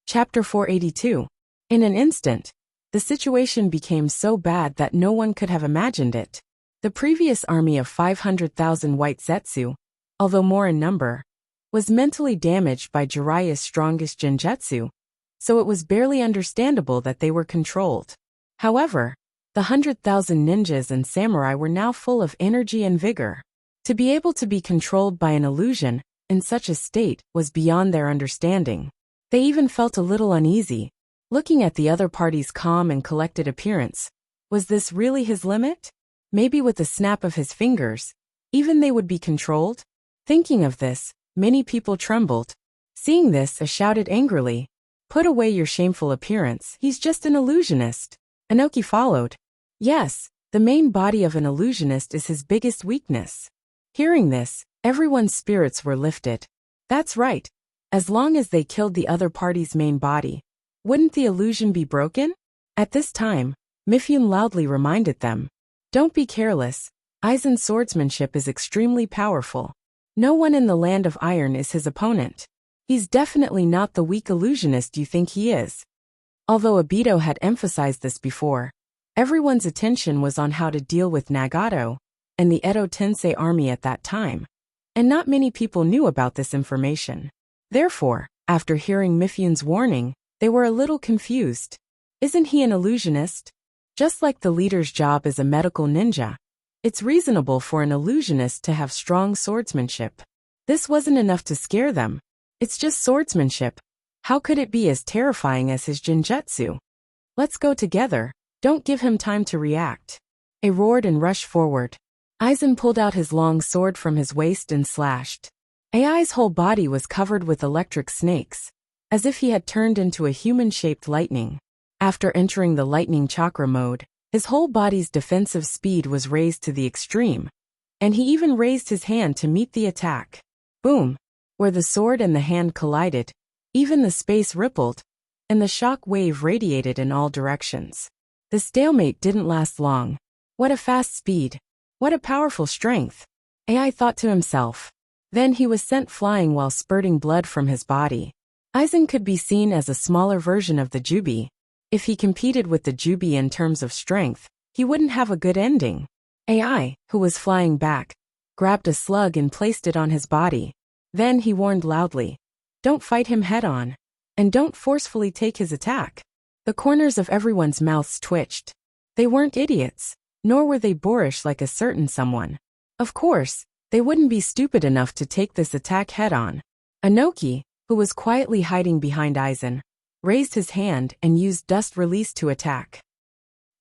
Chapter 482. In an instant, the situation became so bad that no one could have imagined it. The previous army of 500,000 white Zetsu, although more in number, was mentally damaged by Jiraiya's strongest genjutsu, so it was barely understandable that they were controlled. However, the 100,000 ninjas and samurai were now full of energy and vigor. To be able to be controlled by an illusion in such a state was beyond their understanding. They even felt a little uneasy, looking at the other party's calm and collected appearance. Was this really his limit? Maybe with a snap of his fingers, even they would be controlled? Thinking of this, many people trembled. Seeing this, a shouted angrily, "Put away your shameful appearance, he's just an illusionist." Inoki followed. Yes, the main body of an illusionist is his biggest weakness. Hearing this, everyone's spirits were lifted. That's right. As long as they killed the other party's main body, wouldn't the illusion be broken? At this time, Mifune loudly reminded them. Don't be careless. Aizen's swordsmanship is extremely powerful. No one in the Land of Iron is his opponent. He's definitely not the weak illusionist you think he is. Although Obito had emphasized this before, everyone's attention was on how to deal with Nagato and the Edo Tensei army at that time, and not many people knew about this information. Therefore, after hearing Mifune's warning, they were a little confused. Isn't he an illusionist? Just like the leader's job as a medical ninja, it's reasonable for an illusionist to have strong swordsmanship. This wasn't enough to scare them. It's just swordsmanship. How could it be as terrifying as his genjutsu? Let's go together. Don't give him time to react. They roared and rushed forward. Aizen pulled out his long sword from his waist and slashed. AI's whole body was covered with electric snakes, as if he had turned into a human-shaped lightning. After entering the lightning chakra mode, his whole body's defensive speed was raised to the extreme, and he even raised his hand to meet the attack. Boom! Where the sword and the hand collided, even the space rippled, and the shock wave radiated in all directions. The stalemate didn't last long. What a fast speed! What a powerful strength! AI thought to himself. Then he was sent flying while spurting blood from his body. Aizen could be seen as a smaller version of the Jubi. If he competed with the Jubi in terms of strength, he wouldn't have a good ending. AI, who was flying back, grabbed a slug and placed it on his body. Then he warned loudly, "Don't fight him head-on, and don't forcefully take his attack." The corners of everyone's mouths twitched. They weren't idiots, nor were they boorish like a certain someone. Of course, they wouldn't be stupid enough to take this attack head-on. Inoki, who was quietly hiding behind Aizen, raised his hand and used dust release to attack.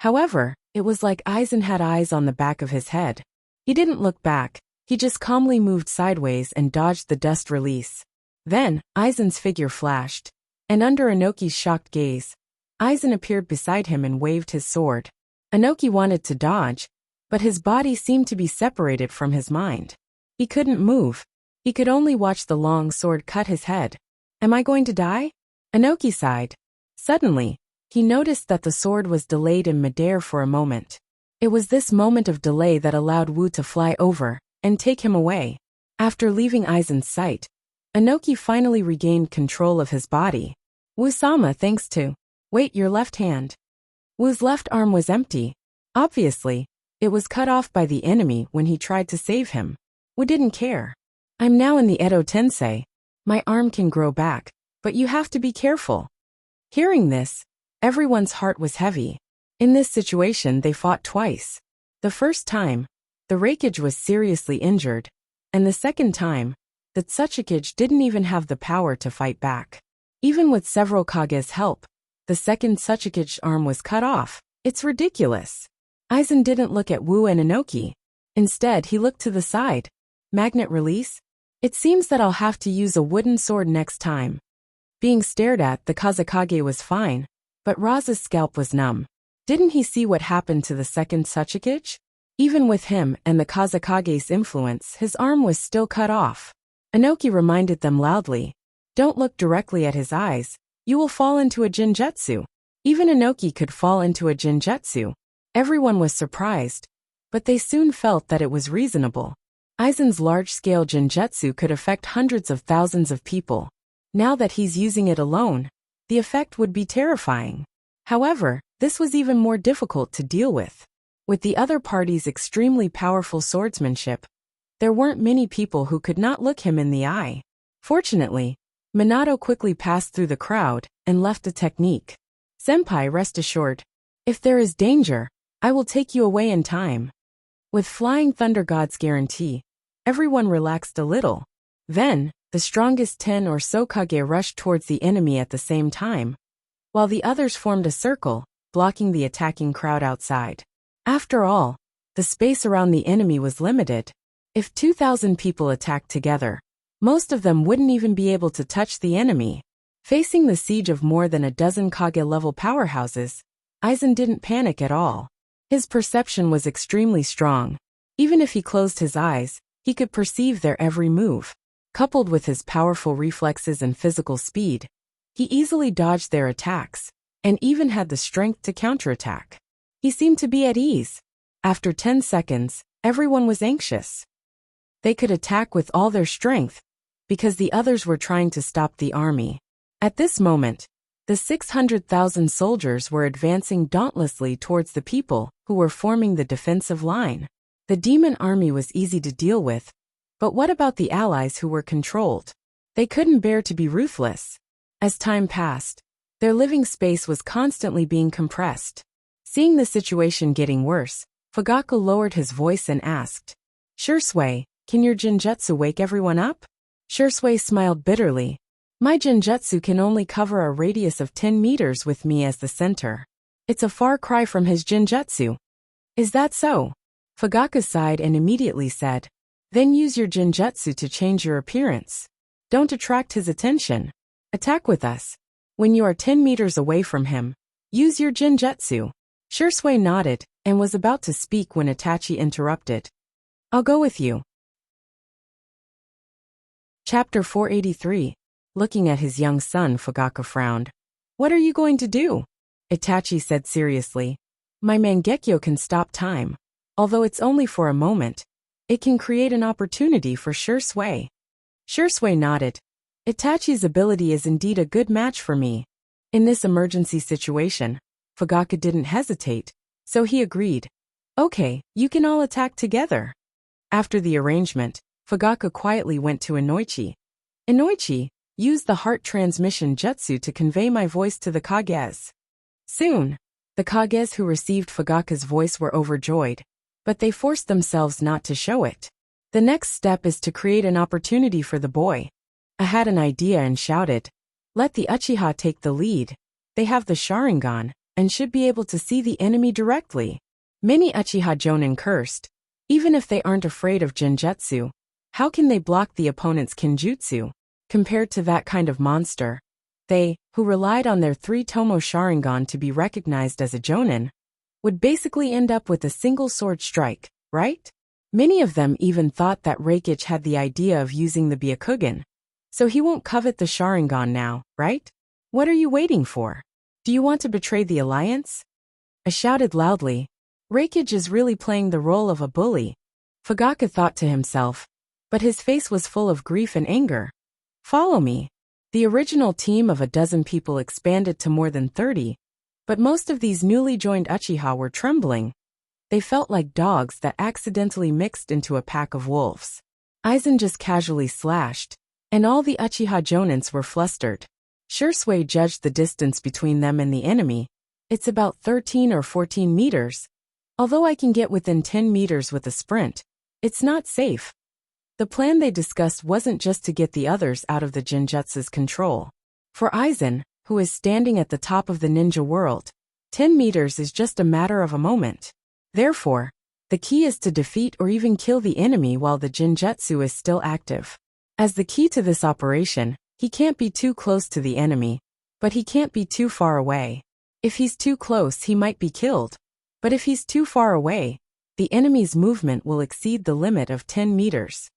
However, it was like Aizen had eyes on the back of his head. He didn't look back, he just calmly moved sideways and dodged the dust release. Then, Aizen's figure flashed, and under Inoki's shocked gaze, Aizen appeared beside him and waved his sword. Inoki wanted to dodge, but his body seemed to be separated from his mind. He couldn't move. He could only watch the long sword cut his head. Am I going to die? Inoki sighed. Suddenly, he noticed that the sword was delayed in midair for a moment. It was this moment of delay that allowed Wu to fly over and take him away. After leaving Aizen's sight, Inoki finally regained control of his body. Wu-sama, thanks to. Wait, your left hand. Wu's left arm was empty. Obviously, it was cut off by the enemy when he tried to save him. Wu didn't care. I'm now in the Edo Tensei. My arm can grow back, but you have to be careful. Hearing this, everyone's heart was heavy. In this situation, they fought twice. The first time, the Raikage was seriously injured, and the second time, the Tsuchikage didn't even have the power to fight back. Even with several Kage's help, the second Tsuchikage's arm was cut off. It's ridiculous. Aizen didn't look at Wu and Inoki. Instead, he looked to the side. Magnet release? It seems that I'll have to use a wooden sword next time. Being stared at, the Kazekage was fine, but Raza's scalp was numb. Didn't he see what happened to the second Tsuchikage? Even with him and the Kazekage's influence, his arm was still cut off. Inoki reminded them loudly. Don't look directly at his eyes. You will fall into a genjutsu. Even Inoki could fall into a genjutsu. Everyone was surprised, but they soon felt that it was reasonable. Aizen's large-scale genjutsu could affect hundreds of thousands of people. Now that he's using it alone, the effect would be terrifying. However, this was even more difficult to deal with. With the other party's extremely powerful swordsmanship, there weren't many people who could not look him in the eye. Fortunately, Minato quickly passed through the crowd and left the technique. "Senpai, rest assured. If there is danger, I will take you away in time." With Flying Thunder God's guarantee, everyone relaxed a little. Then, the strongest 10 or so Kage rushed towards the enemy at the same time, while the others formed a circle, blocking the attacking crowd outside. After all, the space around the enemy was limited. If 2,000 people attacked together, most of them wouldn't even be able to touch the enemy. Facing the siege of more than a dozen Kage-level powerhouses, Aizen didn't panic at all. His perception was extremely strong. Even if he closed his eyes, he could perceive their every move. Coupled with his powerful reflexes and physical speed, he easily dodged their attacks, and even had the strength to counterattack. He seemed to be at ease. After 10 seconds, everyone was anxious. They could attack with all their strength, because the others were trying to stop the army. At this moment, the 600,000 soldiers were advancing dauntlessly towards the people who were forming the defensive line. The demon army was easy to deal with, but what about the allies who were controlled? They couldn't bear to be ruthless. As time passed, their living space was constantly being compressed. Seeing the situation getting worse, Fugaku lowered his voice and asked, "Shursui, can your Jinjutsu wake everyone up?" Shursui smiled bitterly. "My Jinjutsu can only cover a radius of 10 meters with me as the center. It's a far cry from his Jinjutsu." "Is that so?" Fugaku sighed and immediately said, "Then use your Jinjutsu to change your appearance. Don't attract his attention. Attack with us. When you are 10 meters away from him, use your Jinjutsu." Shursui nodded and was about to speak when Itachi interrupted. "I'll go with you." Chapter 483. Looking at his young son, Fugaku frowned. "What are you going to do?" Itachi said seriously. "My Mangekyo can stop time. Although it's only for a moment, it can create an opportunity for Shursui." Shursui nodded. "Itachi's ability is indeed a good match for me." In this emergency situation, Fugaku didn't hesitate, so he agreed. "Okay, you can all attack together." After the arrangement, Fugaku quietly went to Inoichi. "Inoichi, use the heart transmission jutsu to convey my voice to the Kages." Soon, the Kages who received Fugaku's voice were overjoyed, but they forced themselves not to show it. The next step is to create an opportunity for the boy. I had an idea and shouted, "Let the Uchiha take the lead. They have the Sharingan, and should be able to see the enemy directly." Many Uchiha Jonin cursed. Even if they aren't afraid of Genjutsu, how can they block the opponent's Kinjutsu? Compared to that kind of monster, they, who relied on their 3-tomo Sharingan to be recognized as a Jonin, would basically end up with a single sword strike, right? Many of them even thought that Reikich had the idea of using the Byakugan. So he won't covet the Sharingan now, right? What are you waiting for? Do you want to betray the alliance? I shouted loudly. Reikich is really playing the role of a bully. Fugaku thought to himself, but his face was full of grief and anger. Follow me. The original team of a dozen people expanded to more than 30, but most of these newly joined Uchiha were trembling. They felt like dogs that accidentally mixed into a pack of wolves. Aizen just casually slashed, and all the Uchiha Jonins were flustered. Shursui judged the distance between them and the enemy. It's about 13 or 14 meters. Although I can get within 10 meters with a sprint, it's not safe. The plan they discussed wasn't just to get the others out of the Genjutsu's control. For Aizen, who is standing at the top of the ninja world, 10 meters is just a matter of a moment. Therefore, the key is to defeat or even kill the enemy while the Genjutsu is still active. As the key to this operation, he can't be too close to the enemy, but he can't be too far away. If he's too close, he might be killed. But if he's too far away, the enemy's movement will exceed the limit of 10 meters.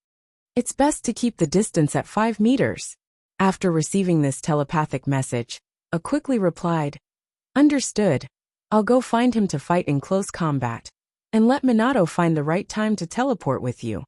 It's best to keep the distance at 5 meters. After receiving this telepathic message, I quickly replied, "Understood. I'll go find him to fight in close combat. And let Minato find the right time to teleport with you."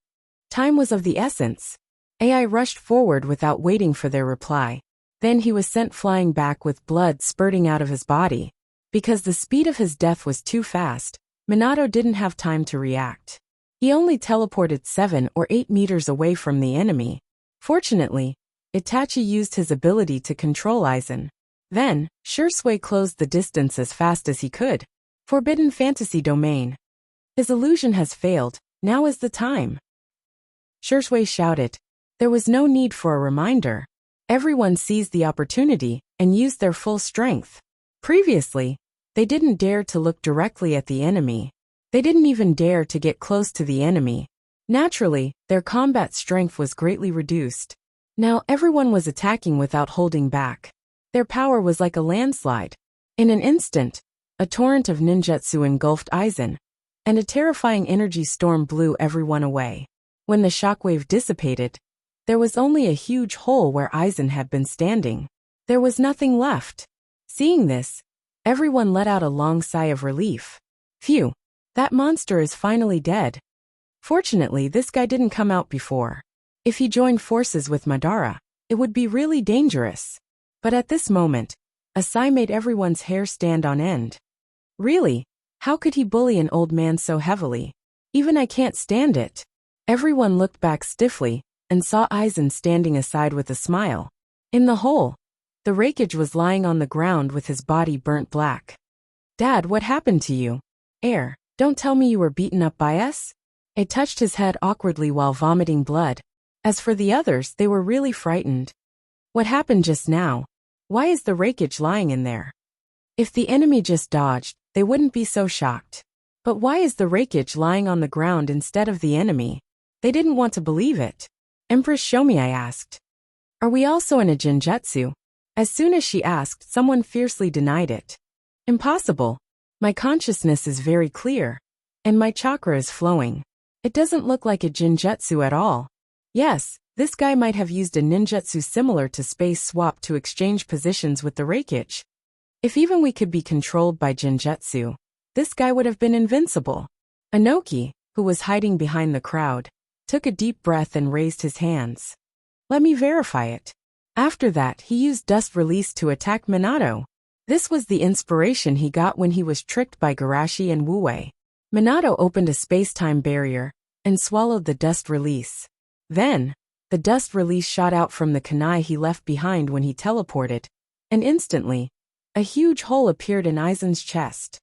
Time was of the essence. AI rushed forward without waiting for their reply. Then he was sent flying back with blood spurting out of his body. Because the speed of his death was too fast, Minato didn't have time to react. He only teleported 7 or 8 meters away from the enemy. Fortunately, Itachi used his ability to control Aizen. Then, Shursui closed the distance as fast as he could. Forbidden Fantasy Domain. His illusion has failed, now is the time. Shursui shouted. There was no need for a reminder. Everyone seized the opportunity and used their full strength. Previously, they didn't dare to look directly at the enemy. They didn't even dare to get close to the enemy. Naturally, their combat strength was greatly reduced. Now everyone was attacking without holding back. Their power was like a landslide. In an instant, a torrent of ninjutsu engulfed Aizen, and a terrifying energy storm blew everyone away. When the shockwave dissipated, there was only a huge hole where Aizen had been standing. There was nothing left. Seeing this, everyone let out a long sigh of relief. Phew, that monster is finally dead. Fortunately, this guy didn't come out before. If he joined forces with Madara, it would be really dangerous. But at this moment, a sigh made everyone's hair stand on end. Really? How could he bully an old man so heavily? Even I can't stand it. Everyone looked back stiffly and saw Aizen standing aside with a smile. In the hole, the Raikage was lying on the ground with his body burnt black. Dad, what happened to you? Don't tell me you were beaten up by us? It touched his head awkwardly while vomiting blood. As for the others, they were really frightened. What happened just now? Why is the Raikage lying in there? If the enemy just dodged, they wouldn't be so shocked. But why is the Raikage lying on the ground instead of the enemy? They didn't want to believe it. Empress, show me, I asked. Are we also in a genjutsu? As soon as she asked, someone fiercely denied it. Impossible. My consciousness is very clear. And my chakra is flowing. It doesn't look like a genjutsu at all. Yes, this guy might have used a ninjutsu similar to Space Swap to exchange positions with the Raikage. If even we could be controlled by genjutsu, this guy would have been invincible. Inoki, who was hiding behind the crowd, took a deep breath and raised his hands. Let me verify it. After that, he used Dust Release to attack Minato. This was the inspiration he got when he was tricked by Garashi and Wuwei. Minato opened a space-time barrier and swallowed the Dust Release. Then, the Dust Release shot out from the kunai he left behind when he teleported, and instantly, a huge hole appeared in Aizen's chest.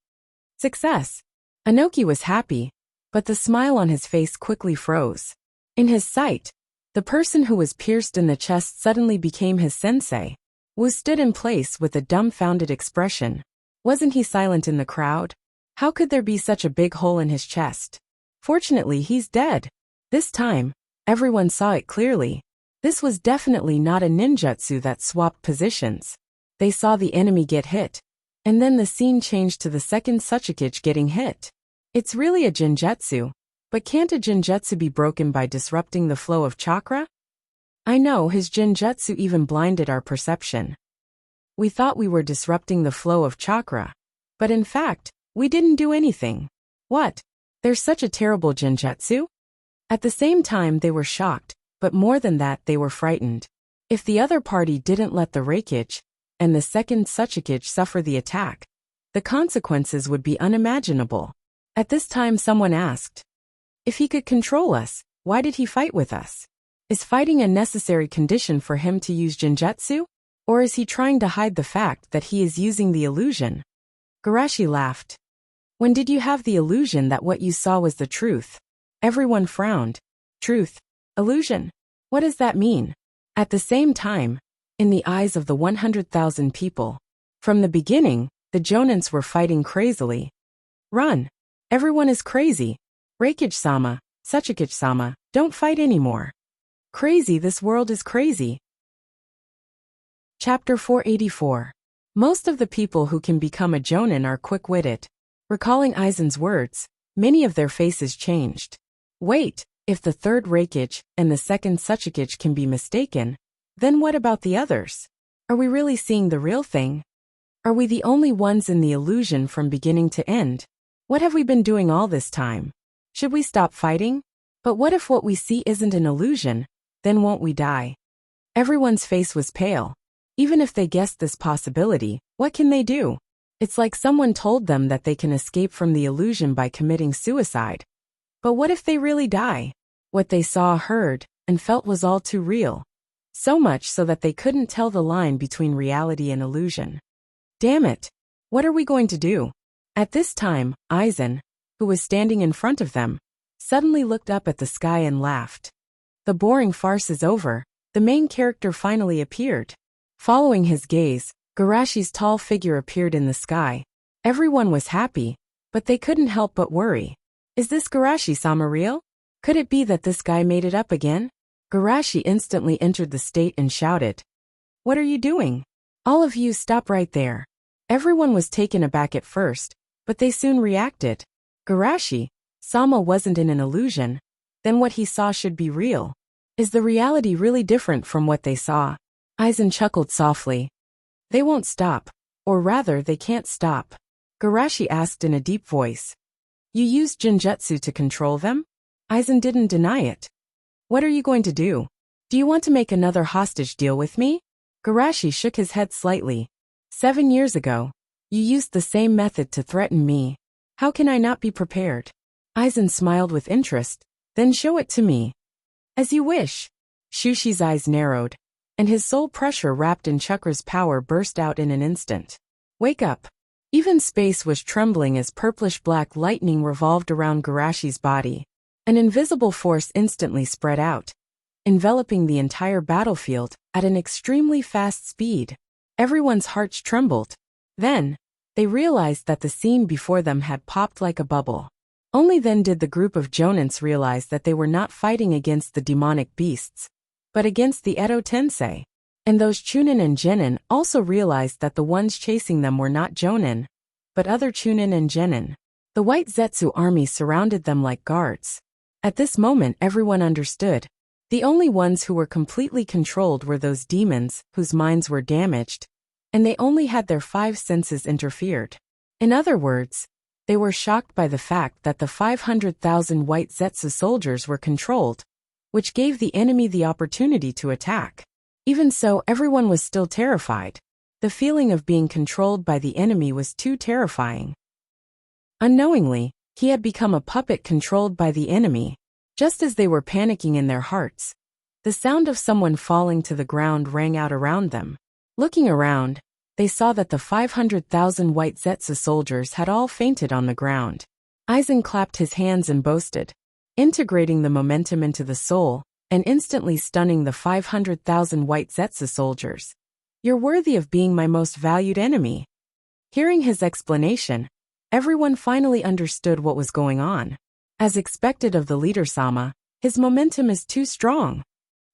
Success! Inoki was happy, but the smile on his face quickly froze. In his sight, the person who was pierced in the chest suddenly became his sensei. Wu stood in place with a dumbfounded expression. Wasn't he silent in the crowd? How could there be such a big hole in his chest? Fortunately, he's dead. This time, everyone saw it clearly. This was definitely not a ninjutsu that swapped positions. They saw the enemy get hit, and then the scene changed to the second Suchikage getting hit. It's really a genjutsu, but can't a genjutsu be broken by disrupting the flow of chakra? I know his genjutsu even blinded our perception. We thought we were disrupting the flow of chakra, but in fact, we didn't do anything. What? There's such a terrible genjutsu? At the same time they were shocked, but more than that they were frightened. If the other party didn't let the Raikage and the second Suchikage suffer the attack, the consequences would be unimaginable. At this time someone asked, if he could control us, why did he fight with us? Is fighting a necessary condition for him to use genjutsu? Or is he trying to hide the fact that he is using the illusion? Garashi laughed. When did you have the illusion that what you saw was the truth? Everyone frowned. Truth? Illusion? What does that mean? At the same time, in the eyes of the 100,000 people, from the beginning, the Jonins were fighting crazily. Run! Everyone is crazy. Raikage-sama, Suchikage-sama, don't fight anymore. Crazy, this world is crazy. Chapter 484. Most of the people who can become a Jonin are quick-witted. Recalling Aizen's words, many of their faces changed. Wait, if the third Raikage and the second Suchikage can be mistaken, then what about the others? Are we really seeing the real thing? Are we the only ones in the illusion from beginning to end? What have we been doing all this time? Should we stop fighting? But what if what we see isn't an illusion? Then won't we die? Everyone's face was pale. Even if they guessed this possibility, what can they do? It's like someone told them that they can escape from the illusion by committing suicide. But what if they really die? What they saw, heard, and felt was all too real. So much so that they couldn't tell the line between reality and illusion. Damn it! What are we going to do? At this time, Aizen, who was standing in front of them, suddenly looked up at the sky and laughed. The boring farce is over. The main character finally appeared. Following his gaze, Garashi's tall figure appeared in the sky. Everyone was happy, but they couldn't help but worry. Is this Garashi-sama real? Could it be that this guy made it up again? Garashi instantly entered the state and shouted, "What are you doing? All of you stop right there." Everyone was taken aback at first, but they soon reacted. Garashi-sama wasn't in an illusion. Then what he saw should be real. Is the reality really different from what they saw? Aizen chuckled softly. They won't stop. Or rather, they can't stop. Garashi asked in a deep voice. You used Jinjutsu to control them? Aizen didn't deny it. What are you going to do? Do you want to make another hostage deal with me? Garashi shook his head slightly. 7 years ago, you used the same method to threaten me. How can I not be prepared? Aizen smiled with interest. Then show it to me. As you wish. Shushi's eyes narrowed, and his soul pressure wrapped in Chakra's power burst out in an instant. Wake up. Even space was trembling as purplish-black lightning revolved around Garashi's body. An invisible force instantly spread out, enveloping the entire battlefield at an extremely fast speed. Everyone's hearts trembled. Then, they realized that the scene before them had popped like a bubble. Only then did the group of Jonins realize that they were not fighting against the demonic beasts, but against the Edo Tensei. And those Chunin and Genin also realized that the ones chasing them were not Jonin, but other Chunin and Genin. The White Zetsu army surrounded them like guards. At this moment everyone understood. The only ones who were completely controlled were those demons whose minds were damaged, and they only had their 5 senses interfered. In other words, they were shocked by the fact that the 500,000 White Zetsu soldiers were controlled, which gave the enemy the opportunity to attack. Even so, everyone was still terrified. The feeling of being controlled by the enemy was too terrifying. Unknowingly, he had become a puppet controlled by the enemy. Just as they were panicking in their hearts, the sound of someone falling to the ground rang out around them. Looking around, they saw that the 500,000 White Zetsu soldiers had all fainted on the ground. Aizen clapped his hands and boasted, integrating the momentum into the soul, and instantly stunning the 500,000 White Zetsu soldiers. You're worthy of being my most valued enemy. Hearing his explanation, everyone finally understood what was going on. As expected of the leader-sama, his momentum is too strong.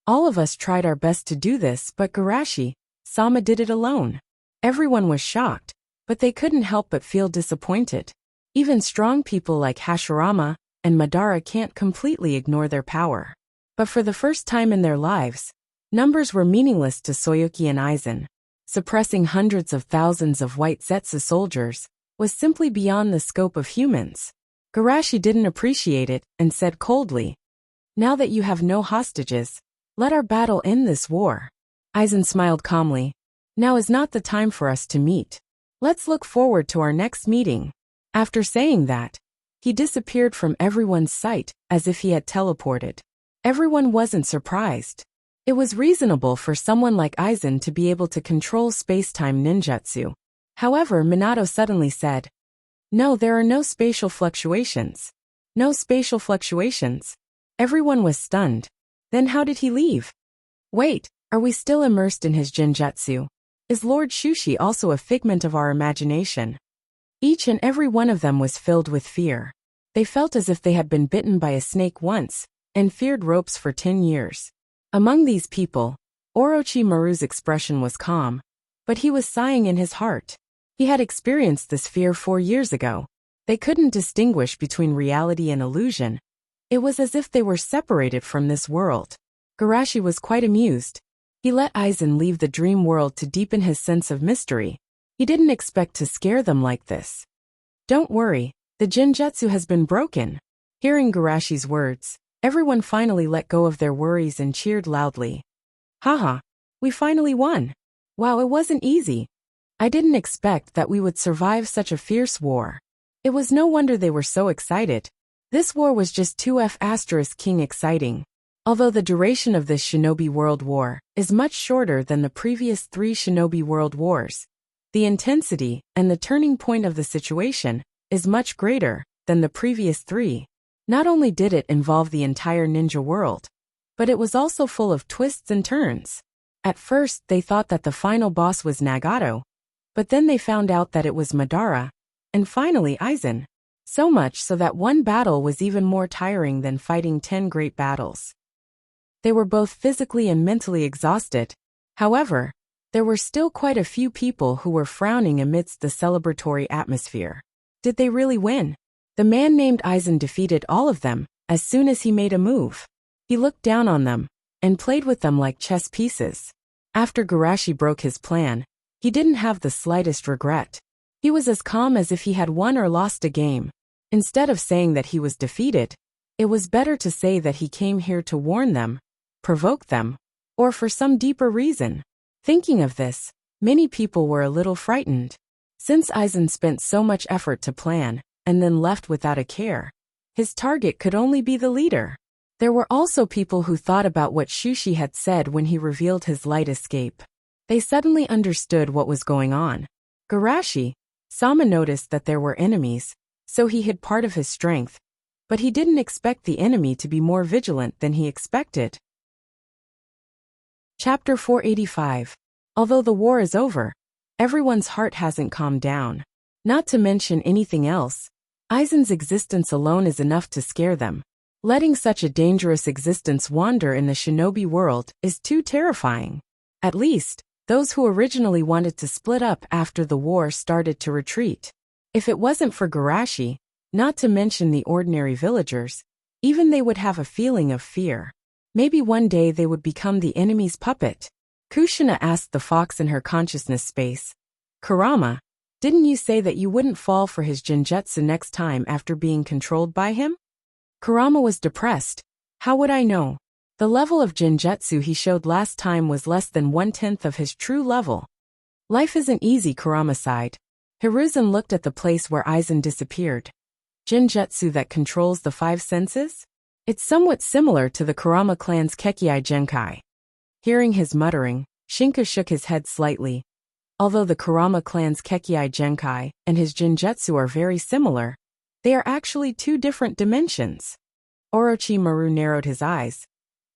All of us tried our best to do this, but Garashi-sama did it alone. Everyone was shocked, but they couldn't help but feel disappointed. Even strong people like Hashirama and Madara can't completely ignore their power. But for the first time in their lives, numbers were meaningless to Soyuki and Aizen. Suppressing hundreds of thousands of White Zetsu soldiers was simply beyond the scope of humans. Garashi didn't appreciate it and said coldly, "Now that you have no hostages, let our battle end this war." Aizen smiled calmly. "Now is not the time for us to meet. Let's look forward to our next meeting." After saying that, he disappeared from everyone's sight as if he had teleported. Everyone wasn't surprised. It was reasonable for someone like Aizen to be able to control space-time ninjutsu. However, Minato suddenly said, "No, there are no spatial fluctuations." No spatial fluctuations. Everyone was stunned. Then how did he leave? Wait, are we still immersed in his Jinjutsu? Is Lord Shushi also a figment of our imagination? Each and every one of them was filled with fear. They felt as if they had been bitten by a snake once, and feared ropes for 10 years. Among these people, Orochimaru's expression was calm, but he was sighing in his heart. He had experienced this fear 4 years ago. They couldn't distinguish between reality and illusion. It was as if they were separated from this world. Garashi was quite amused. He let Aizen leave the dream world to deepen his sense of mystery. He didn't expect to scare them like this. "Don't worry, the Jinjutsu has been broken." Hearing Garashi's words, everyone finally let go of their worries and cheered loudly. "Haha, we finally won. Wow, it wasn't easy. I didn't expect that we would survive such a fierce war. It was no wonder they were so excited. This war was just 2F** exciting. Although the duration of this Shinobi World War is much shorter than the previous 3 Shinobi World Wars, the intensity and the turning point of the situation is much greater than the previous 3. Not only did it involve the entire ninja world, but it was also full of twists and turns. At first, they thought that the final boss was Nagato, but then they found out that it was Madara, and finally Aizen. So much so that one battle was even more tiring than fighting 10 great battles. They were both physically and mentally exhausted. However, there were still quite a few people who were frowning amidst the celebratory atmosphere. Did they really win? The man named Aizen defeated all of them as soon as he made a move. He looked down on them and played with them like chess pieces. After Garashi broke his plan, he didn't have the slightest regret. He was as calm as if he had won or lost a game. Instead of saying that he was defeated, it was better to say that he came here to warn them, provoke them, or for some deeper reason. Thinking of this, many people were a little frightened. Since Aizen spent so much effort to plan, and then left without a care, his target could only be the leader. There were also people who thought about what Shushi had said when he revealed his light escape. They suddenly understood what was going on. Garashi, Sama noticed that there were enemies, so he hid part of his strength, but he didn't expect the enemy to be more vigilant than he expected. Chapter 485. Although the war is over, everyone's heart hasn't calmed down. Not to mention anything else, Aizen's existence alone is enough to scare them. Letting such a dangerous existence wander in the shinobi world is too terrifying. At least, those who originally wanted to split up after the war started to retreat. If it wasn't for Garashi, not to mention the ordinary villagers, even they would have a feeling of fear. Maybe one day they would become the enemy's puppet. Kushina asked the fox in her consciousness space. Kurama, didn't you say that you wouldn't fall for his genjutsu next time after being controlled by him? Kurama was depressed. How would I know? The level of genjutsu he showed last time was less than 1/10 of his true level. Life isn't easy, Kurama sighed. Hiruzen looked at the place where Aizen disappeared. Genjutsu that controls the 5 senses? It's somewhat similar to the Kurama clan's Kekkei Genkai. Hearing his muttering, Shinka shook his head slightly. Although the Kurama clan's Kekkei Genkai and his genjutsu are very similar, they are actually 2 different dimensions. Orochimaru narrowed his eyes.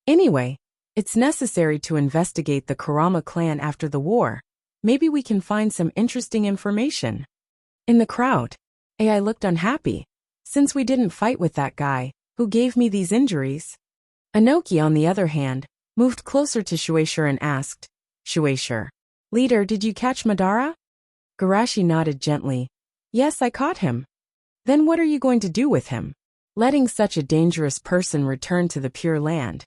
Anyway, it's necessary to investigate the Kurama clan after the war. Maybe we can find some interesting information. In the crowd, Ai looked unhappy. Since we didn't fight with that guy, who gave me these injuries? Inoki, on the other hand, moved closer to Shueisha and asked, Shueisha, leader, did you catch Madara? Garashi nodded gently. Yes, I caught him. Then what are you going to do with him? Letting such a dangerous person return to the Pure Land.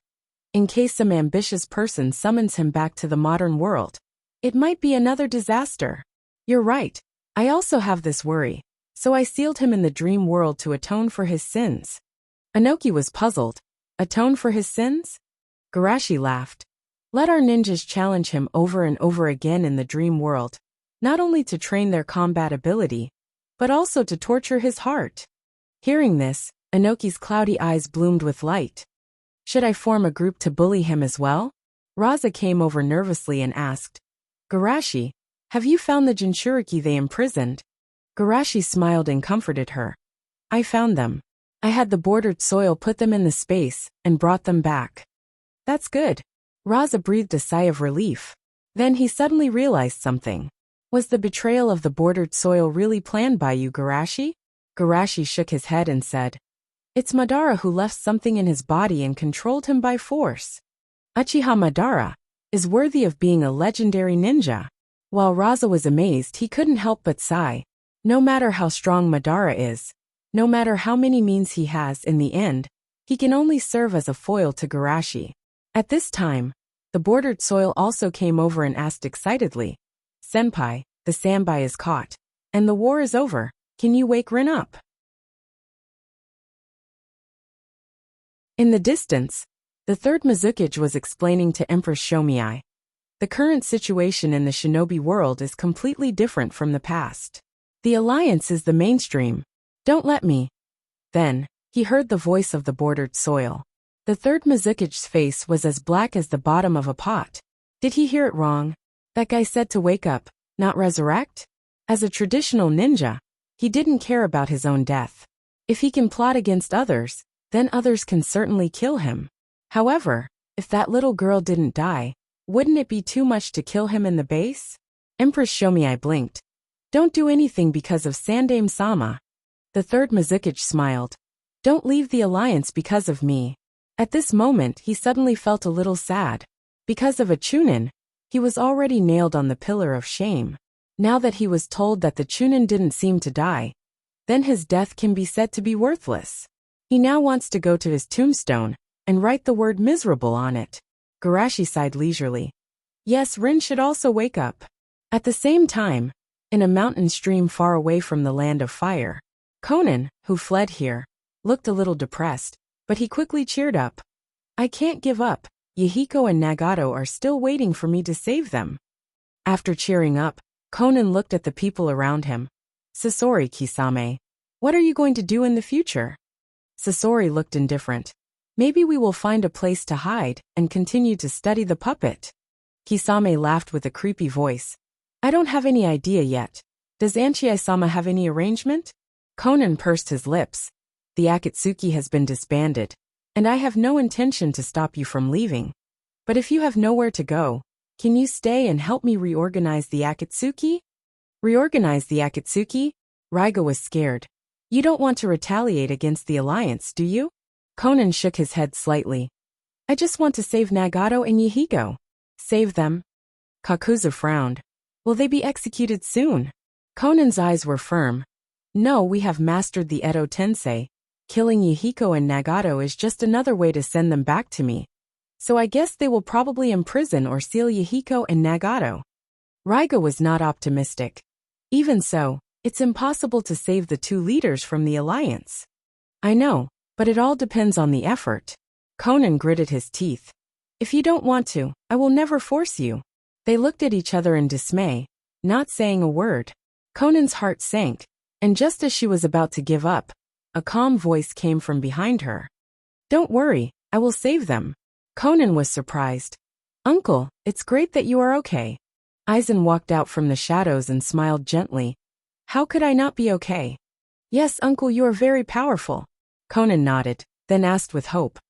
In case some ambitious person summons him back to the modern world, it might be another disaster. You're right. I also have this worry, so I sealed him in the dream world to atone for his sins. Inoki was puzzled. Atone for his sins? Garashi laughed. Let our ninjas challenge him over and over again in the dream world, not only to train their combat ability, but also to torture his heart. Hearing this, Inoki's cloudy eyes bloomed with light. Should I form a group to bully him as well? Raza came over nervously and asked, Garashi, have you found the Jinchuriki they imprisoned? Garashi smiled and comforted her. I found them. I had the bordered soil put them in the space and brought them back. That's good. Raza breathed a sigh of relief. Then he suddenly realized something. Was the betrayal of the bordered soil really planned by you, Garashi? Garashi shook his head and said, It's Madara who left something in his body and controlled him by force. Uchiha Madara is worthy of being a legendary ninja. While Raza was amazed, he couldn't help but sigh. No matter how strong Madara is, no matter how many means he has, in the end, he can only serve as a foil to Garashi. At this time, the bordered soil also came over and asked excitedly, Senpai, the Sanbai is caught, and the war is over. Can you wake Rin up? In the distance, the third Mizukage was explaining to Empress Shomiai. The current situation in the shinobi world is completely different from the past. The alliance is the mainstream. Don't let me. Then, he heard the voice of the bordered soil. The third Mizuki's face was as black as the bottom of a pot. Did he hear it wrong? That guy said to wake up, not resurrect? As a traditional ninja, he didn't care about his own death. If he can plot against others, then others can certainly kill him. However, if that little girl didn't die, wouldn't it be too much to kill him in the base? Empress Shomi, I blinked. Don't do anything because of Sandame-sama. The third Mizuki smiled. Don't leave the alliance because of me. At this moment he suddenly felt a little sad. Because of a Chunin, he was already nailed on the pillar of shame. Now that he was told that the Chunin didn't seem to die, then his death can be said to be worthless. He now wants to go to his tombstone and write the word miserable on it. Garashi sighed leisurely. Yes, Rin should also wake up. At the same time, in a mountain stream far away from the land of fire, Conan, who fled here, looked a little depressed, but he quickly cheered up. I can't give up. Yahiko and Nagato are still waiting for me to save them. After cheering up, Conan looked at the people around him. Sasori Kisame, what are you going to do in the future? Sasori looked indifferent. Maybe we will find a place to hide and continue to study the puppet. Kisame laughed with a creepy voice. I don't have any idea yet. Does Anchie-sama have any arrangement? Conan pursed his lips. The Akatsuki has been disbanded, and I have no intention to stop you from leaving. But if you have nowhere to go, can you stay and help me reorganize the Akatsuki? Reorganize the Akatsuki? Raiga was scared. You don't want to retaliate against the alliance, do you? Conan shook his head slightly. I just want to save Nagato and Yahiko. Save them? Kakuzu frowned. Will they be executed soon? Conan's eyes were firm. No, we have mastered the Edo Tensei. Killing Yahiko and Nagato is just another way to send them back to me. So I guess they will probably imprison or seal Yahiko and Nagato. Raiga was not optimistic. Even so, it's impossible to save the two leaders from the alliance. I know, but it all depends on the effort. Conan gritted his teeth. If you don't want to, I will never force you. They looked at each other in dismay, not saying a word. Conan's heart sank, and just as she was about to give up, a calm voice came from behind her. Don't worry, I will save them. Conan was surprised. Uncle, it's great that you are okay. Aizen walked out from the shadows and smiled gently. How could I not be okay? Yes, Uncle, you are very powerful. Conan nodded, then asked with hope.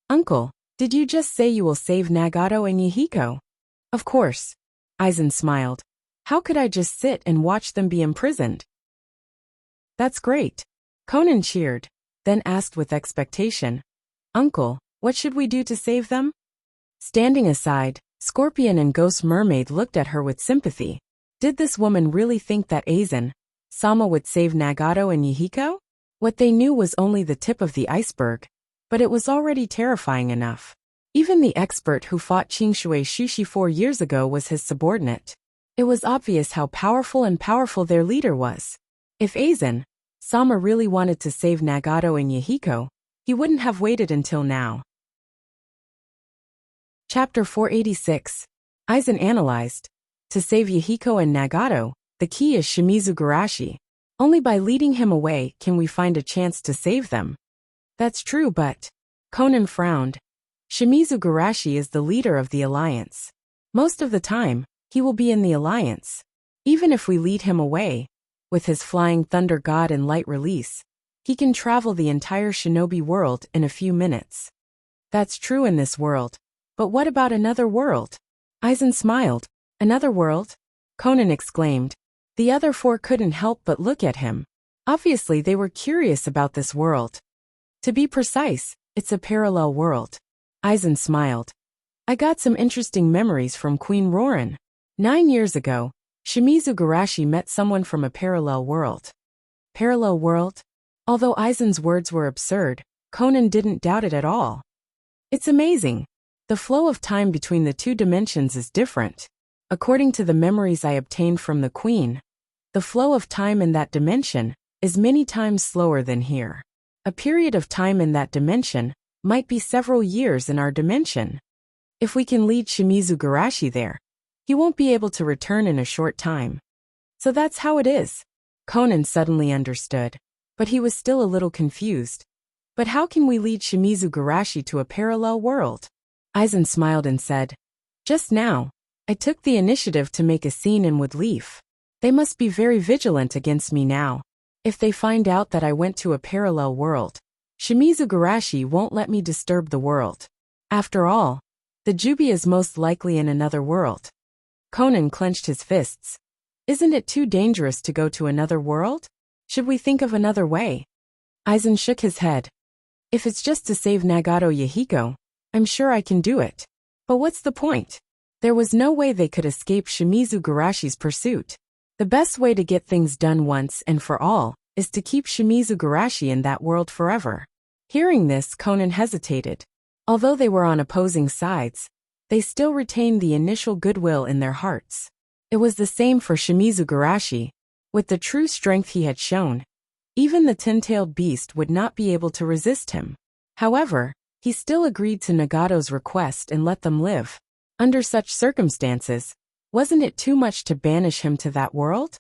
Uncle, did you just say you will save Nagato and Yahiko? Of course. Aizen smiled. How could I just sit and watch them be imprisoned? That's great. Conan cheered, then asked with expectation. Uncle, what should we do to save them? Standing aside, Scorpion and Ghost Mermaid looked at her with sympathy. Did this woman really think that Aizen-sama would save Nagato and Yahiko? What they knew was only the tip of the iceberg, but it was already terrifying enough. Even the expert who fought Qingshui Shishi 4 years ago was his subordinate. It was obvious how powerful their leader was. If Aizen-sama really wanted to save Nagato and Yahiko, he wouldn't have waited until now. Chapter 486. Aizen analyzed. To save Yahiko and Nagato, the key is Shimizu Garashi. Only by leading him away can we find a chance to save them. That's true, but... Conan frowned. Shimizu Garashi is the leader of the alliance. Most of the time, he will be in the alliance. Even if we lead him away, with his flying thunder god and light release, he can travel the entire shinobi world in a few minutes. That's true in this world. But what about another world? Aizen smiled. Another world? Conan exclaimed. The other four couldn't help but look at him. Obviously they were curious about this world. To be precise, it's a parallel world. Aizen smiled. I got some interesting memories from Queen Rorin. 9 years ago, Shimizu Garashi met someone from a parallel world. Parallel world? Although Aizen's words were absurd, Conan didn't doubt it at all. It's amazing. The flow of time between the two dimensions is different. According to the memories I obtained from the Queen, the flow of time in that dimension is many times slower than here. A period of time in that dimension might be several years in our dimension. If we can lead Shimizu Garashi there, He won't be able to return in a short time. So that's how it is. Conan suddenly understood. But he was still a little confused. But how can we lead Shimizu Garashi to a parallel world? Aizen smiled and said, just now, I took the initiative to make a scene in Woodleaf. They must be very vigilant against me now. If they find out that I went to a parallel world, Shimizu Garashi won't let me disturb the world. After all, the Jubi is most likely in another world. Conan clenched his fists. Isn't it too dangerous to go to another world? Should we think of another way? Aizen shook his head. If it's just to save Nagato Yahiko, I'm sure I can do it. But what's the point? There was no way they could escape Shimizu Garashi's pursuit. The best way to get things done once and for all is to keep Shimizu Garashi in that world forever. Hearing this, Conan hesitated. Although they were on opposing sides, they still retained the initial goodwill in their hearts. It was the same for Shimizu Garashi. With the true strength he had shown, even the tin-tailed beast would not be able to resist him. However, he still agreed to Nagato's request and let them live. Under such circumstances, wasn't it too much to banish him to that world?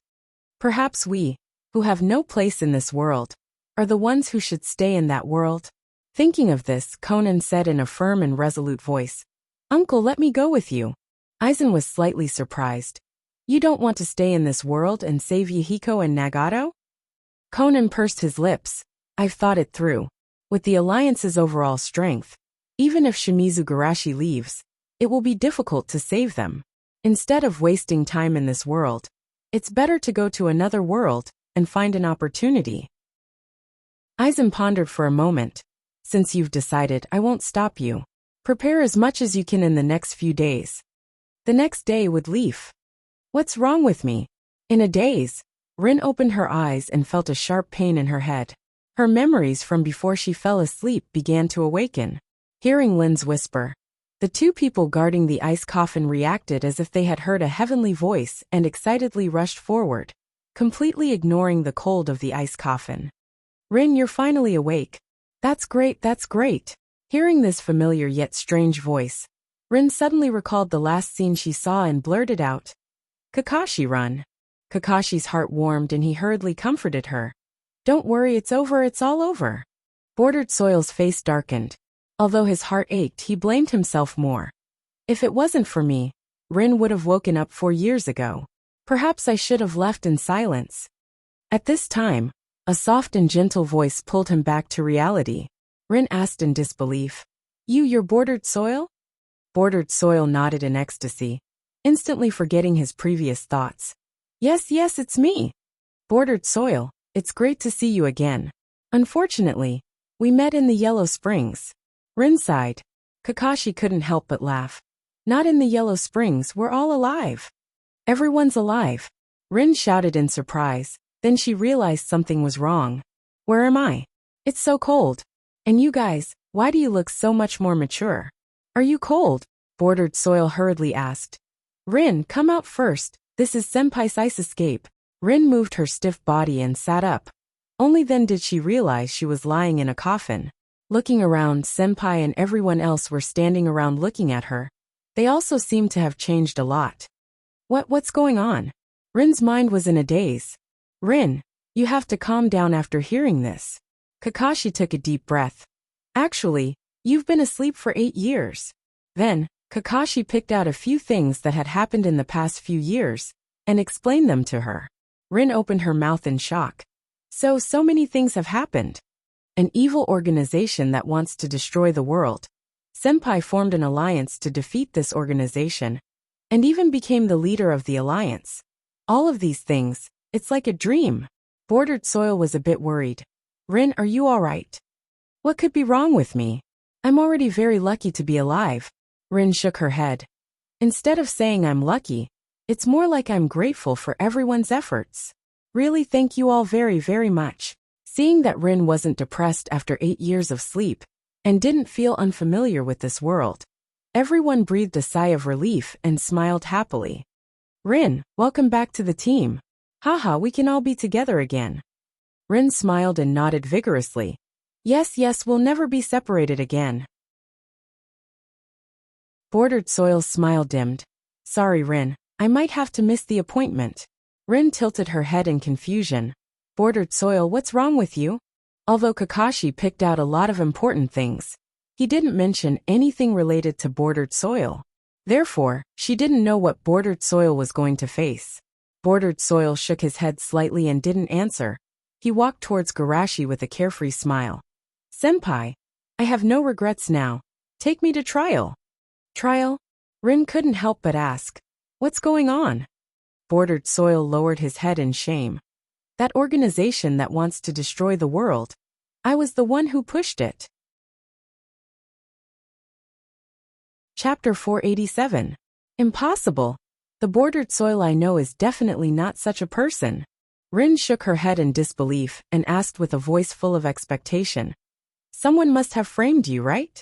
Perhaps we, who have no place in this world, are the ones who should stay in that world. Thinking of this, Conan said in a firm and resolute voice, Uncle, let me go with you. Aizen was slightly surprised. You don't want to stay in this world and save Yahiko and Nagato? Conan pursed his lips. I've thought it through. With the Alliance's overall strength, even if Shimizu Garashi leaves, it will be difficult to save them. Instead of wasting time in this world, it's better to go to another world and find an opportunity. Aizen pondered for a moment. Since you've decided, I won't stop you. Prepare as much as you can in the next few days. The next day would leave. What's wrong with me? In a daze, Rin opened her eyes and felt a sharp pain in her head. Her memories from before she fell asleep began to awaken. Hearing Lin's whisper, the two people guarding the ice coffin reacted as if they had heard a heavenly voice and excitedly rushed forward, completely ignoring the cold of the ice coffin. Rin, you're finally awake. That's great, that's great. Hearing this familiar yet strange voice, Rin suddenly recalled the last scene she saw and blurted out, Kakashi, run. Kakashi's heart warmed and he hurriedly comforted her. Don't worry, it's over, it's all over. Bordered Soil's face darkened. Although his heart ached, he blamed himself more. If it wasn't for me, Rin would have woken up 4 years ago. Perhaps I should have left in silence. At this time, a soft and gentle voice pulled him back to reality. Rin asked in disbelief, You're Bordered Soil? Bordered Soil nodded in ecstasy, instantly forgetting his previous thoughts. Yes, it's me. Bordered Soil, it's great to see you again. Unfortunately, we met in the Yellow Springs. Rin sighed. Kakashi couldn't help but laugh. Not in the Yellow Springs, we're all alive. Everyone's alive. Rin shouted in surprise, then she realized something was wrong. Where am I? It's so cold. And you guys, why do you look so much more mature? Are you cold? Bordered Soil hurriedly asked. Rin, come out first. This is Senpai's ice escape. Rin moved her stiff body and sat up. Only then did she realize she was lying in a coffin. Looking around, Senpai and everyone else were standing around looking at her. They also seemed to have changed a lot. What's going on? Rin's mind was in a daze. Rin, you have to calm down after hearing this. Kakashi took a deep breath. Actually, you've been asleep for 8 years. Then, Kakashi picked out a few things that had happened in the past few years and explained them to her. Rin opened her mouth in shock. So many things have happened. An evil organization that wants to destroy the world. Senpai formed an alliance to defeat this organization, and even became the leader of the alliance. All of these things, it's like a dream. Bordered Soil was a bit worried. Rin, are you alright? What could be wrong with me? I'm already very lucky to be alive. Rin shook her head. Instead of saying I'm lucky, it's more like I'm grateful for everyone's efforts. Really, thank you all very, very much. Seeing that Rin wasn't depressed after 8 years of sleep, and didn't feel unfamiliar with this world, everyone breathed a sigh of relief and smiled happily. Rin, welcome back to the team. Haha, we can all be together again. Rin smiled and nodded vigorously. Yes, we'll never be separated again. Bordered Soil's smile dimmed. Sorry, Rin, I might have to miss the appointment. Rin tilted her head in confusion. Bordered soil, what's wrong with you? Although Kakashi picked out a lot of important things, he didn't mention anything related to bordered soil. Therefore, she didn't know what bordered soil was going to face. Bordered soil shook his head slightly and didn't answer. He walked towards Garashi with a carefree smile. Senpai, I have no regrets now. Take me to trial. Trial? Rin couldn't help but ask. What's going on? Bordered soil lowered his head in shame. That organization that wants to destroy the world. I was the one who pushed it. Chapter 487. Impossible. The bordered soil I know is definitely not such a person. Rin shook her head in disbelief and asked with a voice full of expectation. Someone must have framed you, right?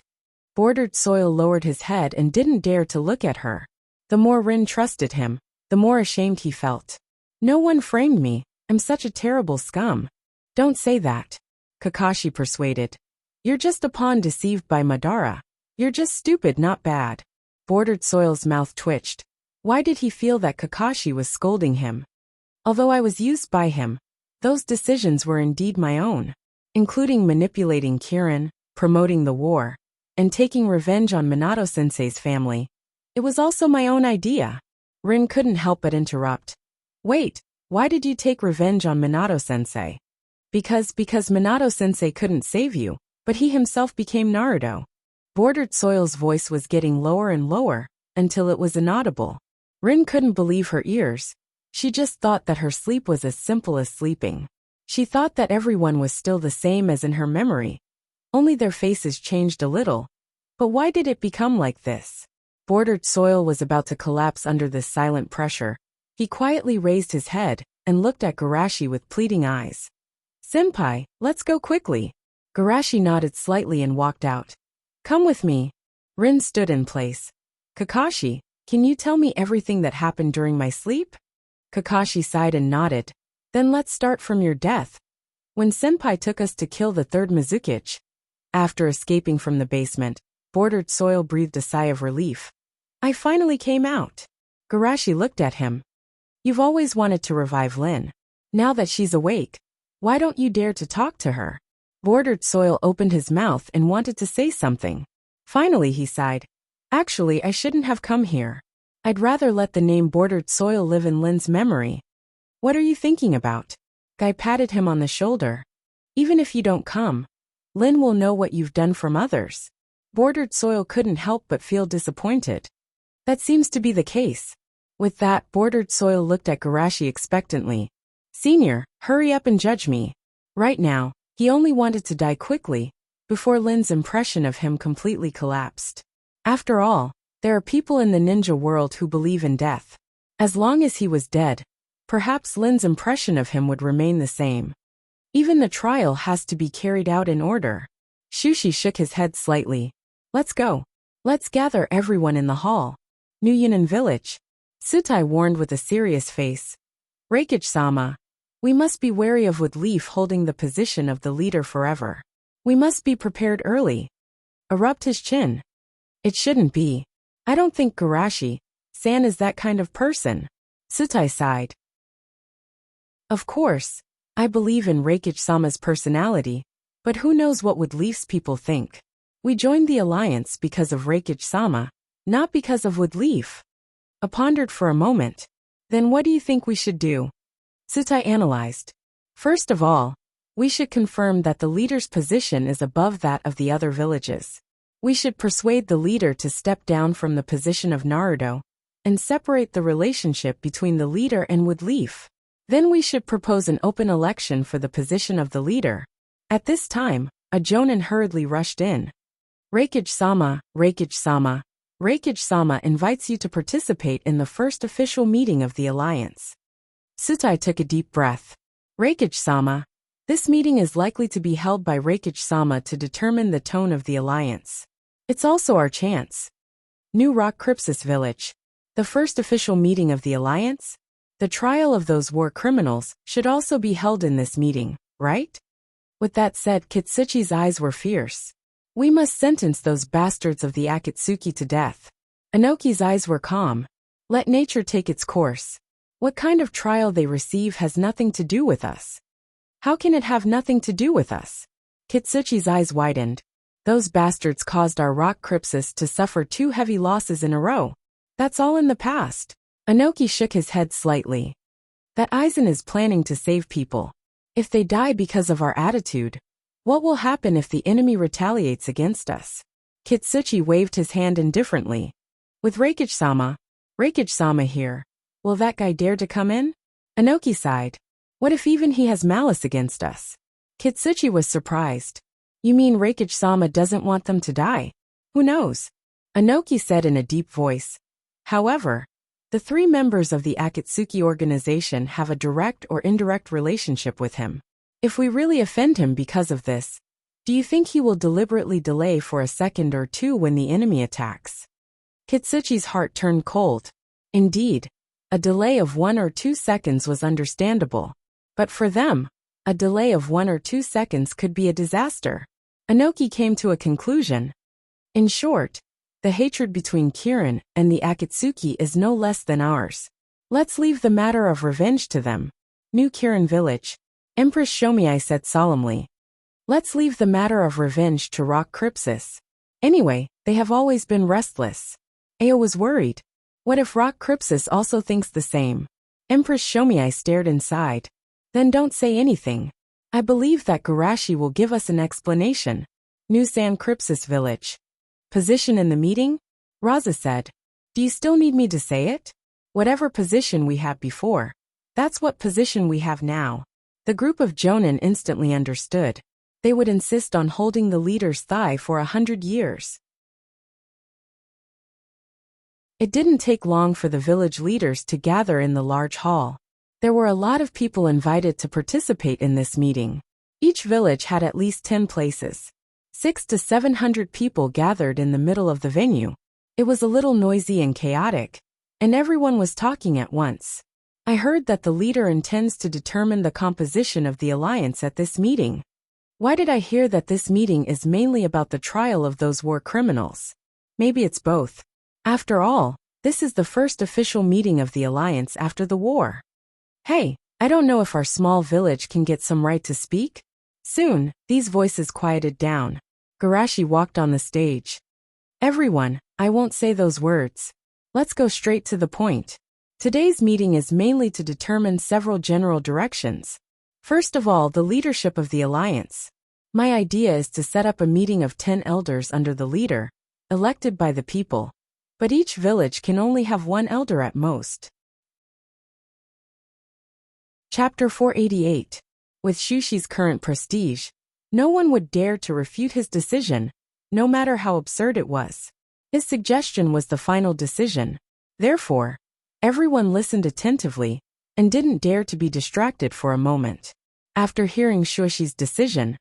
Bordered soil lowered his head and didn't dare to look at her. The more Rin trusted him, the more ashamed he felt. No one framed me. I'm such a terrible scum. Don't say that. Kakashi persuaded. You're just a pawn deceived by Madara. You're just stupid, not bad. Bordered soil's mouth twitched. Why did he feel that Kakashi was scolding him? Although I was used by him, those decisions were indeed my own, including manipulating Kirin, promoting the war, and taking revenge on Minato-sensei's family. It was also my own idea. Rin couldn't help but interrupt. Wait, why did you take revenge on Minato-sensei? Because Minato-sensei couldn't save you, but he himself became Naruto. Bordered soil's voice was getting lower and lower, until it was inaudible. Rin couldn't believe her ears. She just thought that her sleep was as simple as sleeping. She thought that everyone was still the same as in her memory. Only their faces changed a little. But why did it become like this? Bordered soil was about to collapse under this silent pressure. He quietly raised his head and looked at Garashi with pleading eyes. Senpai, let's go quickly. Garashi nodded slightly and walked out. Come with me. Rin stood in place. Kakashi, can you tell me everything that happened during my sleep? Kakashi sighed and nodded. Then let's start from your death. When Senpai took us to kill the third Mizukichi. After escaping from the basement, Bordered soil breathed a sigh of relief. I finally came out. Garashi looked at him. You've always wanted to revive Lin. Now that she's awake, why don't you dare to talk to her? Bordered soil opened his mouth and wanted to say something. Finally he sighed. Actually, I shouldn't have come here. I'd rather let the name Bordered soil live in Lin's memory. What are you thinking about? Guy patted him on the shoulder. Even if you don't come, Lin will know what you've done from others. Bordered soil couldn't help but feel disappointed. That seems to be the case. With that, Bordered soil looked at Garashi expectantly. Senior, hurry up and judge me. Right now, he only wanted to die quickly, before Lin's impression of him completely collapsed. After all, there are people in the ninja world who believe in death. As long as he was dead, perhaps Lin's impression of him would remain the same. Even the trial has to be carried out in order. Shushi shook his head slightly. Let's go. Let's gather everyone in the hall. New Yunin village. Tsutai warned with a serious face. Reikage-sama, we must be wary of Wood Leaf holding the position of the leader forever. We must be prepared early. Rubbed his chin. It shouldn't be. I don't think Garashi-san is that kind of person. Tsutai sighed. Of course, I believe in Reikage-sama's personality, but who knows what Wood Leaf's people think. We joined the alliance because of Reikage-sama, not because of Wood Leaf. I pondered for a moment. Then what do you think we should do? Tsutai analyzed. First of all, we should confirm that the leader's position is above that of the other villages. We should persuade the leader to step down from the position of Naruto and separate the relationship between the leader and Wood Leaf. Then we should propose an open election for the position of the leader. At this time, a jonin hurriedly rushed in. Reikage-sama, Reikage-sama. Reikage-sama invites you to participate in the first official meeting of the alliance. Tsutai took a deep breath. Reikage-sama. This meeting is likely to be held by Reikage-sama to determine the tone of the alliance. It's also our chance. New Rock Crypsis Village. The first official meeting of the alliance? The trial of those war criminals should also be held in this meeting, right? With that said, Kitsuchi's eyes were fierce. We must sentence those bastards of the Akatsuki to death. Inoki's eyes were calm. Let nature take its course. What kind of trial they receive has nothing to do with us. How can it have nothing to do with us? Kitsuchi's eyes widened. Those bastards caused our rock crypsis to suffer 2 heavy losses in a row. That's all in the past. Inoki shook his head slightly. That Aizen is planning to save people. If they die because of our attitude, what will happen if the enemy retaliates against us? Kitsuchi waved his hand indifferently. With Reikage-sama here, will that guy dare to come in? Inoki sighed. What if even he has malice against us? Kitsuchi was surprised. You mean Reikage-sama doesn't want them to die? Who knows? Inoki said in a deep voice. However, the 3 members of the Akatsuki organization have a direct or indirect relationship with him. If we really offend him because of this, do you think he will deliberately delay for a second or two when the enemy attacks? Kitsuchi's heart turned cold. Indeed, a delay of 1 or 2 seconds was understandable. But for them, a delay of 1 or 2 seconds could be a disaster. Inoki came to a conclusion. In short, the hatred between Kirin and the Akatsuki is no less than ours. Let's leave the matter of revenge to them. New Kirin Village. Empress Shomiai said solemnly. Let's leave the matter of revenge to Rock Crypsis. Anyway, they have always been restless. Ao was worried. What if Rock Crypsis also thinks the same? Empress Shomiai stared inside. Then don't say anything. I believe that Garashi will give us an explanation. New San Crypsis Village. Position in the meeting? Raza said. Do you still need me to say it? Whatever position we had before, that's what position we have now. The group of Jonin instantly understood. They would insist on holding the leader's thigh for 100 years. It didn't take long for the village leaders to gather in the large hall. There were a lot of people invited to participate in this meeting. Each village had at least 10 places. 600 to 700 people gathered in the middle of the venue. It was a little noisy and chaotic, and everyone was talking at once. I heard that the leader intends to determine the composition of the alliance at this meeting. Why did I hear that this meeting is mainly about the trial of those war criminals? Maybe it's both. After all, this is the first official meeting of the alliance after the war. Hey, I don't know if our small village can get some right to speak? Soon, these voices quieted down. Garashi walked on the stage. Everyone, I won't say those words. Let's go straight to the point. Today's meeting is mainly to determine several general directions. First of all, the leadership of the alliance. My idea is to set up a meeting of 10 elders under the leader, elected by the people. But each village can only have 1 elder at most. Chapter 488. With Shushi's current prestige, no one would dare to refute his decision, no matter how absurd it was. His suggestion was the final decision. Therefore, everyone listened attentively and didn't dare to be distracted for a moment. After hearing Shushi's decision,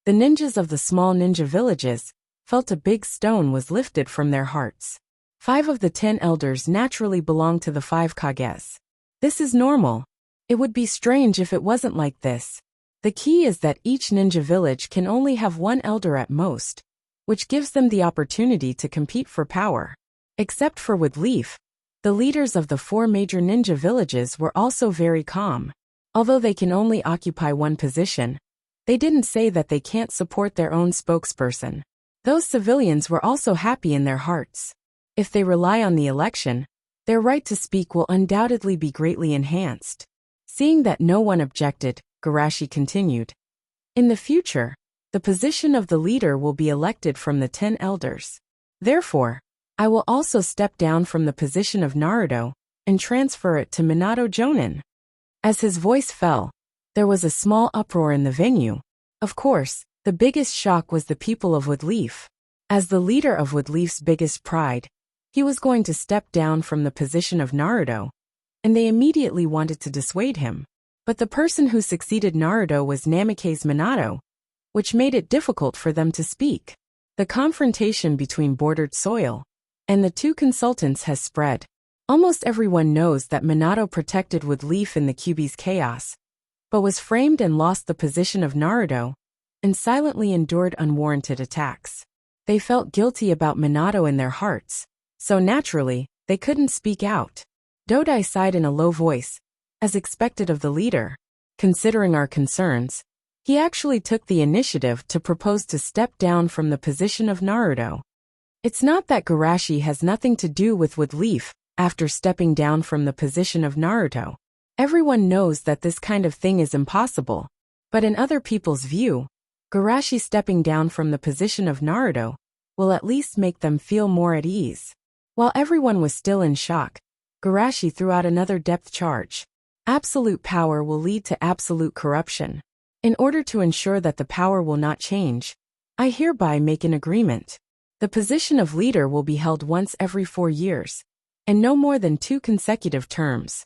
the ninjas of the small ninja villages felt a big stone was lifted from their hearts. 5 of the 10 elders naturally belong to the 5 Kages. This is normal. It would be strange if it wasn't like this. The key is that each ninja village can only have 1 elder at most, which gives them the opportunity to compete for power. Except for Woodleaf, the leaders of the 4 major ninja villages were also very calm. Although they can only occupy 1 position, they didn't say that they can't support their own spokesperson. Those civilians were also happy in their hearts. If they rely on the election, their right to speak will undoubtedly be greatly enhanced. Seeing that no one objected, Garashi continued. In the future, the position of the leader will be elected from the 10 elders. Therefore, I will also step down from the position of Naruto and transfer it to Minato Jonin. As his voice fell, there was a small uproar in the venue. Of course, the biggest shock was the people of Woodleaf. As the leader of Woodleaf's biggest pride, he was going to step down from the position of Naruto, and they immediately wanted to dissuade him. But the person who succeeded Naruto was Namikaze Minato, which made it difficult for them to speak. The confrontation between Bordered Soil and the 2 consultants has spread. Almost everyone knows that Minato protected Woodleaf in the Kyuubi's chaos, but was framed and lost the position of Naruto, and silently endured unwarranted attacks. They felt guilty about Minato in their hearts, so naturally, they couldn't speak out. Dodai sighed in a low voice, as expected of the leader. Considering our concerns, he actually took the initiative to propose to step down from the position of Naruto. It's not that Garashi has nothing to do with Woodleaf after stepping down from the position of Naruto. Everyone knows that this kind of thing is impossible, but in other people's view, Garashi stepping down from the position of Naruto will at least make them feel more at ease. While everyone was still in shock, Garashi threw out another depth charge. Absolute power will lead to absolute corruption. In order to ensure that the power will not change, I hereby make an agreement. The position of leader will be held once every 4 years, and no more than 2 consecutive terms.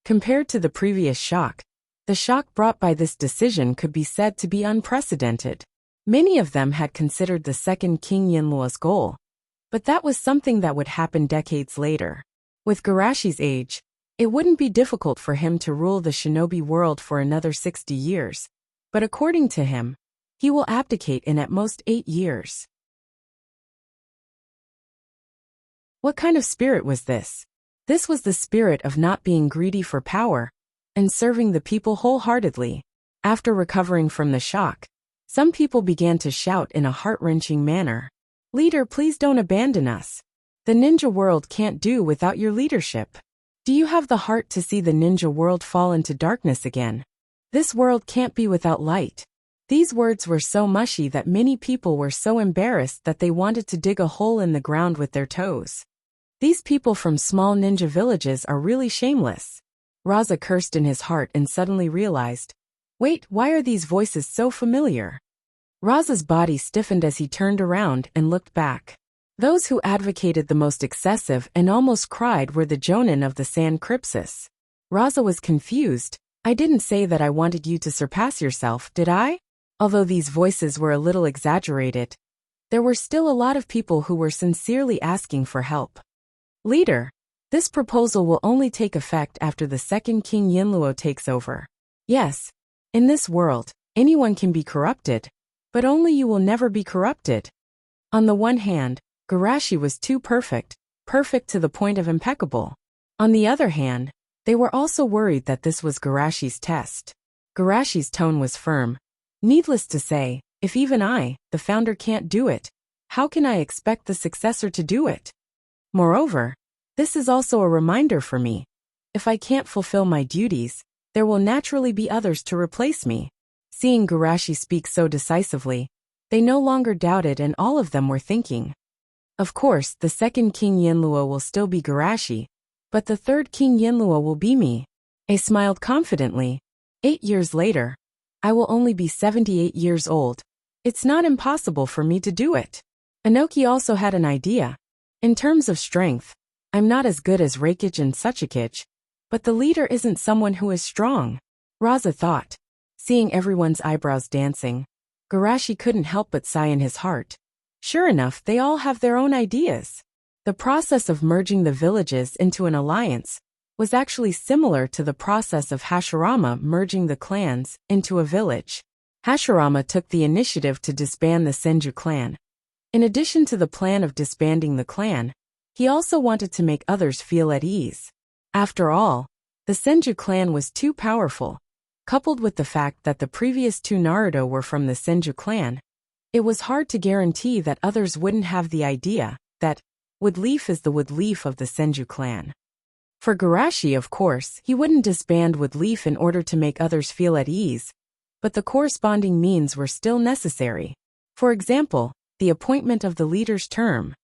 Compared to the previous shock, the shock brought by this decision could be said to be unprecedented. Many of them had considered the second King Yinluo's goal, but that was something that would happen decades later. With Garashi's age, it wouldn't be difficult for him to rule the shinobi world for another 60 years, but according to him, he will abdicate in at most 8 years. What kind of spirit was this? This was the spirit of not being greedy for power and serving the people wholeheartedly. After recovering from the shock, some people began to shout in a heart-wrenching manner, "Leader, please don't abandon us. The ninja world can't do without your leadership. Do you have the heart to see the ninja world fall into darkness again? This world can't be without light." These words were so mushy that many people were so embarrassed that they wanted to dig a hole in the ground with their toes. These people from small ninja villages are really shameless. Raza cursed in his heart and suddenly realized, wait, why are these voices so familiar? Raza's body stiffened as he turned around and looked back. Those who advocated the most excessive and almost cried were the jonin of the San Crypsis. Raza was confused. I didn't say that I wanted you to surpass yourself, did I? Although these voices were a little exaggerated, there were still a lot of people who were sincerely asking for help. Leader, this proposal will only take effect after the second King Yinluo takes over. Yes, in this world, anyone can be corrupted, but only you will never be corrupted. On the one hand, Garashi was too perfect to the point of impeccable. On the other hand, they were also worried that this was Garashi's test. Garashi's tone was firm. Needless to say, if even I, the founder, can't do it, how can I expect the successor to do it? Moreover, this is also a reminder for me. If I can't fulfill my duties, there will naturally be others to replace me. Seeing Garashi speak so decisively, they no longer doubted and all of them were thinking. Of course, the second King Yinluo will still be Garashi, but the third King Yinluo will be me. I smiled confidently. 8 years later, I will only be 78 years old. It's not impossible for me to do it. Inoki also had an idea. In terms of strength, I'm not as good as Reikich and Suchikich, but the leader isn't someone who is strong. Raza thought. Seeing everyone's eyebrows dancing, Garashi couldn't help but sigh in his heart. Sure enough, they all have their own ideas. The process of merging the villages into an alliance was actually similar to the process of Hashirama merging the clans into a village. Hashirama took the initiative to disband the Senju clan. In addition to the plan of disbanding the clan, he also wanted to make others feel at ease. After all, the Senju clan was too powerful. Coupled with the fact that the previous 2 Naruto were from the Senju clan, it was hard to guarantee that others wouldn't have the idea that Woodleaf is the Woodleaf of the Senju clan. For Garashi, of course, he wouldn't disband Woodleaf in order to make others feel at ease, but the corresponding means were still necessary. For example, the appointment of the leader's term.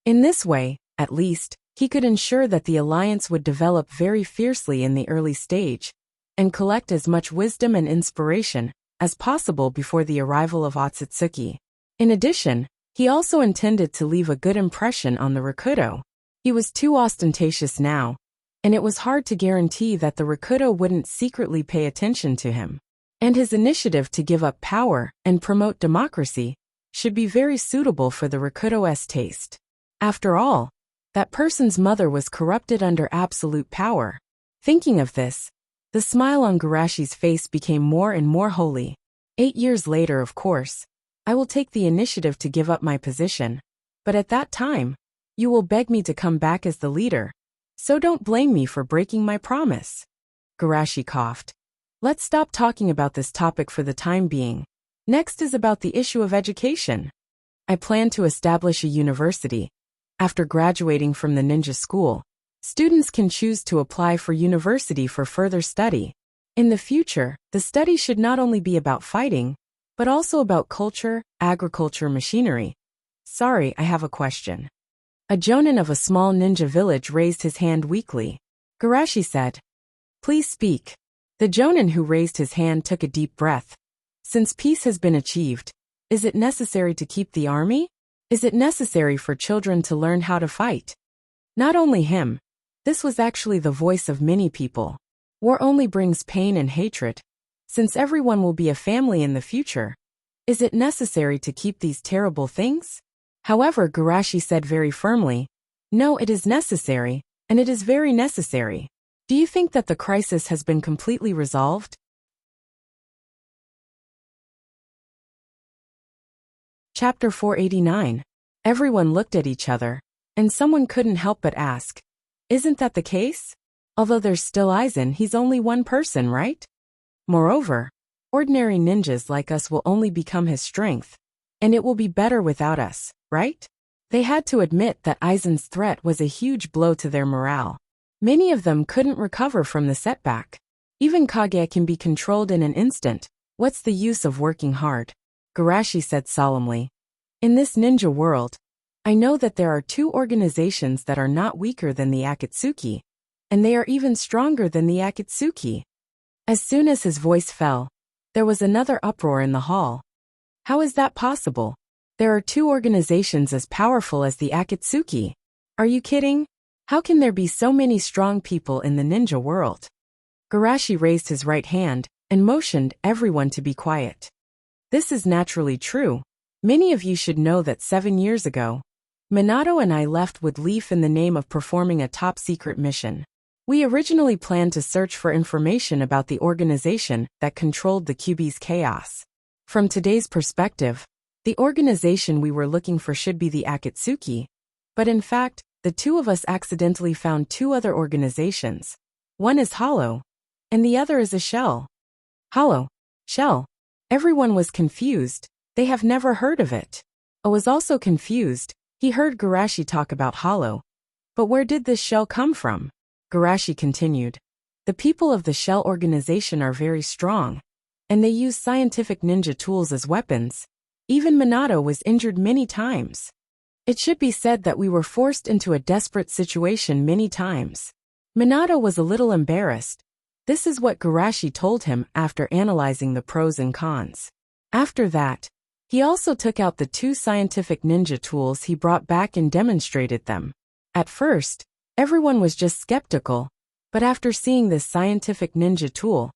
In this way, at least, he could ensure that the alliance would develop very fiercely in the early stage, and collect as much wisdom and inspiration as possible before the arrival of Otsutsuki. In addition, he also intended to leave a good impression on the Rakuto. He was too ostentatious now, and it was hard to guarantee that the Rakuto wouldn't secretly pay attention to him. And his initiative to give up power and promote democracy should be very suitable for the Rakuto's taste. After all, that person's mother was corrupted under absolute power. Thinking of this, the smile on Garashi's face became more and more holy. 8 years later, of course, I will take the initiative to give up my position. But at that time, You will beg me to come back as the leader. So don't blame me for breaking my promise. Garashi coughed. Let's stop talking about this topic for the time being. Next is about the issue of education. I plan to establish a university. After graduating from the ninja school, students can choose to apply for university for further study. In the future, the study should not only be about fighting, but also about culture, agriculture, machinery. Sorry, I have a question. A jonin of a small ninja village raised his hand weakly. Garashi said, Please speak. The jonin who raised his hand took a deep breath. Since peace has been achieved, is it necessary to keep the army? Is it necessary for children to learn how to fight? Not only him. This was actually the voice of many people. War only brings pain and hatred. Since everyone will be a family in the future, is it necessary to keep these terrible things? However, Garashi said very firmly, No, it is necessary, and it is very necessary. Do you think that the crisis has been completely resolved? Chapter 489. Everyone looked at each other, and someone couldn't help but ask, Isn't that the case? Although there's still Aizen, he's only one person, right? Moreover, ordinary ninjas like us will only become his strength, and it will be better without us, right? They had to admit that Aizen's threat was a huge blow to their morale. Many of them couldn't recover from the setback. Even Kage can be controlled in an instant. What's the use of working hard? Garashi said solemnly. In this ninja world, I know that there are two organizations that are not weaker than the Akatsuki, and they are even stronger than the Akatsuki. As soon as his voice fell, there was another uproar in the hall. How is that possible? There are two organizations as powerful as the Akatsuki. Are you kidding? How can there be so many strong people in the ninja world? Garashi raised his right hand and motioned everyone to be quiet. This is naturally true. Many of you should know that 7 years ago, Minato and I left with Leaf in the name of performing a top-secret mission. We originally planned to search for information about the organization that controlled the Kyuubi's chaos. From today's perspective, the organization we were looking for should be the Akatsuki, but in fact, the two of us accidentally found two other organizations. One is Hollow, and the other is a shell. Hollow, shell. Everyone was confused. They have never heard of it. I was also confused. He heard Garashi talk about Hollow. But where did this shell come from? Garashi continued. The people of the shell organization are very strong, and they use scientific ninja tools as weapons. Even Minato was injured many times. It should be said that we were forced into a desperate situation many times. Minato was a little embarrassed. This is what Garashi told him after analyzing the pros and cons. After that, he also took out the two scientific ninja tools he brought back and demonstrated them. At first, everyone was just skeptical, but after seeing this scientific ninja tool,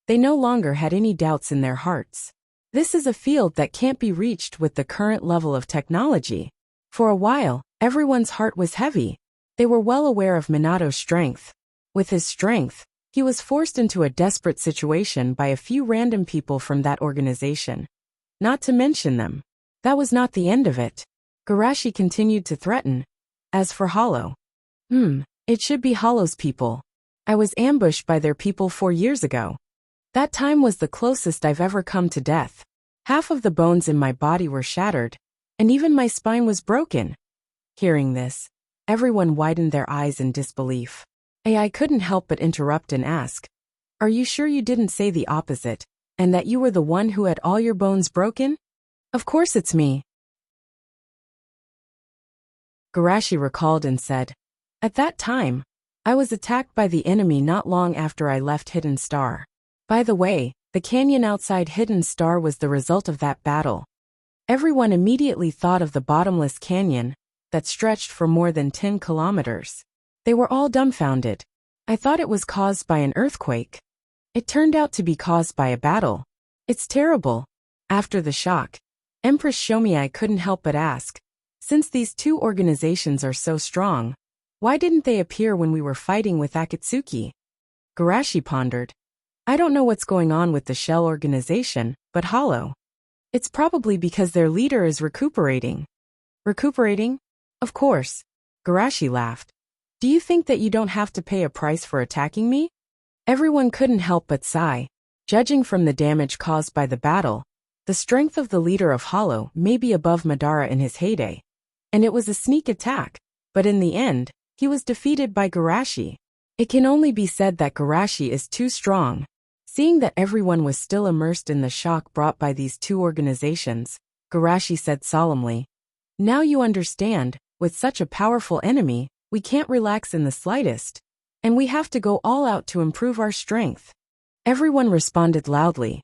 they no longer had any doubts in their hearts. This is a field that can't be reached with the current level of technology. For a while, everyone's heart was heavy. They were well aware of Minato's strength. With his strength, he was forced into a desperate situation by a few random people from that organization. Not to mention them. That was not the end of it. Garashi continued to threaten. As for Hollow. It should be Hollow's people. I was ambushed by their people 4 years ago. That time was the closest I've ever come to death. Half of the bones in my body were shattered, and even my spine was broken. Hearing this, everyone widened their eyes in disbelief. I couldn't help but interrupt and ask, Are you sure you didn't say the opposite, and that you were the one who had all your bones broken? Of course it's me. Garashi recalled and said, At that time, I was attacked by the enemy not long after I left Hidden Star. By the way, the canyon outside Hidden Star was the result of that battle. Everyone immediately thought of the bottomless canyon that stretched for more than 10 kilometers. They were all dumbfounded. I thought it was caused by an earthquake. It turned out to be caused by a battle. It's terrible. After the shock, Empress Shomiai couldn't help but ask, since these two organizations are so strong, why didn't they appear when we were fighting with Akatsuki? Garashi pondered. I don't know what's going on with the shell organization, but Hollow. It's probably because their leader is recuperating. Recuperating? Of course. Garashi laughed. Do you think that you don't have to pay a price for attacking me? Everyone couldn't help but sigh. Judging from the damage caused by the battle, the strength of the leader of Hollow may be above Madara in his heyday. And it was a sneak attack, but in the end, he was defeated by Garashi. It can only be said that Garashi is too strong. Seeing that everyone was still immersed in the shock brought by these two organizations, Garashi said solemnly, Now you understand, with such a powerful enemy, we can't relax in the slightest, and we have to go all out to improve our strength. Everyone responded loudly.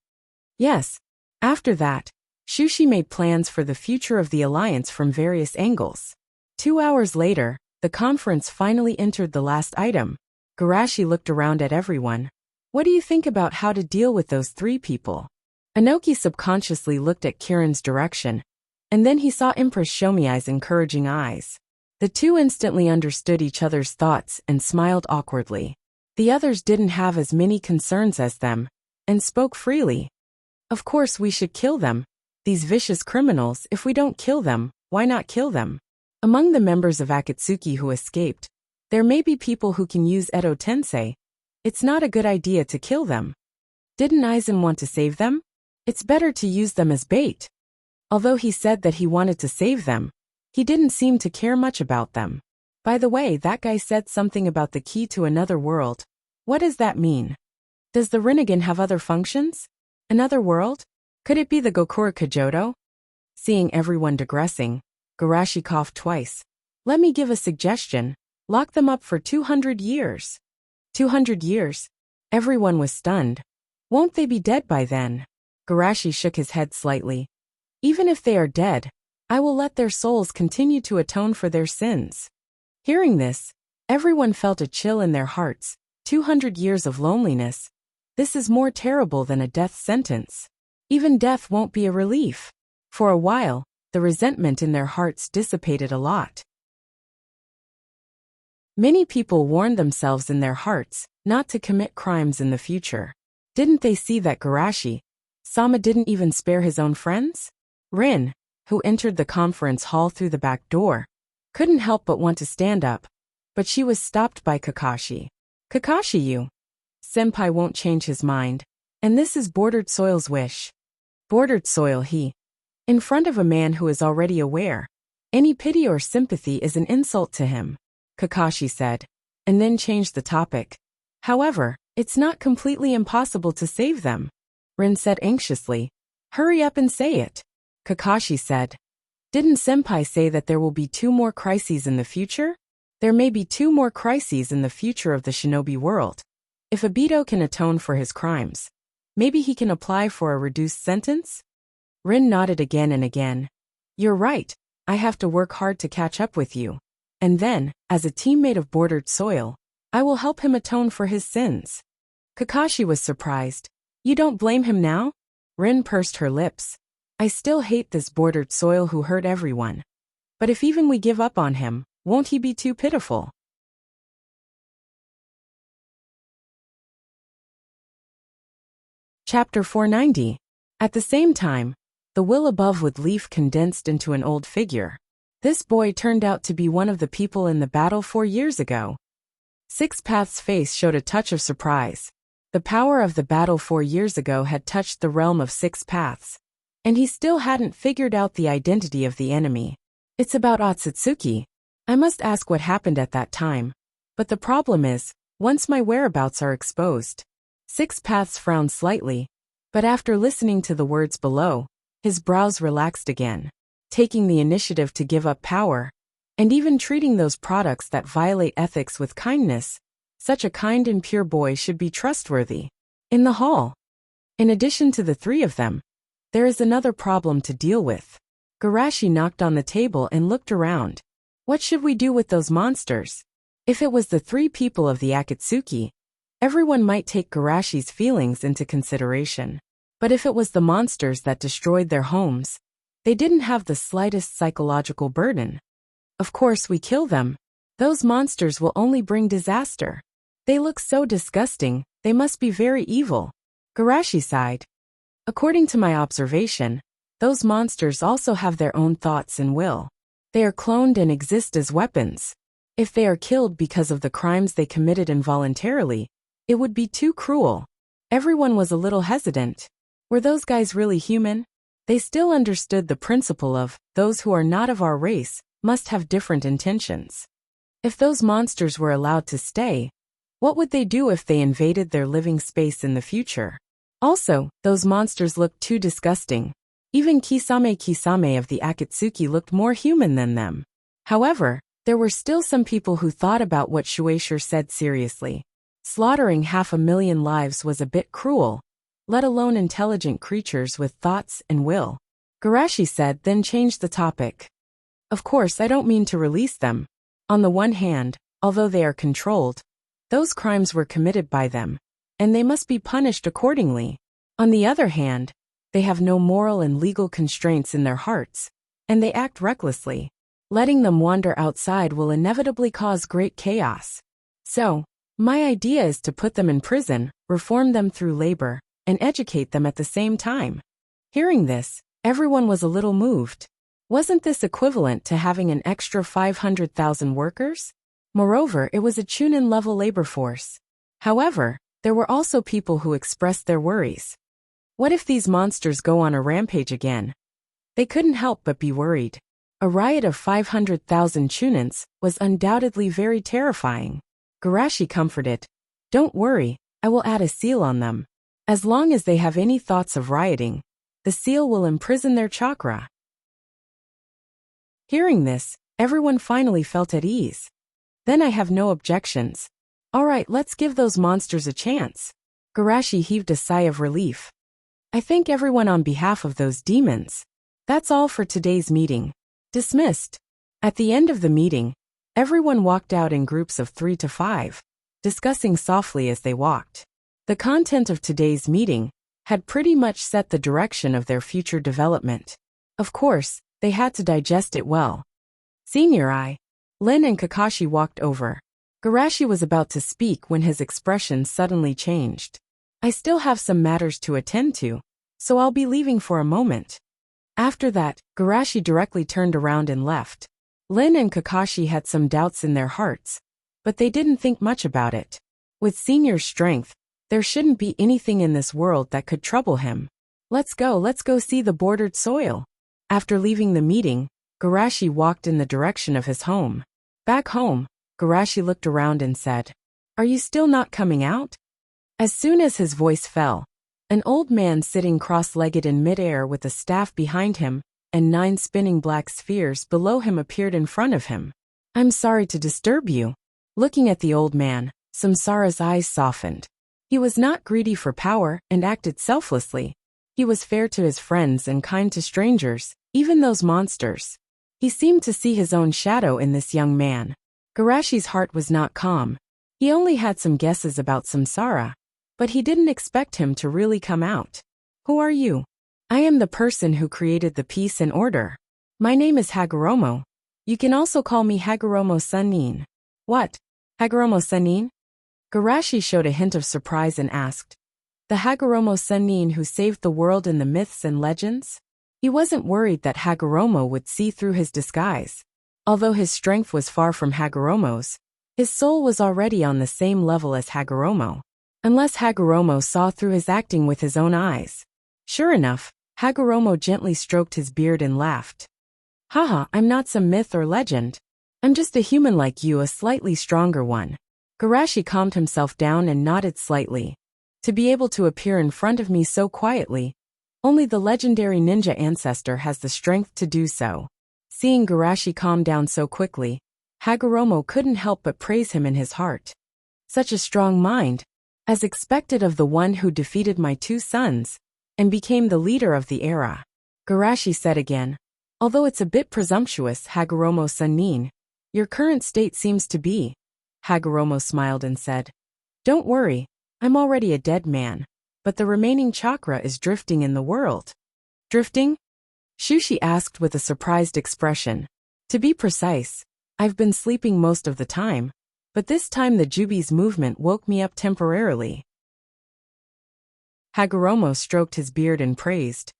Yes. After that, Shushi made plans for the future of the alliance from various angles. 2 hours later, the conference finally entered the last item. Garashi looked around at everyone. What do you think about how to deal with those 3 people? Inoki subconsciously looked at Kirin's direction, and then he saw Empress Shomiai's encouraging eyes. The two instantly understood each other's thoughts and smiled awkwardly. The others didn't have as many concerns as them, and spoke freely. Of course we should kill them. These vicious criminals, if we don't kill them, why not kill them? Among the members of Akatsuki who escaped, there may be people who can use Edo Tensei. It's not a good idea to kill them. Didn't Aizen want to save them? It's better to use them as bait. Although he said that he wanted to save them, he didn't seem to care much about them. By the way, that guy said something about the key to another world. What does that mean? Does the Rinnegan have other functions? Another world? Could it be the Gokura Kajodo? Seeing everyone digressing, Garashi coughed twice. Let me give a suggestion. Lock them up for 200 years. 200 years? Everyone was stunned. Won't they be dead by then? Garashi shook his head slightly. Even if they are dead, I will let their souls continue to atone for their sins. Hearing this, everyone felt a chill in their hearts. 200 years of loneliness. This is more terrible than a death sentence. Even death won't be a relief. For a while, the resentment in their hearts dissipated a lot. Many people warned themselves in their hearts not to commit crimes in the future. Didn't they see that Garashi-sama didn't even spare his own friends? Rin, who entered the conference hall through the back door, couldn't help but want to stand up, but she was stopped by Kakashi. Kakashi, you. Senpai won't change his mind, and this is Bordered Soil's wish. Bordered Soil, he. In front of a man who is already aware. Any pity or sympathy is an insult to him, Kakashi said, and then changed the topic. However, it's not completely impossible to save them. Rin said anxiously. Hurry up and say it. Kakashi said. Didn't Senpai say that there will be 2 more crises in the future? There may be 2 more crises in the future of the shinobi world. If Obito can atone for his crimes, maybe he can apply for a reduced sentence? Rin nodded again and again. You're right, I have to work hard to catch up with you. And then, as a teammate of Bordered Soil, I will help him atone for his sins. Kakashi was surprised. You don't blame him now? Rin pursed her lips. I still hate this Bordered Soil who hurt everyone. But if even we give up on him, won't he be too pitiful? Chapter 490. At the same time, the will above with leaf condensed into an old figure. This boy turned out to be one of the people in the battle 4 years ago. Six Path's face showed a touch of surprise. The power of the battle 4 years ago had touched the realm of Six Paths, and he still hadn't figured out the identity of the enemy. It's about Otsutsuki. I must ask what happened at that time. But the problem is, once my whereabouts are exposed. Six Paths frowned slightly, but after listening to the words below, his brows relaxed again. Taking the initiative to give up power, and even treating those products that violate ethics with kindness, such a kind and pure boy should be trustworthy. In the hall, in addition to the 3 of them, there is another problem to deal with. Garashi knocked on the table and looked around. What should we do with those monsters? If it was the 3 people of the Akatsuki, everyone might take Garashi's feelings into consideration. But if it was the monsters that destroyed their homes, they didn't have the slightest psychological burden. Of course we kill them. Those monsters will only bring disaster. They look so disgusting, they must be very evil. Garashi sighed. According to my observation, those monsters also have their own thoughts and will. They are cloned and exist as weapons. If they are killed because of the crimes they committed involuntarily, it would be too cruel. Everyone was a little hesitant. Were those guys really human? They still understood the principle of, those who are not of our race must have different intentions. If those monsters were allowed to stay, what would they do if they invaded their living space in the future? Also, those monsters looked too disgusting. Even Kisame of the Akatsuki looked more human than them. However, there were still some people who thought about what Shueisha said seriously. Slaughtering 500,000 lives was a bit cruel, let alone intelligent creatures with thoughts and will. Garashi said, then changed the topic. Of course, I don't mean to release them. On the one hand, although they are controlled, those crimes were committed by them, and they must be punished accordingly. On the other hand, they have no moral and legal constraints in their hearts, and they act recklessly. Letting them wander outside will inevitably cause great chaos. So, my idea is to put them in prison, reform them through labor, and educate them at the same time. Hearing this, everyone was a little moved. Wasn't this equivalent to having an extra 500,000 workers? Moreover, it was a Chunin-level labor force. However, there were also people who expressed their worries. What if these monsters go on a rampage again? They couldn't help but be worried. A riot of 500,000 Chunins was undoubtedly very terrifying. Garashi comforted. Don't worry, I will add a seal on them. As long as they have any thoughts of rioting, the seal will imprison their chakra. Hearing this, everyone finally felt at ease. Then I have no objections. Alright, let's give those monsters a chance. Garashi heaved a sigh of relief. I thank everyone on behalf of those demons. That's all for today's meeting. Dismissed. At the end of the meeting, everyone walked out in groups of 3 to 5, discussing softly as they walked. The content of today's meeting had pretty much set the direction of their future development. Of course, they had to digest it well. Senior Eye, Lin and Kakashi walked over. Garashi was about to speak when his expression suddenly changed. I still have some matters to attend to, so I'll be leaving for a moment. After that, Garashi directly turned around and left. Lin and Kakashi had some doubts in their hearts, but they didn't think much about it. With Senior's strength, there shouldn't be anything in this world that could trouble him. Let's go see the bordered soil. After leaving the meeting, Garashi walked in the direction of his home. Back home, Garashi looked around and said, Are you still not coming out? As soon as his voice fell, an old man sitting cross-legged in midair with a staff behind him and 9 spinning black spheres below him appeared in front of him. I'm sorry to disturb you. Looking at the old man, Samsara's eyes softened. He was not greedy for power and acted selflessly. He was fair to his friends and kind to strangers, even those monsters. He seemed to see his own shadow in this young man. Garashi's heart was not calm. He only had some guesses about Samsara, but he didn't expect him to really come out. Who are you? I am the person who created the peace and order. My name is Hagoromo. You can also call me Hagoromo Sannin. What? Hagoromo Sannin? Garashi showed a hint of surprise and asked, The Hagoromo Sannin who saved the world in the myths and legends? He wasn't worried that Hagoromo would see through his disguise. Although his strength was far from Hagoromo's, his soul was already on the same level as Hagoromo. Unless Hagoromo saw through his acting with his own eyes. Sure enough, Hagoromo gently stroked his beard and laughed. Haha, I'm not some myth or legend. I'm just a human like you, a slightly stronger one. Garashi calmed himself down and nodded slightly. To be able to appear in front of me so quietly, only the legendary ninja ancestor has the strength to do so. Seeing Garashi calm down so quickly, Hagoromo couldn't help but praise him in his heart. Such a strong mind, as expected of the one who defeated my 2 sons, and became the leader of the era. Garashi said again, Although it's a bit presumptuous, Hagoromo Sannin, your current state seems to be. Hagoromo smiled and said, Don't worry, I'm already a dead man, but the remaining chakra is drifting in the world. Drifting? Shushi asked with a surprised expression. To be precise, I've been sleeping most of the time, but this time the Jubi's movement woke me up temporarily. Hagoromo stroked his beard and praised.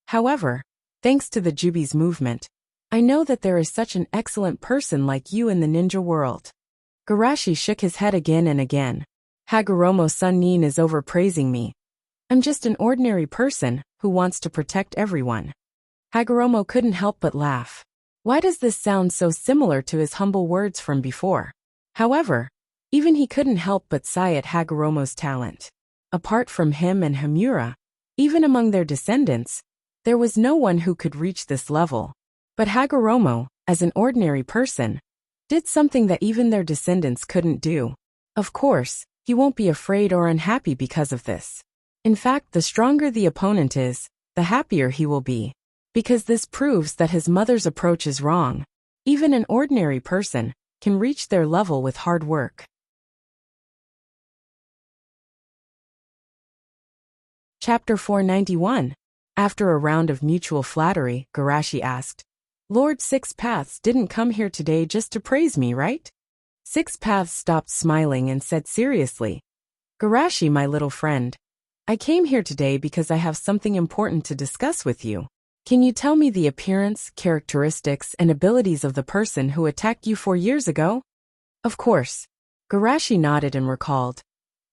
However, thanks to the Jubi's movement, I know that there is such an excellent person like you in the ninja world. Garashi shook his head again and again. Hagoromo-san Nin is overpraising me. I'm just an ordinary person who wants to protect everyone. Hagoromo couldn't help but laugh. Why does this sound so similar to his humble words from before? However, even he couldn't help but sigh at Hagoromo's talent. Apart from him and Hamura, even among their descendants, there was no one who could reach this level. But Hagoromo, as an ordinary person, did something that even their descendants couldn't do. Of course, he won't be afraid or unhappy because of this. In fact, the stronger the opponent is, the happier he will be. Because this proves that his mother's approach is wrong. Even an ordinary person can reach their level with hard work. Chapter 491. After a round of mutual flattery, Garashi asked, Lord Six Paths didn't come here today just to praise me, right? Six Paths stopped smiling and said seriously, Garashi, my little friend, I came here today because I have something important to discuss with you. Can you tell me the appearance, characteristics, and abilities of the person who attacked you 4 years ago? Of course. Garashi nodded and recalled.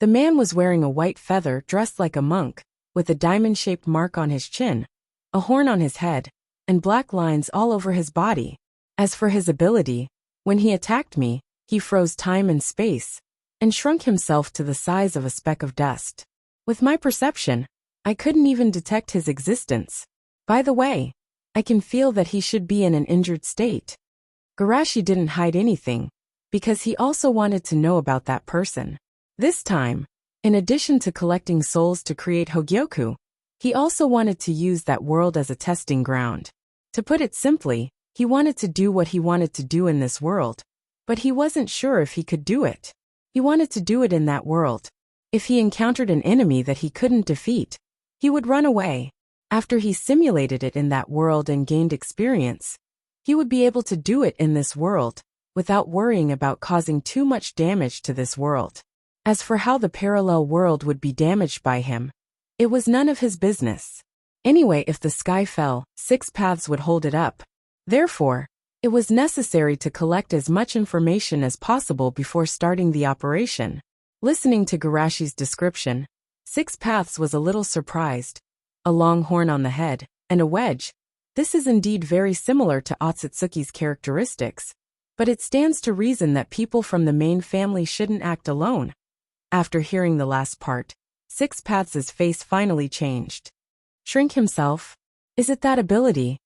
The man was wearing a white feather dressed like a monk, with a diamond-shaped mark on his chin, a horn on his head, and black lines all over his body. As for his ability, when he attacked me, he froze time and space, and shrunk himself to the size of a speck of dust. With my perception, I couldn't even detect his existence. By the way, I can feel that he should be in an injured state. Garashi didn't hide anything, because he also wanted to know about that person. This time, in addition to collecting souls to create Hogyoku, he also wanted to use that world as a testing ground. To put it simply, he wanted to do what he wanted to do in this world, but he wasn't sure if he could do it. He wanted to do it in that world. If he encountered an enemy that he couldn't defeat, he would run away. After he simulated it in that world and gained experience, he would be able to do it in this world, without worrying about causing too much damage to this world. As for how the parallel world would be damaged by him, it was none of his business. Anyway, if the sky fell, Six Paths would hold it up. Therefore, it was necessary to collect as much information as possible before starting the operation. Listening to Garashi's description, Six Paths was a little surprised. A long horn on the head, and a wedge. This is indeed very similar to Otsutsuki's characteristics, but it stands to reason that people from the main family shouldn't act alone. After hearing the last part, Six Paths' face finally changed. Shrink himself? Is it that ability?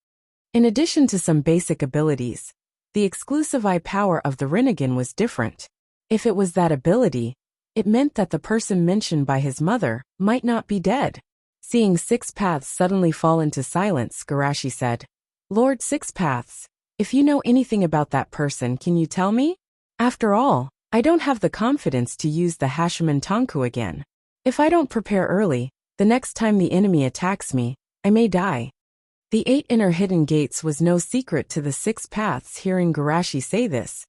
In addition to some basic abilities, the exclusive eye power of the Rinnegan was different. If it was that ability, it meant that the person mentioned by his mother might not be dead. Seeing Six Paths suddenly fall into silence, Garashi said, Lord Six Paths, if you know anything about that person, can you tell me? After all, I don't have the confidence to use the Hashiman Tanku again. If I don't prepare early, the next time the enemy attacks me, I may die. The 8 inner hidden gates was no secret to the Six Paths. Hearing Garashi say this,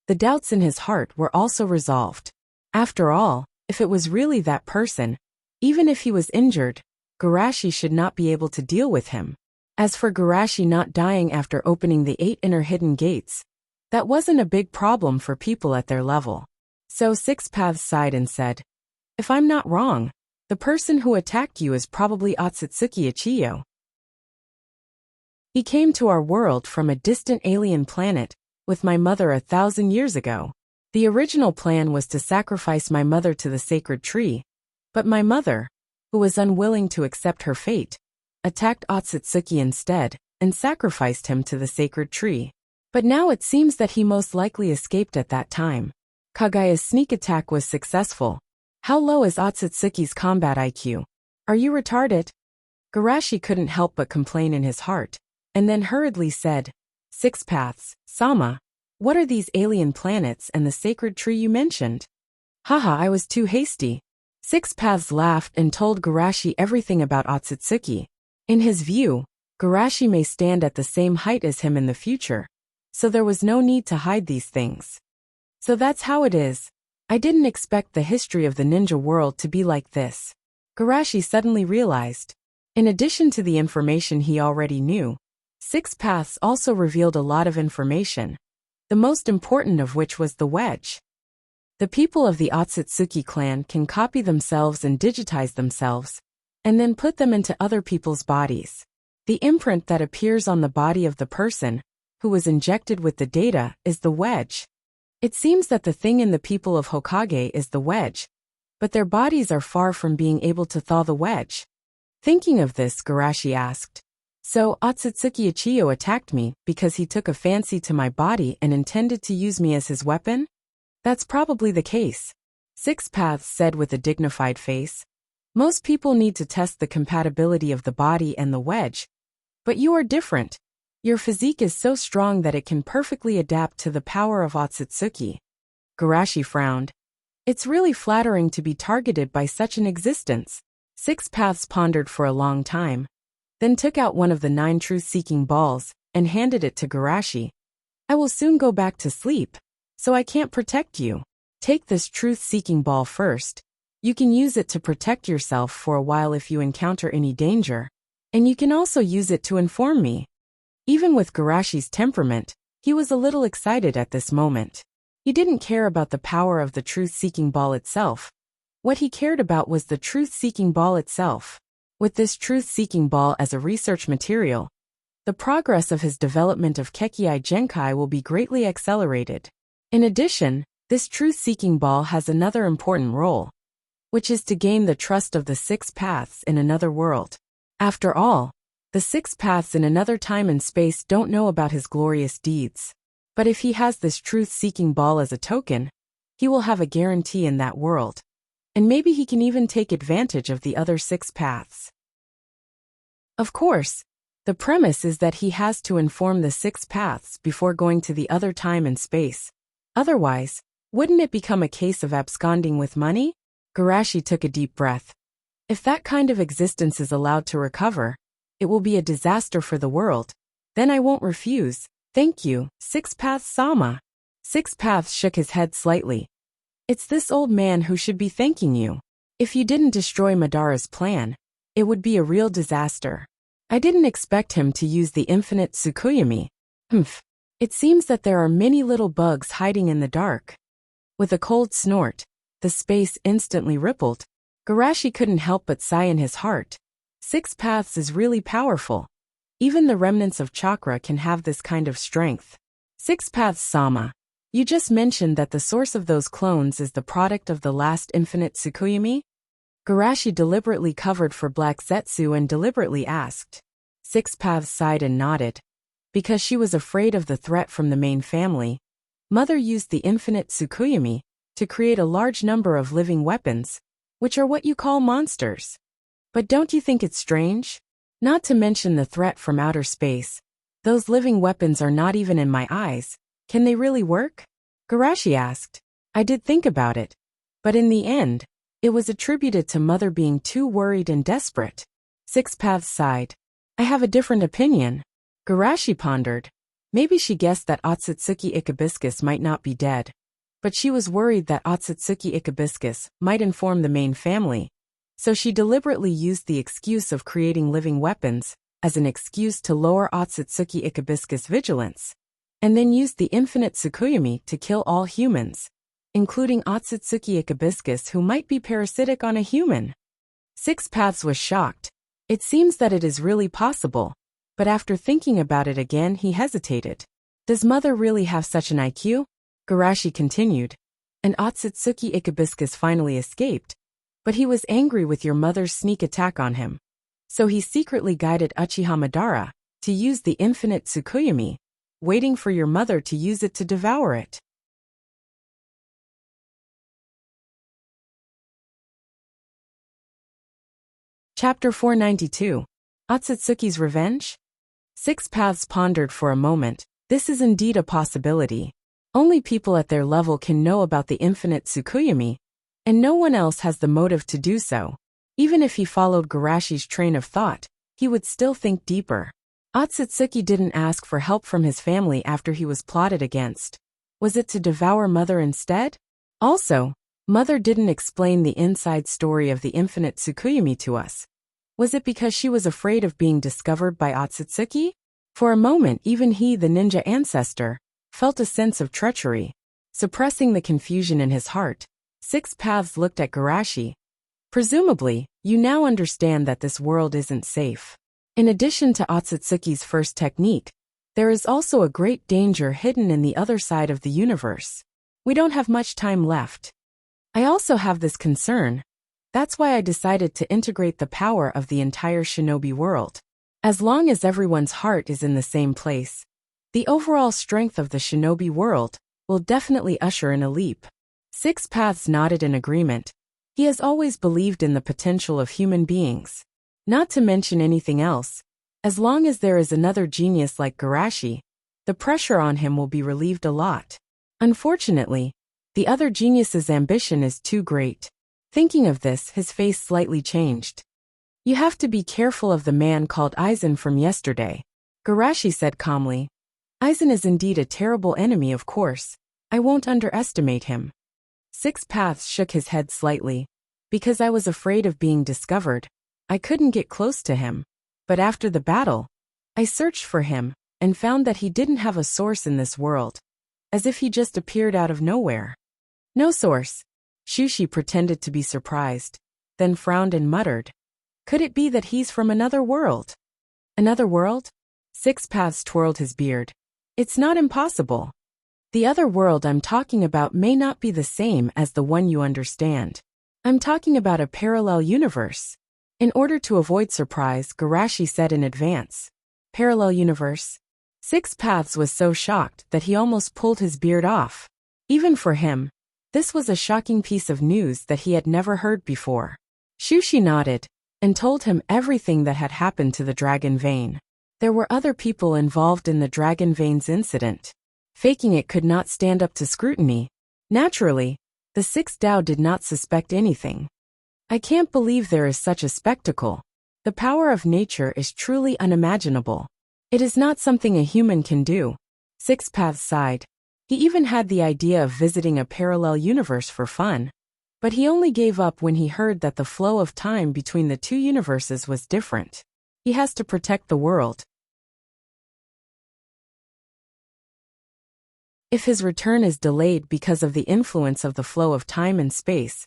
the doubts in his heart were also resolved. After all, if it was really that person, even if he was injured, Garashi should not be able to deal with him. As for Garashi not dying after opening the 8 inner hidden gates, that wasn't a big problem for people at their level. So Six Paths sighed and said, If I'm not wrong, the person who attacked you is probably Otsutsuki Ichiyo. He came to our world from a distant alien planet, with my mother 1,000 years ago. The original plan was to sacrifice my mother to the sacred tree, but my mother, who was unwilling to accept her fate, attacked Otsutsuki instead, and sacrificed him to the sacred tree. But now it seems that he most likely escaped at that time. Kagaya's sneak attack was successful. How low is Otsutsuki's combat IQ? Are you retarded? Garashi couldn't help but complain in his heart, and then hurriedly said, Six Paths, Sama, what are these alien planets and the sacred tree you mentioned? Haha, I was too hasty. Six Paths laughed and told Garashi everything about Otsutsuki. In his view, Garashi may stand at the same height as him in the future, so there was no need to hide these things. So that's how it is. I didn't expect the history of the ninja world to be like this. Garashi suddenly realized. In addition to the information he already knew, Six Paths also revealed a lot of information, the most important of which was the wedge. The people of the Otsutsuki clan can copy themselves and digitize themselves, and then put them into other people's bodies. The imprint that appears on the body of the person who was injected with the data is the wedge. It seems that the thing in the people of Hokage is the wedge, but their bodies are far from being able to thaw the wedge. Thinking of this, Garashi asked, "So Otsutsuki Ichiyo attacked me because he took a fancy to my body and intended to use me as his weapon?" "That's probably the case," Six Paths said with a dignified face. "Most people need to test the compatibility of the body and the wedge. But you are different. Your physique is so strong that it can perfectly adapt to the power of Otsutsuki." Garashi frowned. "It's really flattering to be targeted by such an existence." Six Paths pondered for a long time, then took out one of the 9 truth-seeking balls and handed it to Garashi. "I will soon go back to sleep, so I can't protect you. Take this truth-seeking ball first. You can use it to protect yourself for a while if you encounter any danger, and you can also use it to inform me." Even with Garashi's temperament, he was a little excited at this moment. He didn't care about the power of the truth-seeking ball itself. What he cared about was the truth-seeking ball itself. With this truth-seeking ball as a research material, the progress of his development of Kekkei Genkai will be greatly accelerated. In addition, this truth-seeking ball has another important role, which is to gain the trust of the Six Paths in another world. After all, the Six Paths in another time and space don't know about his glorious deeds. But if he has this truth-seeking ball as a token, he will have a guarantee in that world. And maybe he can even take advantage of the other Six Paths. Of course, the premise is that he has to inform the Six Paths before going to the other time and space. Otherwise, wouldn't it become a case of absconding with money? Garashi took a deep breath. If that kind of existence is allowed to recover, it will be a disaster for the world. Then I won't refuse. Thank you, Six Paths-sama. Six Paths shook his head slightly. It's this old man who should be thanking you. If you didn't destroy Madara's plan, it would be a real disaster. I didn't expect him to use the infinite Tsukuyomi. It seems that there are many little bugs hiding in the dark. With a cold snort, the space instantly rippled. Garashi couldn't help but sigh in his heart. Six Paths is really powerful. Even the remnants of chakra can have this kind of strength. Six Paths-sama, you just mentioned that the source of those clones is the product of the last infinite Tsukuyomi? Garashi deliberately covered for Black Zetsu and deliberately asked. Six Paths sighed and nodded. Because she was afraid of the threat from the main family, Mother used the infinite Tsukuyomi to create a large number of living weapons, which are what you call monsters. But don't you think it's strange? Not to mention the threat from outer space. Those living weapons are not even in my eyes. Can they really work? Garashi asked. I did think about it. But in the end, it was attributed to Mother being too worried and desperate. Six Paths sighed. I have a different opinion. Garashi pondered. Maybe she guessed that Otsutsuki Ikabiscus might not be dead. But she was worried that Otsutsuki Ikabiscus might inform the main family. So she deliberately used the excuse of creating living weapons as an excuse to lower Otsutsuki Ikabiscus' vigilance, and then used the infinite Tsukuyomi to kill all humans, including Otsutsuki Ikabiscus, who might be parasitic on a human. Six Paths was shocked. It seems that it is really possible, but after thinking about it again he hesitated. Does Mother really have such an IQ? Garashi continued. And Otsutsuki Ikabiscus finally escaped, but he was angry with your mother's sneak attack on him. So he secretly guided Uchiha Madara to use the infinite Tsukuyomi, waiting for your mother to use it to devour it. Chapter 492. Otsutsuki's Revenge? Six Paths pondered for a moment. This is indeed a possibility. Only people at their level can know about the infinite Tsukuyomi, and no one else has the motive to do so. Even if he followed Garashi's train of thought, he would still think deeper. Otsutsuki didn't ask for help from his family after he was plotted against. Was it to devour Mother instead? Also, Mother didn't explain the inside story of the infinite Tsukuyomi to us. Was it because she was afraid of being discovered by Otsutsuki? For a moment, even he, the ninja ancestor, felt a sense of treachery. Suppressing the confusion in his heart, Six Paths looked at Garashi. Presumably, you now understand that this world isn't safe. In addition to Otsutsuki's first technique, there is also a great danger hidden in the other side of the universe. We don't have much time left. I also have this concern. That's why I decided to integrate the power of the entire shinobi world. As long as everyone's heart is in the same place, the overall strength of the shinobi world will definitely usher in a leap. Six Paths nodded in agreement. He has always believed in the potential of human beings. Not to mention anything else, as long as there is another genius like Garashi, the pressure on him will be relieved a lot. Unfortunately, the other genius's ambition is too great. Thinking of this, his face slightly changed. You have to be careful of the man called Aizen from yesterday, Garashi said calmly. Aizen is indeed a terrible enemy, of course. I won't underestimate him. Six Paths shook his head slightly. Because I was afraid of being discovered, I couldn't get close to him. But after the battle, I searched for him and found that he didn't have a source in this world. As if he just appeared out of nowhere. No source. Shushi pretended to be surprised, then frowned and muttered. Could it be that he's from another world? Another world? Six Paths twirled his beard. It's not impossible. The other world I'm talking about may not be the same as the one you understand. I'm talking about a parallel universe. In order to avoid surprise, Garashi said in advance. Parallel universe? Six Paths was so shocked that he almost pulled his beard off. Even for him, this was a shocking piece of news that he had never heard before. Shushi nodded and told him everything that had happened to the Dragon Vein. There were other people involved in the Dragon Vein's incident. Faking it could not stand up to scrutiny. Naturally, the Six Dao did not suspect anything. I can't believe there is such a spectacle. The power of nature is truly unimaginable. It is not something a human can do. Six Paths sighed. He even had the idea of visiting a parallel universe for fun. But he only gave up when he heard that the flow of time between the two universes was different. He has to protect the world. If his return is delayed because of the influence of the flow of time and space,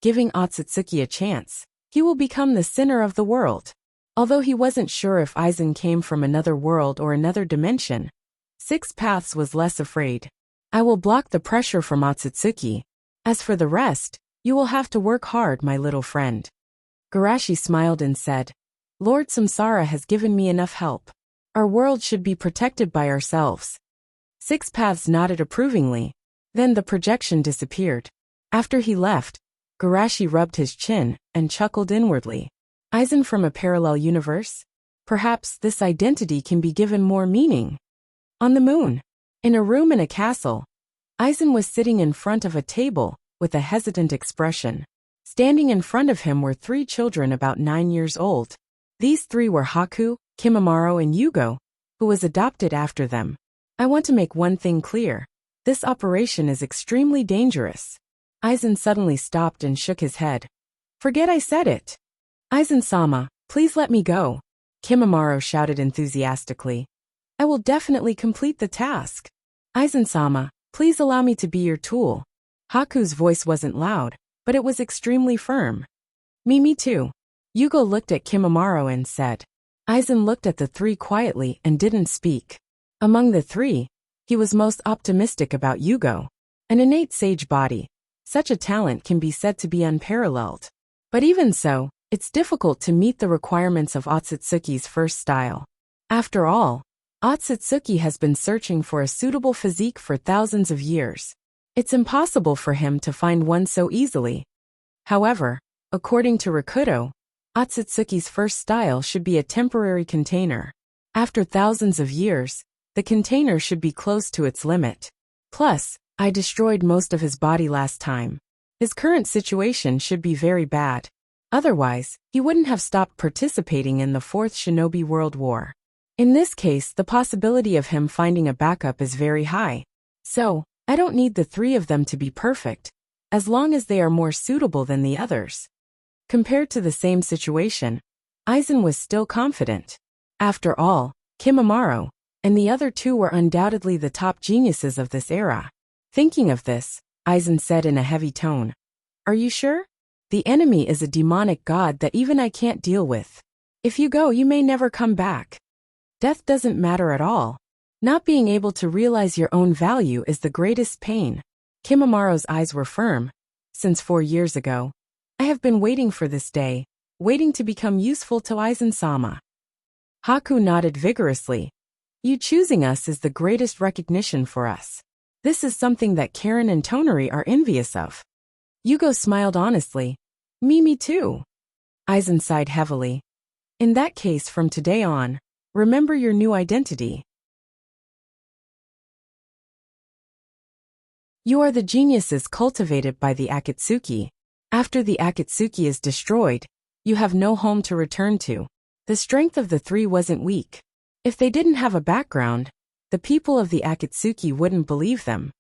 giving Otsutsuki a chance, he will become the sinner of the world. Although he wasn't sure if Aizen came from another world or another dimension, Six Paths was less afraid. I will block the pressure from Otsutsuki. As for the rest, you will have to work hard, my little friend. Garashi smiled and said, Lord Samsara has given me enough help. Our world should be protected by ourselves. Six Paths nodded approvingly. Then the projection disappeared. After he left, Garashi rubbed his chin and chuckled inwardly. Aizen from a parallel universe? Perhaps this identity can be given more meaning. On the moon, in a room in a castle, Aizen was sitting in front of a table with a hesitant expression. Standing in front of him were 3 children about 9 years old. These 3 were Haku, Kimimaro and Yugo, who was adopted after them. I want to make one thing clear. This operation is extremely dangerous. Aizen suddenly stopped and shook his head. Forget I said it. Aizen-sama, please let me go. Kimimaro shouted enthusiastically. I will definitely complete the task. Aizen-sama, please allow me to be your tool. Haku's voice wasn't loud, but it was extremely firm. Me too. Yugo looked at Kimimaro and said. Aizen looked at the 3 quietly and didn't speak. Among the 3, he was most optimistic about Yugo. An innate sage body. Such a talent can be said to be unparalleled. But even so, it's difficult to meet the requirements of Otsutsuki's first style. After all, Otsutsuki has been searching for a suitable physique for thousands of years. It's impossible for him to find one so easily. However, according to Rakuto, Otsutsuki's first style should be a temporary container. After thousands of years, the container should be close to its limit. Plus, I destroyed most of his body last time. His current situation should be very bad. Otherwise, he wouldn't have stopped participating in the 4th Shinobi World War. In this case, the possibility of him finding a backup is very high. So, I don't need the 3 of them to be perfect, as long as they are more suitable than the others. Compared to the same situation, Aizen was still confident. After all, Kimimaro, and the other two were undoubtedly the top geniuses of this era. Thinking of this, Aizen said in a heavy tone. Are you sure? The enemy is a demonic god that even I can't deal with. If you go, you may never come back. Death doesn't matter at all. Not being able to realize your own value is the greatest pain. Kimimaro's eyes were firm. Since 4 years ago, I have been waiting for this day, waiting to become useful to Aizen-sama. Haku nodded vigorously. You choosing us is the greatest recognition for us. This is something that Karen and Tonari are envious of. Yugo smiled honestly. Me too. Aizen sighed heavily. In that case, from today on, remember your new identity. You are the geniuses cultivated by the Akatsuki. After the Akatsuki is destroyed, you have no home to return to. The strength of the three wasn't weak. If they didn't have a background, the people of the Akatsuki wouldn't believe them.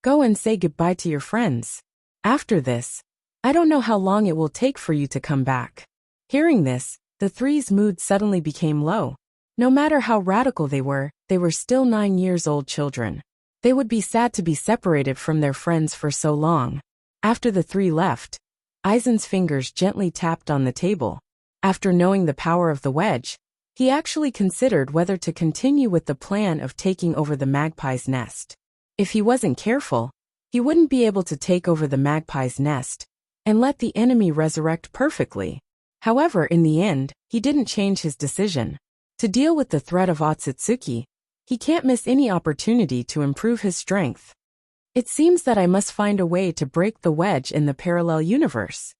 Go and say goodbye to your friends. After this, I don't know how long it will take for you to come back. Hearing this, the three's mood suddenly became low. No matter how radical they were still 9-year-old children. They would be sad to be separated from their friends for so long. After the three left, Aizen's fingers gently tapped on the table. After knowing the power of the wedge, he actually considered whether to continue with the plan of taking over the magpie's nest. If he wasn't careful, he wouldn't be able to take over the magpie's nest and let the enemy resurrect perfectly. However, in the end, he didn't change his decision. To deal with the threat of Otsutsuki, he can't miss any opportunity to improve his strength. It seems that I must find a way to break the wedge in the parallel universe.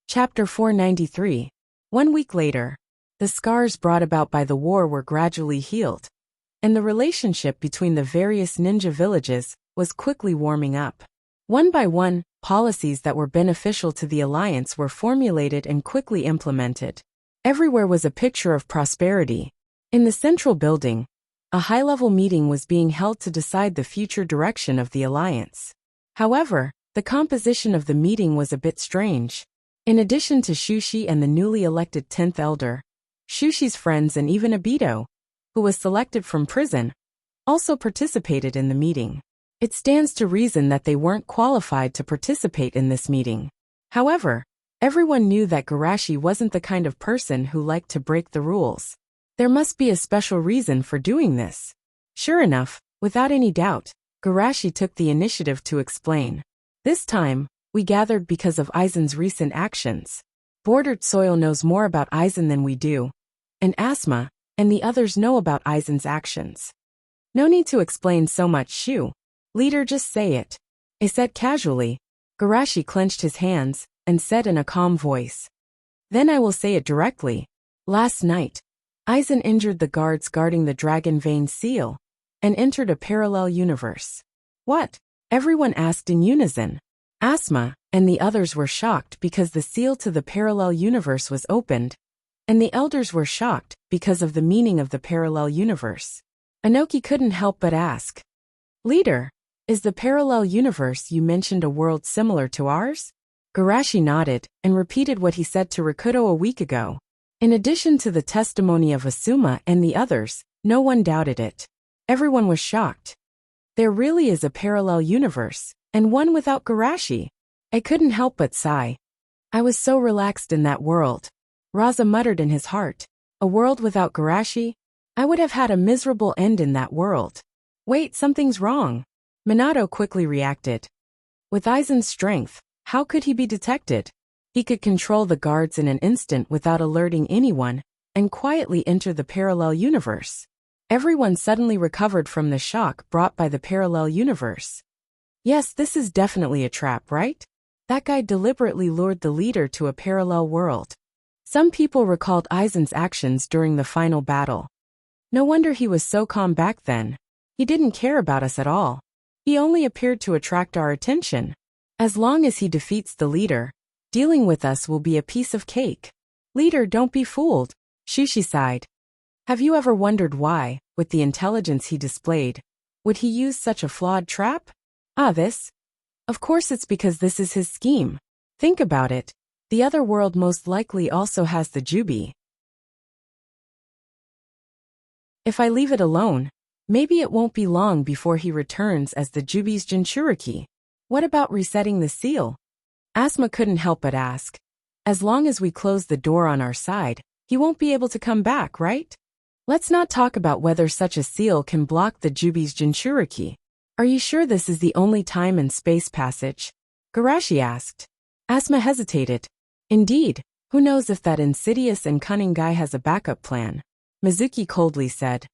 Chapter 493. 1 week later, the scars brought about by the war were gradually healed, and the relationship between the various ninja villages was quickly warming up. One by one, policies that were beneficial to the alliance were formulated and quickly implemented. Everywhere was a picture of prosperity. In the central building, a high-level meeting was being held to decide the future direction of the alliance. However, the composition of the meeting was a bit strange. In addition to Shushi and the newly elected 10th elder, Shushi's friends and even Obito, who was selected from prison, also participated in the meeting. It stands to reason that they weren't qualified to participate in this meeting. However, everyone knew that Garashi wasn't the kind of person who liked to break the rules. There must be a special reason for doing this. Sure enough, without any doubt, Garashi took the initiative to explain. This time, we gathered because of Aizen's recent actions. Bordered Soil knows more about Aizen than we do, and Asma and the others know about Aizen's actions. No need to explain so much, Shu. Leader, just say it. I said casually. Garashi clenched his hands and said in a calm voice. Then I will say it directly. Last night, Aizen injured the guards guarding the Dragon Vein seal and entered a parallel universe. What? Everyone asked in unison. Asma and the others were shocked because the seal to the parallel universe was opened, and the elders were shocked because of the meaning of the parallel universe. Anoki couldn't help but ask. Leader, is the parallel universe you mentioned a world similar to ours? Garashi nodded and repeated what he said to Rikudo a week ago. In addition to the testimony of Asuma and the others, no one doubted it. Everyone was shocked. There really is a parallel universe, and one without Garashi. I couldn't help but sigh. I was so relaxed in that world. Raza muttered in his heart. A world without Garashi? I would have had a miserable end in that world. Wait, something's wrong. Minato quickly reacted. With Aizen's strength, how could he be detected? He could control the guards in an instant without alerting anyone, and quietly enter the parallel universe. Everyone suddenly recovered from the shock brought by the parallel universe. Yes, this is definitely a trap, right? That guy deliberately lured the leader to a parallel world. Some people recalled Aizen's actions during the final battle. No wonder he was so calm back then. He didn't care about us at all. He only appeared to attract our attention. As long as he defeats the leader, dealing with us will be a piece of cake. Leader, don't be fooled. Shushi sighed. Have you ever wondered why, with the intelligence he displayed, would he use such a flawed trap? This. Of course it's because this is his scheme. Think about it. The other world most likely also has the Jubi. If I leave it alone, maybe it won't be long before he returns as the Jubi's Jinchuriki. What about resetting the seal? Asma couldn't help but ask. As long as we close the door on our side, he won't be able to come back, right? Let's not talk about whether such a seal can block the Jubi's Jinchuriki. Are you sure this is the only time and space passage? Garashi asked. Asma hesitated. Indeed, who knows if that insidious and cunning guy has a backup plan? Mizuki coldly said.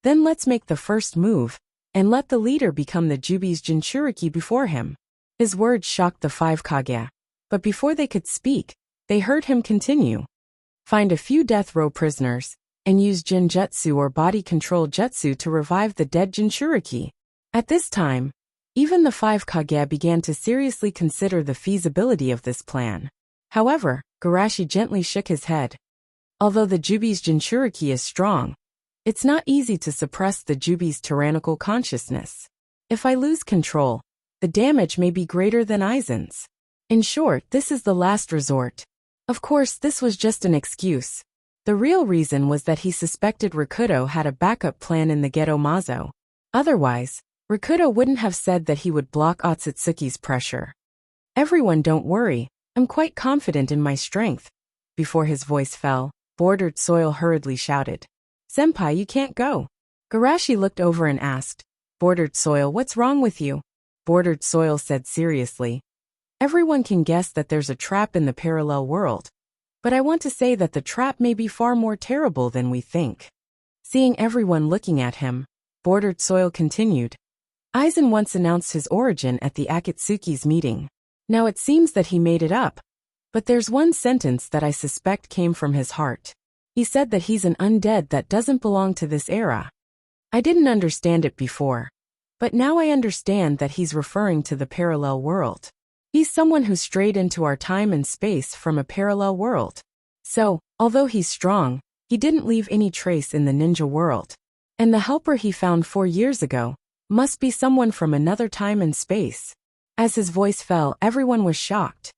Then let's make the first move, and let the leader become the Jubi's Jinchuriki before him. His words shocked the 5 Kage, but before they could speak, they heard him continue. Find a few death row prisoners, and use Jinjutsu or body control jutsu to revive the dead Jinchuriki. At this time, even the 5 Kage began to seriously consider the feasibility of this plan. However, Garashi gently shook his head. Although the Jubi's Jinchuriki is strong, it's not easy to suppress the Jubi's tyrannical consciousness. If I lose control, the damage may be greater than Aizen's. In short, this is the last resort. Of course, this was just an excuse. The real reason was that he suspected Rakuto had a backup plan in the Ghetto Mazo. Otherwise, Rakuto wouldn't have said that he would block Otsutsuki's pressure. Everyone, don't worry, I'm quite confident in my strength. Before his voice fell, Bordered Soil hurriedly shouted. Senpai, you can't go. Garashi looked over and asked, Bordered Soil, what's wrong with you? Bordered Soil said seriously. Everyone can guess that there's a trap in the parallel world. But I want to say that the trap may be far more terrible than we think. Seeing everyone looking at him, Bordered Soil continued. Aizen once announced his origin at the Akatsuki's meeting. Now it seems that he made it up. But there's one sentence that I suspect came from his heart. He said that he's an undead that doesn't belong to this era. I didn't understand it before. But now I understand that he's referring to the parallel world. He's someone who strayed into our time and space from a parallel world. So, although he's strong, he didn't leave any trace in the ninja world. And the helper he found 4 years ago must be someone from another time and space. As his voice fell, everyone was shocked.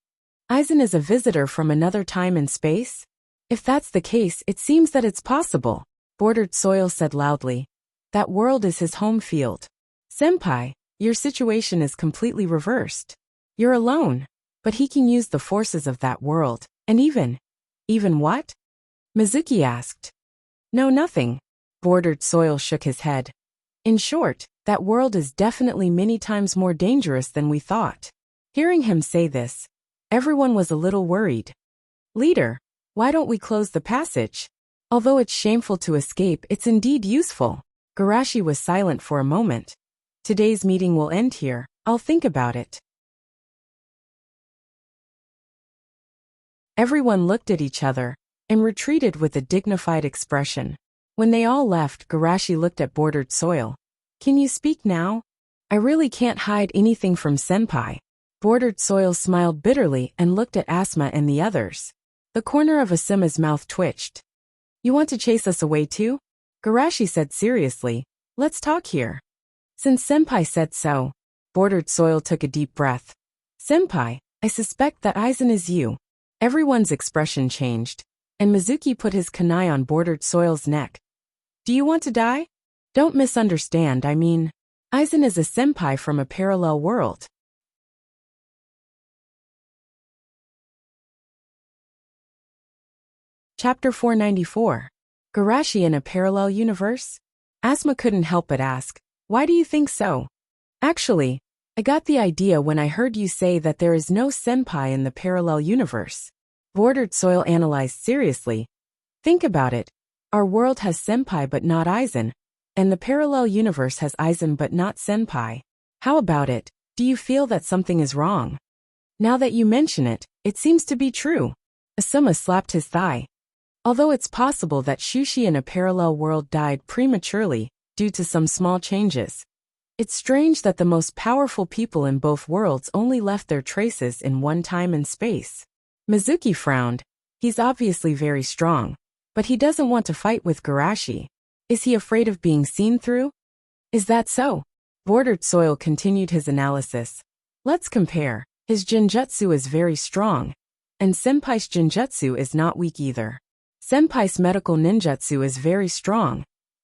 Aizen is a visitor from another time and space? If that's the case, it seems that it's possible, Bordered Soil said loudly. That world is his home field. Senpai, your situation is completely reversed. You're alone, but he can use the forces of that world, and even what? Mizuki asked. No, nothing. Bordered Soil shook his head. In short, that world is definitely many times more dangerous than we thought. Hearing him say this, everyone was a little worried. Leader, why don't we close the passage? Although it's shameful to escape, it's indeed useful. Garashi was silent for a moment. Today's meeting will end here, I'll think about it. Everyone looked at each other and retreated with a dignified expression. When they all left, Garashi looked at Bordered Soil. Can you speak now? I really can't hide anything from Senpai. Bordered Soil smiled bitterly and looked at Asma and the others. The corner of Asuma's mouth twitched. You want to chase us away too? Garashi said seriously. Let's talk here. Since Senpai said so, Bordered Soil took a deep breath. Senpai, I suspect that Aizen is you. Everyone's expression changed, and Mizuki put his kunai on Bordered Soil's neck. Do you want to die? Don't misunderstand, I mean, Aizen is a senpai from a parallel world. Chapter 494. Garashi in a parallel universe? Asma couldn't help but ask, why do you think so? Actually, I got the idea when I heard you say that there is no senpai in the parallel universe. Bordered Soil analyzed seriously. Think about it. Our world has senpai but not Aizen, and the parallel universe has Aizen but not senpai. How about it? Do you feel that something is wrong? Now that you mention it, it seems to be true. Asuma slapped his thigh. Although it's possible that Shushi in a parallel world died prematurely due to some small changes, it's strange that the most powerful people in both worlds only left their traces in one time and space. Mizuki frowned. He's obviously very strong, but he doesn't want to fight with Garashi. Is he afraid of being seen through? Is that so? Bordered Soil continued his analysis. Let's compare. His genjutsu is very strong, and Senpai's genjutsu is not weak either. Senpai's medical ninjutsu is very strong,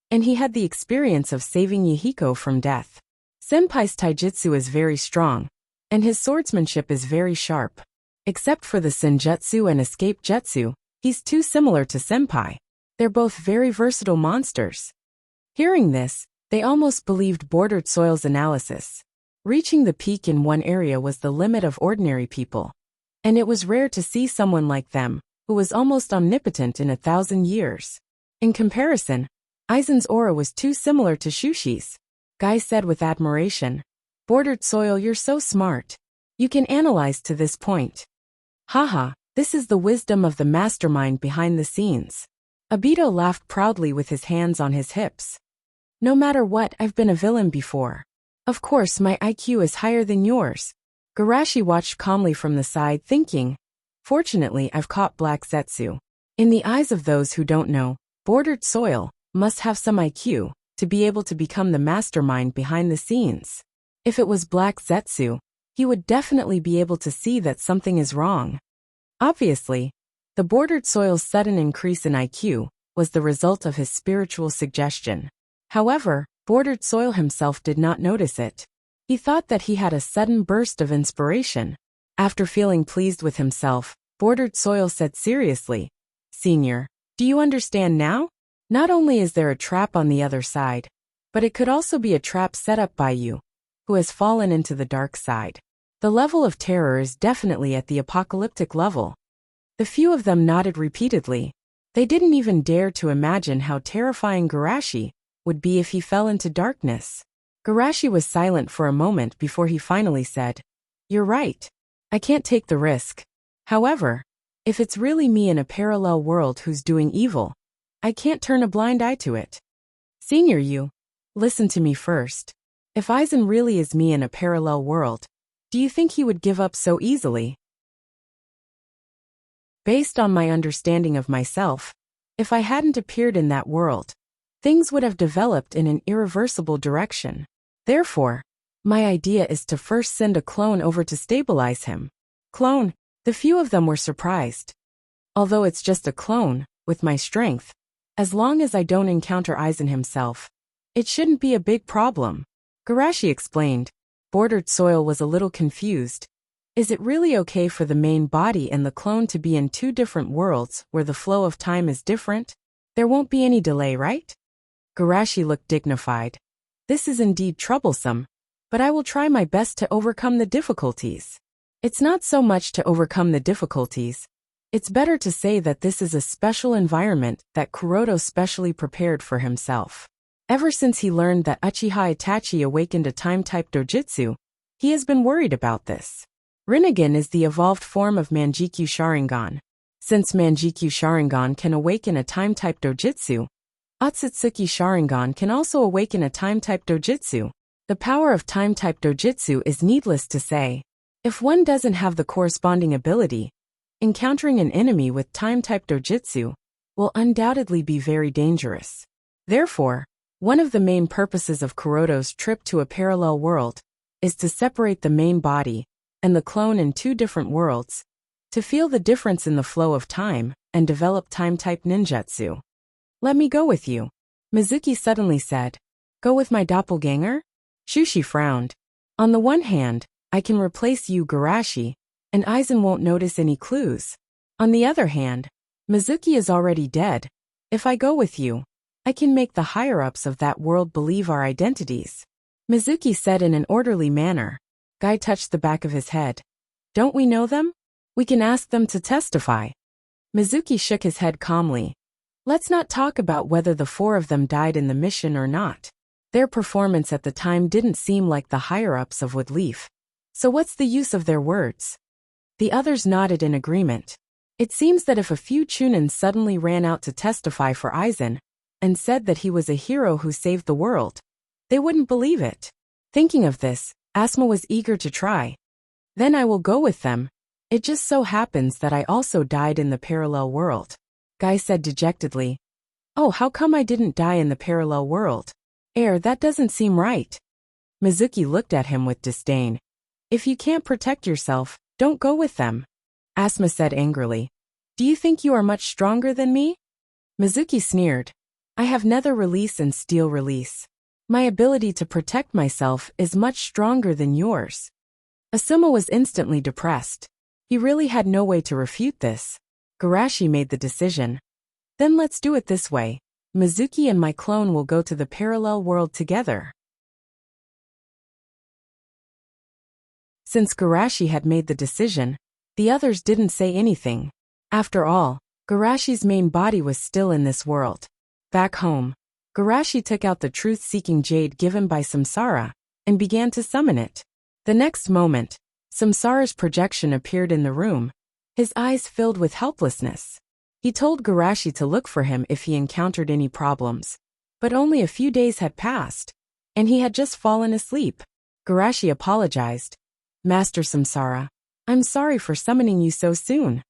and he had the experience of saving Yahiko from death. Senpai's taijutsu is very strong, and his swordsmanship is very sharp. Except for the senjutsu and escape jutsu, he's too similar to Senpai. They're both very versatile monsters. Hearing this, they almost believed Bordered Soil's analysis. Reaching the peak in one area was the limit of ordinary people, and it was rare to see someone like them, who was almost omnipotent in 1,000 years. In comparison, Aizen's aura was too similar to Shushi's. Guy said with admiration, "Bordered Soil, you're so smart. You can analyze to this point. Haha, this is the wisdom of the mastermind behind the scenes." Obito laughed proudly with his hands on his hips. "No matter what, I've been a villain before. Of course my IQ is higher than yours." Garashi watched calmly from the side thinking, "Fortunately I've caught Black Zetsu." In the eyes of those who don't know, Bordered Soil must have some IQ to be able to become the mastermind behind the scenes. If it was Black Zetsu, he would definitely be able to see that something is wrong. Obviously, the Bordered Soil's sudden increase in IQ was the result of his spiritual suggestion. However, Bordered Soil himself did not notice it. He thought that he had a sudden burst of inspiration. After feeling pleased with himself, Bordered Soil said seriously, "Senior, do you understand now? Not only is there a trap on the other side, but it could also be a trap set up by you, who has fallen into the dark side." The level of terror is definitely at the apocalyptic level. The few of them nodded repeatedly. They didn't even dare to imagine how terrifying Garashi would be if he fell into darkness. Garashi was silent for a moment before he finally said, "You're right. I can't take the risk. However, if it's really me in a parallel world who's doing evil, I can't turn a blind eye to it. Senior, you, listen to me first. If Aizen really is me in a parallel world, do you think he would give up so easily? Based on my understanding of myself, if I hadn't appeared in that world, things would have developed in an irreversible direction. Therefore, my idea is to first send a clone over to stabilize him." Clone? The few of them were surprised. "Although it's just a clone, with my strength, as long as I don't encounter Aizen himself, it shouldn't be a big problem." Garashi explained. Bordered Soil was a little confused. Is it really okay for the main body and the clone to be in two different worlds where the flow of time is different? There won't be any delay, right? Garashi looked dignified. "This is indeed troublesome, but I will try my best to overcome the difficulties." It's not so much to overcome the difficulties. It's better to say that this is a special environment that Kuroto specially prepared for himself. Ever since he learned that Uchiha Itachi awakened a time-type dojutsu, he has been worried about this. Rinnegan is the evolved form of Manjikyu Sharingan. Since Manjikyu Sharingan can awaken a time-type dojutsu, Otsutsuki Sharingan can also awaken a time-type dojutsu. The power of time-type dojutsu is needless to say. If one doesn't have the corresponding ability, encountering an enemy with time-type dojutsu will undoubtedly be very dangerous. Therefore, one of the main purposes of Kuroto's trip to a parallel world is to separate the main body and the clone in two different worlds, to feel the difference in the flow of time and develop time-type ninjutsu. "Let me go with you," Mizuki suddenly said. "Go with my doppelganger?" Shushi frowned. "On the one hand, I can replace you, Garashi, and Aizen won't notice any clues. On the other hand, Mizuki is already dead. If I go with you, I can make the higher-ups of that world believe our identities." Mizuki said in an orderly manner. Guy touched the back of his head. "Don't we know them? We can ask them to testify." Mizuki shook his head calmly. "Let's not talk about whether the four of them died in the mission or not. Their performance at the time didn't seem like the higher-ups of Woodleaf. So what's the use of their words?" The others nodded in agreement. It seems that if a few Chunin suddenly ran out to testify for Aizen and said that he was a hero who saved the world, they wouldn't believe it. Thinking of this, Asma was eager to try. "Then I will go with them. It just so happens that I also died in the parallel world." Guy said dejectedly. "Oh, how come I didn't die in the parallel world? That doesn't seem right." Mizuki looked at him with disdain. If you can't protect yourself, don't go with them. Asuma said angrily. Do you think you are much stronger than me? Mizuki sneered. I have nether release and steel release. My ability to protect myself is much stronger than yours. Asuma was instantly depressed. He really had no way to refute this. Garashi made the decision. Then let's do it this way. Mizuki and my clone will go to the parallel world together. Since Garashi had made the decision, the others didn't say anything. After all, Garashi's main body was still in this world. Back home, Garashi took out the truth-seeking jade given by Samsara and began to summon it. The next moment, Samsara's projection appeared in the room, his eyes filled with helplessness. He told Garashi to look for him if he encountered any problems. But only a few days had passed, and he had just fallen asleep. Garashi apologized. Master Samsara, I'm sorry for summoning you so soon.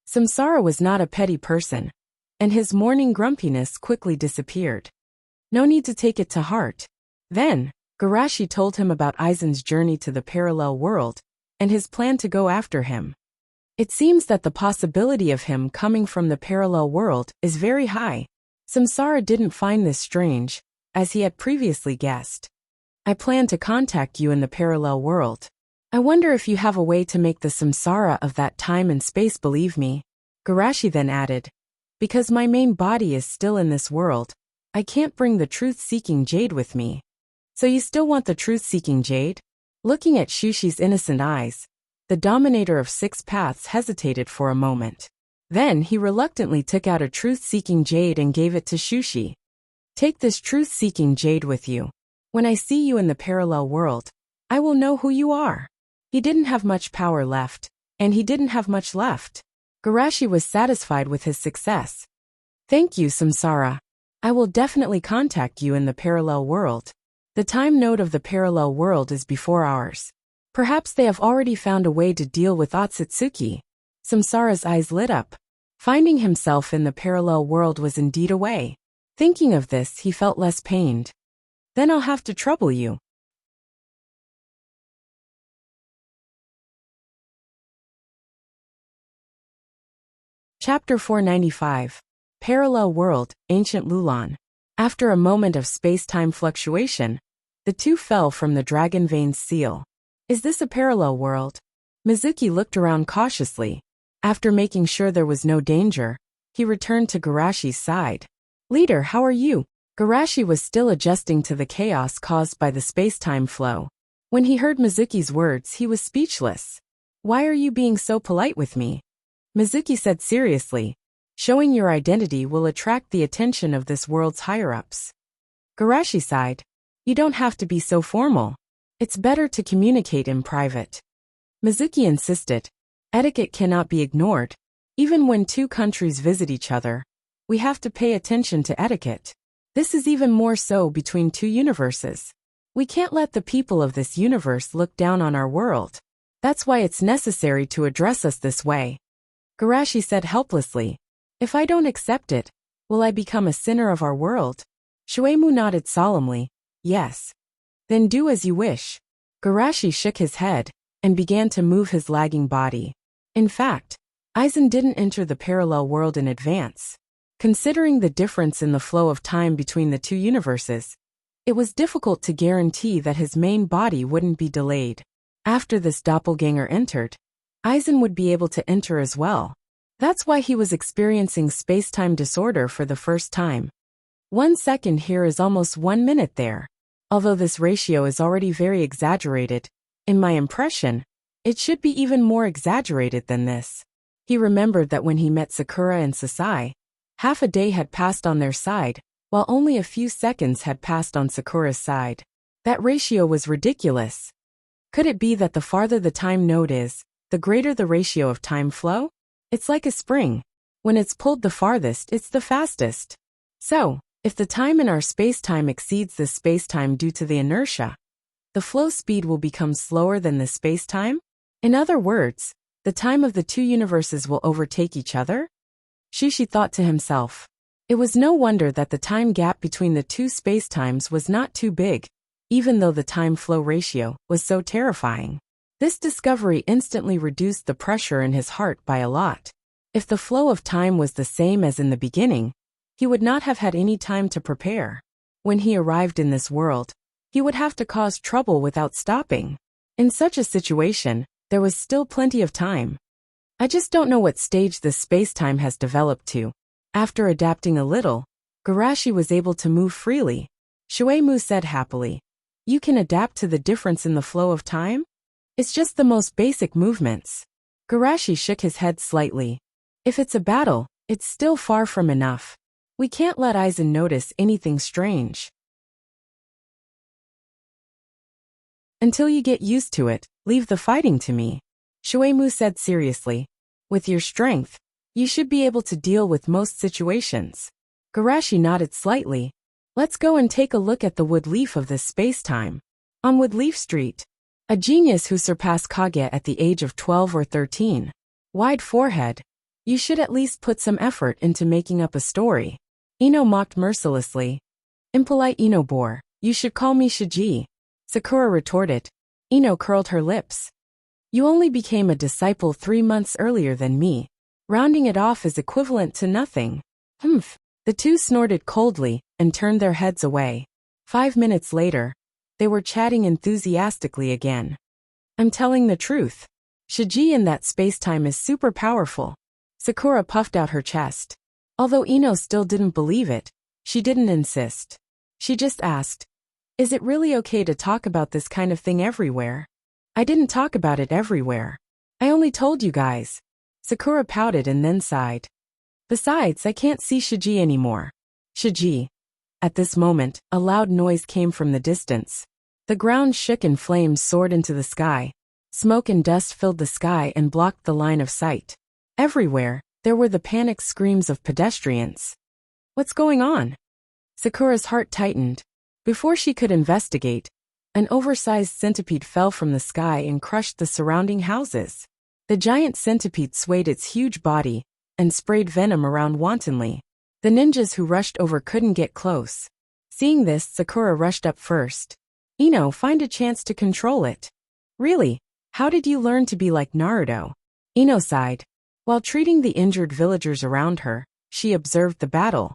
Samsara was not a petty person, and his morning grumpiness quickly disappeared. No need to take it to heart. Then, Garashi told him about Aizen's journey to the parallel world, and his plan to go after him. It seems that the possibility of him coming from the parallel world is very high. Samsara didn't find this strange, as he had previously guessed. I plan to contact you in the parallel world. I wonder if you have a way to make the Samsara of that time and space believe me. Garashi then added, because my main body is still in this world, I can't bring the truth-seeking jade with me. So you still want the truth-seeking jade? Looking at Shushi's innocent eyes, the dominator of 6 paths hesitated for a moment. Then he reluctantly took out a truth-seeking jade and gave it to Shushi. Take this truth-seeking jade with you. When I see you in the parallel world, I will know who you are. He didn't have much power left, and he didn't have much left. Garashi was satisfied with his success. Thank you, Samsara. I will definitely contact you in the parallel world. The time node of the parallel world is before ours. Perhaps they have already found a way to deal with Otsutsuki. Samsara's eyes lit up. Finding himself in the parallel world was indeed a way. Thinking of this, he felt less pained. Then I'll have to trouble you. Chapter 495. Parallel World, Ancient Lulan. After a moment of space-time fluctuation, the two fell from the Dragon Vein's seal. Is this a parallel world? Mizuki looked around cautiously. After making sure there was no danger, he returned to Garashi's side. Leader, how are you? Garashi was still adjusting to the chaos caused by the space-time flow. When he heard Mizuki's words, he was speechless. Why are you being so polite with me? Mizuki said seriously, showing your identity will attract the attention of this world's higher-ups. Garashi sighed. You don't have to be so formal. It's better to communicate in private. Mizuki insisted. Etiquette cannot be ignored. Even when two countries visit each other, we have to pay attention to etiquette. This is even more so between two universes. We can't let the people of this universe look down on our world. That's why it's necessary to address us this way. Garashi said helplessly. If I don't accept it, will I become a sinner of our world? Shuemu nodded solemnly. Yes. Then do as you wish. Garashi shook his head and began to move his lagging body. In fact, Aizen didn't enter the parallel world in advance. Considering the difference in the flow of time between the two universes, it was difficult to guarantee that his main body wouldn't be delayed. After this doppelganger entered, Aizen would be able to enter as well. That's why he was experiencing space-time disorder for the first time. 1 second here is almost 1 minute there. Although this ratio is already very exaggerated, in my impression, it should be even more exaggerated than this. He remembered that when he met Sakura and Sasai, half a day had passed on their side, while only a few seconds had passed on Sakura's side. That ratio was ridiculous. Could it be that the farther the time node is, the greater the ratio of time flow? It's like a spring. When it's pulled the farthest, it's the fastest. So, if the time in our space-time exceeds this space-time due to the inertia, the flow speed will become slower than the space-time? In other words, the time of the two universes will overtake each other? Shushi thought to himself. It was no wonder that the time gap between the two space-times was not too big, even though the time flow ratio was so terrifying. This discovery instantly reduced the pressure in his heart by a lot. If the flow of time was the same as in the beginning, he would not have had any time to prepare. When he arrived in this world, he would have to cause trouble without stopping. In such a situation, there was still plenty of time. I just don't know what stage this space-time has developed to. After adapting a little, Garashi was able to move freely. Shueimu said happily. You can adapt to the difference in the flow of time? It's just the most basic movements. Garashi shook his head slightly. If it's a battle, it's still far from enough. We can't let Aizen notice anything strange. Until you get used to it, leave the fighting to me. Shueimu said seriously. With your strength, you should be able to deal with most situations. Garashi nodded slightly. Let's go and take a look at the wood leaf of this space-time. On Woodleaf Street, a genius who surpassed Kage at the age of 12 or 13. Wide forehead. You should at least put some effort into making up a story. Ino mocked mercilessly. Impolite Ino bore. You should call me Shiji. Sakura retorted. Ino curled her lips. You only became a disciple 3 months earlier than me. Rounding it off is equivalent to nothing. Humph. The two snorted coldly and turned their heads away. 5 minutes later, they were chatting enthusiastically again. I'm telling the truth. Shiji in that space-time is super powerful. Sakura puffed out her chest. Although Ino still didn't believe it, she didn't insist. She just asked, is it really okay to talk about this kind of thing everywhere? I didn't talk about it everywhere. I only told you guys. Sakura pouted and then sighed. Besides, I can't see Shiji anymore. Shiji. At this moment, a loud noise came from the distance. The ground shook and flames soared into the sky. Smoke and dust filled the sky and blocked the line of sight. Everywhere, there were the panicked screams of pedestrians. What's going on? Sakura's heart tightened. Before she could investigate, an oversized centipede fell from the sky and crushed the surrounding houses. The giant centipede swayed its huge body and sprayed venom around wantonly. The ninjas who rushed over couldn't get close. Seeing this, Sakura rushed up first. Ino, find a chance to control it. Really? How did you learn to be like Naruto? Ino sighed. While treating the injured villagers around her, she observed the battle.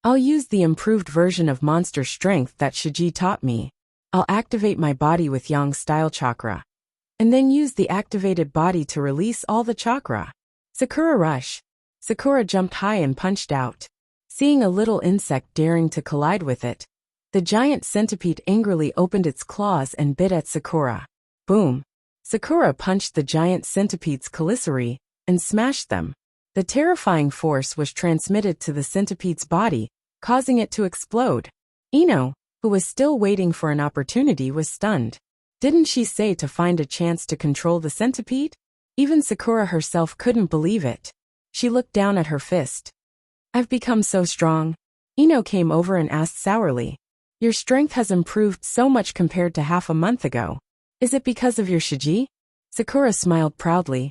I'll use the improved version of monster strength that Shiji taught me. I'll activate my body with Yang-style chakra. And then use the activated body to release all the chakra. Sakura rush. Sakura jumped high and punched out. Seeing a little insect daring to collide with it, the giant centipede angrily opened its claws and bit at Sakura. Boom. Sakura punched the giant centipede's chelicerae and smashed them. The terrifying force was transmitted to the centipede's body, causing it to explode. Ino, who was still waiting for an opportunity, was stunned. Didn't she say to find a chance to control the centipede? Even Sakura herself couldn't believe it. She looked down at her fist. I've become so strong. Ino came over and asked sourly. Your strength has improved so much compared to half a month ago. Is it because of your Shiji? Sakura smiled proudly.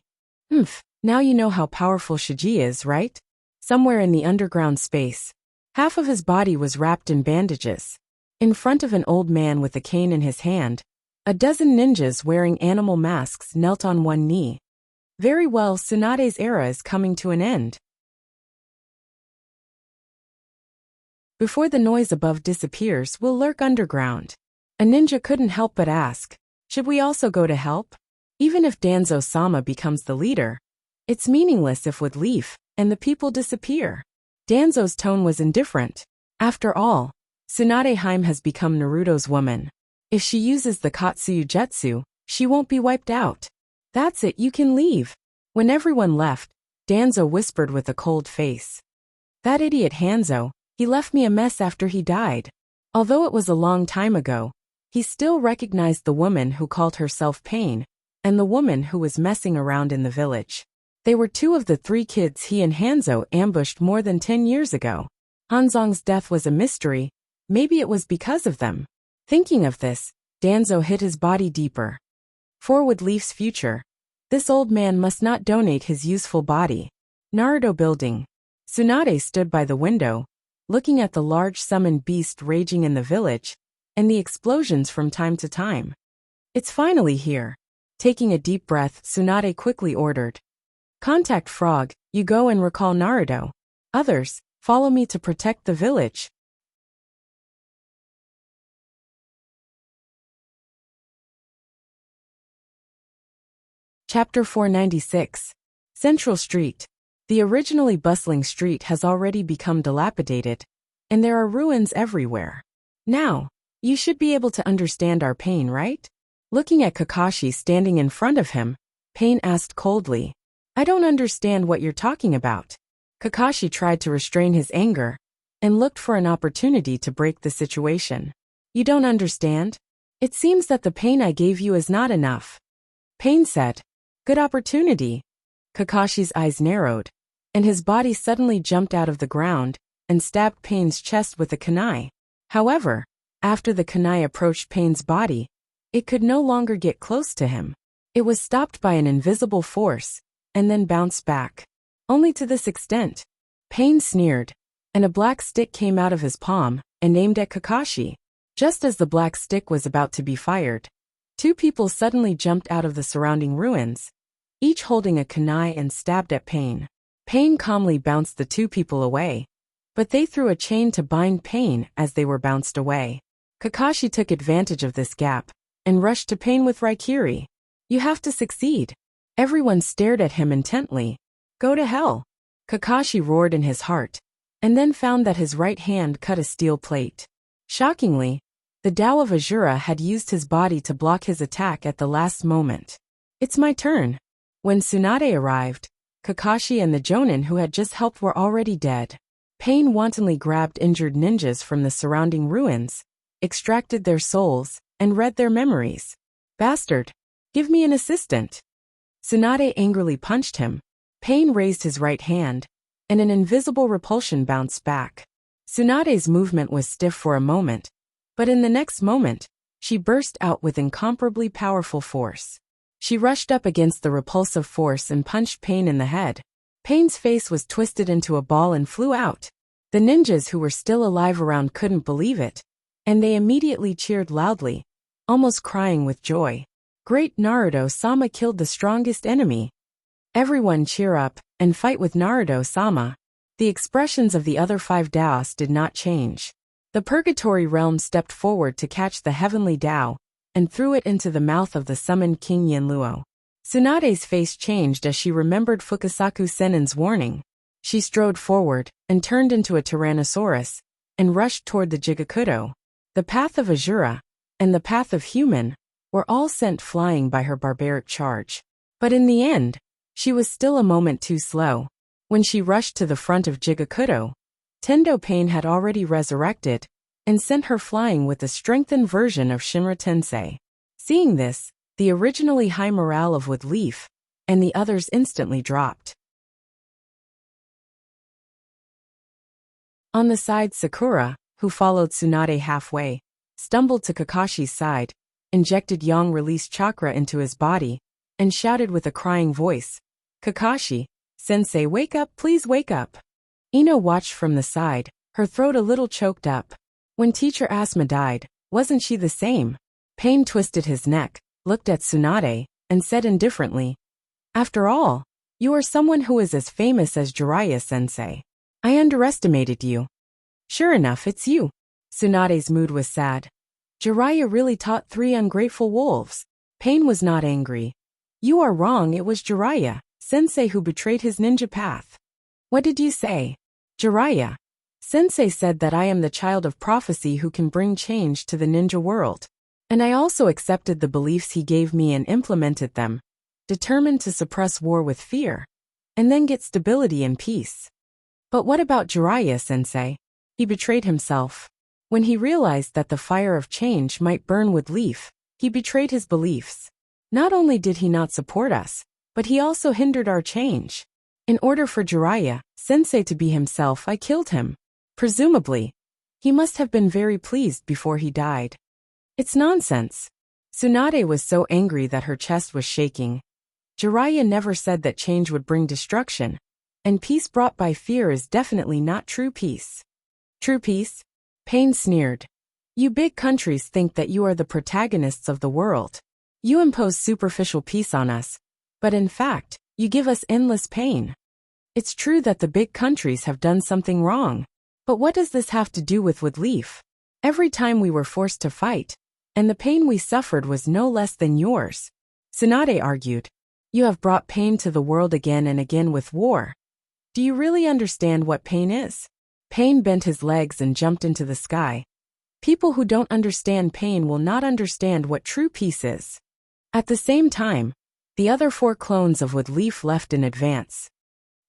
Now you know how powerful Shiji is, right? Somewhere in the underground space, half of his body was wrapped in bandages. In front of an old man with a cane in his hand, a dozen ninjas wearing animal masks knelt on one knee. Very well, Tsunade's era is coming to an end. Before the noise above disappears, we'll lurk underground. A ninja couldn't help but ask, should we also go to help? Even if Danzo-sama becomes the leader, it's meaningless if Woodleaf and the people disappear. Danzo's tone was indifferent. After all, Tsunade Haim has become Naruto's woman. If she uses the Katsuyu Jutsu, she won't be wiped out. That's it, you can leave. When everyone left, Danzo whispered with a cold face. That idiot Hanzo, he left me a mess after he died. Although it was a long time ago, he still recognized the woman who called herself Pain, and the woman who was messing around in the village. They were 2 of the 3 kids he and Hanzo ambushed more than 10 years ago. Hanzong's death was a mystery. Maybe it was because of them. Thinking of this, Danzo hid his body deeper. For Woodleaf's future, this old man must not donate his useful body. Naruto Building. Tsunade stood by the window, looking at the large summoned beast raging in the village, and the explosions from time to time. It's finally here. Taking a deep breath, Tsunade quickly ordered. Contact Frog, you go and recall Naruto. Others, follow me to protect the village. Chapter 496. Central Street. The originally bustling street has already become dilapidated, and there are ruins everywhere. Now, you should be able to understand our pain, right? Looking at Kakashi standing in front of him, Pain asked coldly. I don't understand what you're talking about. Kakashi tried to restrain his anger and looked for an opportunity to break the situation. You don't understand? It seems that the pain I gave you is not enough. Pain said. Good opportunity. Kakashi's eyes narrowed, and his body suddenly jumped out of the ground and stabbed Pain's chest with a kunai. However, after the kunai approached Pain's body, it could no longer get close to him. It was stopped by an invisible force, and then bounced back. Only to this extent. Pain sneered, and a black stick came out of his palm and aimed at Kakashi. Just as the black stick was about to be fired, two people suddenly jumped out of the surrounding ruins, each holding a kunai and stabbed at Pain. Pain calmly bounced the two people away, but they threw a chain to bind Pain as they were bounced away. Kakashi took advantage of this gap and rushed to Pain with Raikiri. You have to succeed. Everyone stared at him intently. Go to hell. Kakashi roared in his heart, and then found that his right hand cut a steel plate. Shockingly, the Tao of Azura had used his body to block his attack at the last moment. It's my turn. When Tsunade arrived, Kakashi and the Jonin who had just helped were already dead. Pain wantonly grabbed injured ninjas from the surrounding ruins, extracted their souls, and read their memories. Bastard! Give me an assistant! Tsunade angrily punched him. Pain raised his right hand, and an invisible repulsion bounced back. Tsunade's movement was stiff for a moment, but in the next moment, she burst out with incomparably powerful force. She rushed up against the repulsive force and punched Pain in the head. Pain's face was twisted into a ball and flew out. The ninjas who were still alive around couldn't believe it, and they immediately cheered loudly, almost crying with joy. Great Naruto-sama killed the strongest enemy. Everyone cheer up and fight with Naruto-sama. The expressions of the other 5 Daos did not change. The Purgatory Realm stepped forward to catch the Heavenly Tao and threw it into the mouth of the summoned King Yenluo. Tsunade's face changed as she remembered Fukasaku Senin's warning. She strode forward and turned into a Tyrannosaurus and rushed toward the Jigakudo. The path of Azura and the path of Human were all sent flying by her barbaric charge. But in the end, she was still a moment too slow. When she rushed to the front of Jigakudo, Tendo Pain had already resurrected and sent her flying with a strengthened version of Shinra Tensei. Seeing this, the originally high morale of Wood Leaf and the others instantly dropped. On the side, Sakura, who followed Tsunade halfway, stumbled to Kakashi's side, injected yang-released chakra into his body, and shouted with a crying voice, Kakashi, Sensei, wake up, please wake up. Ino watched from the side, her throat a little choked up. When Teacher Asma died, wasn't she the same? Pain twisted his neck, looked at Tsunade, and said indifferently, After all, you are someone who is as famous as Jiraiya-sensei. I underestimated you. Sure enough, it's you. Tsunade's mood was sad. Jiraiya really taught 3 ungrateful wolves. Pain was not angry. You are wrong, it was Jiraiya, Sensei who betrayed his ninja path. What did you say? Jiraiya. Sensei said that I am the child of prophecy who can bring change to the ninja world. And I also accepted the beliefs he gave me and implemented them, determined to suppress war with fear, and then get stability and peace. But what about Jiraiya-sensei? He betrayed himself. When he realized that the fire of change might burn Wood Leaf, he betrayed his beliefs. Not only did he not support us, but he also hindered our change. In order for Jiraiya-sensei to be himself, I killed him. Presumably, he must have been very pleased before he died. It's nonsense. Tsunade was so angry that her chest was shaking. Jiraiya never said that change would bring destruction, and peace brought by fear is definitely not true peace. True peace? Pain sneered. You big countries think that you are the protagonists of the world. You impose superficial peace on us, but in fact, you give us endless pain. It's true that the big countries have done something wrong. But what does this have to do with Woodleaf? Every time we were forced to fight, and the pain we suffered was no less than yours. Tsunade argued. You have brought pain to the world again and again with war. Do you really understand what pain is? Pain bent his legs and jumped into the sky. People who don't understand pain will not understand what true peace is. At the same time, the other 4 clones of Woodleaf left in advance.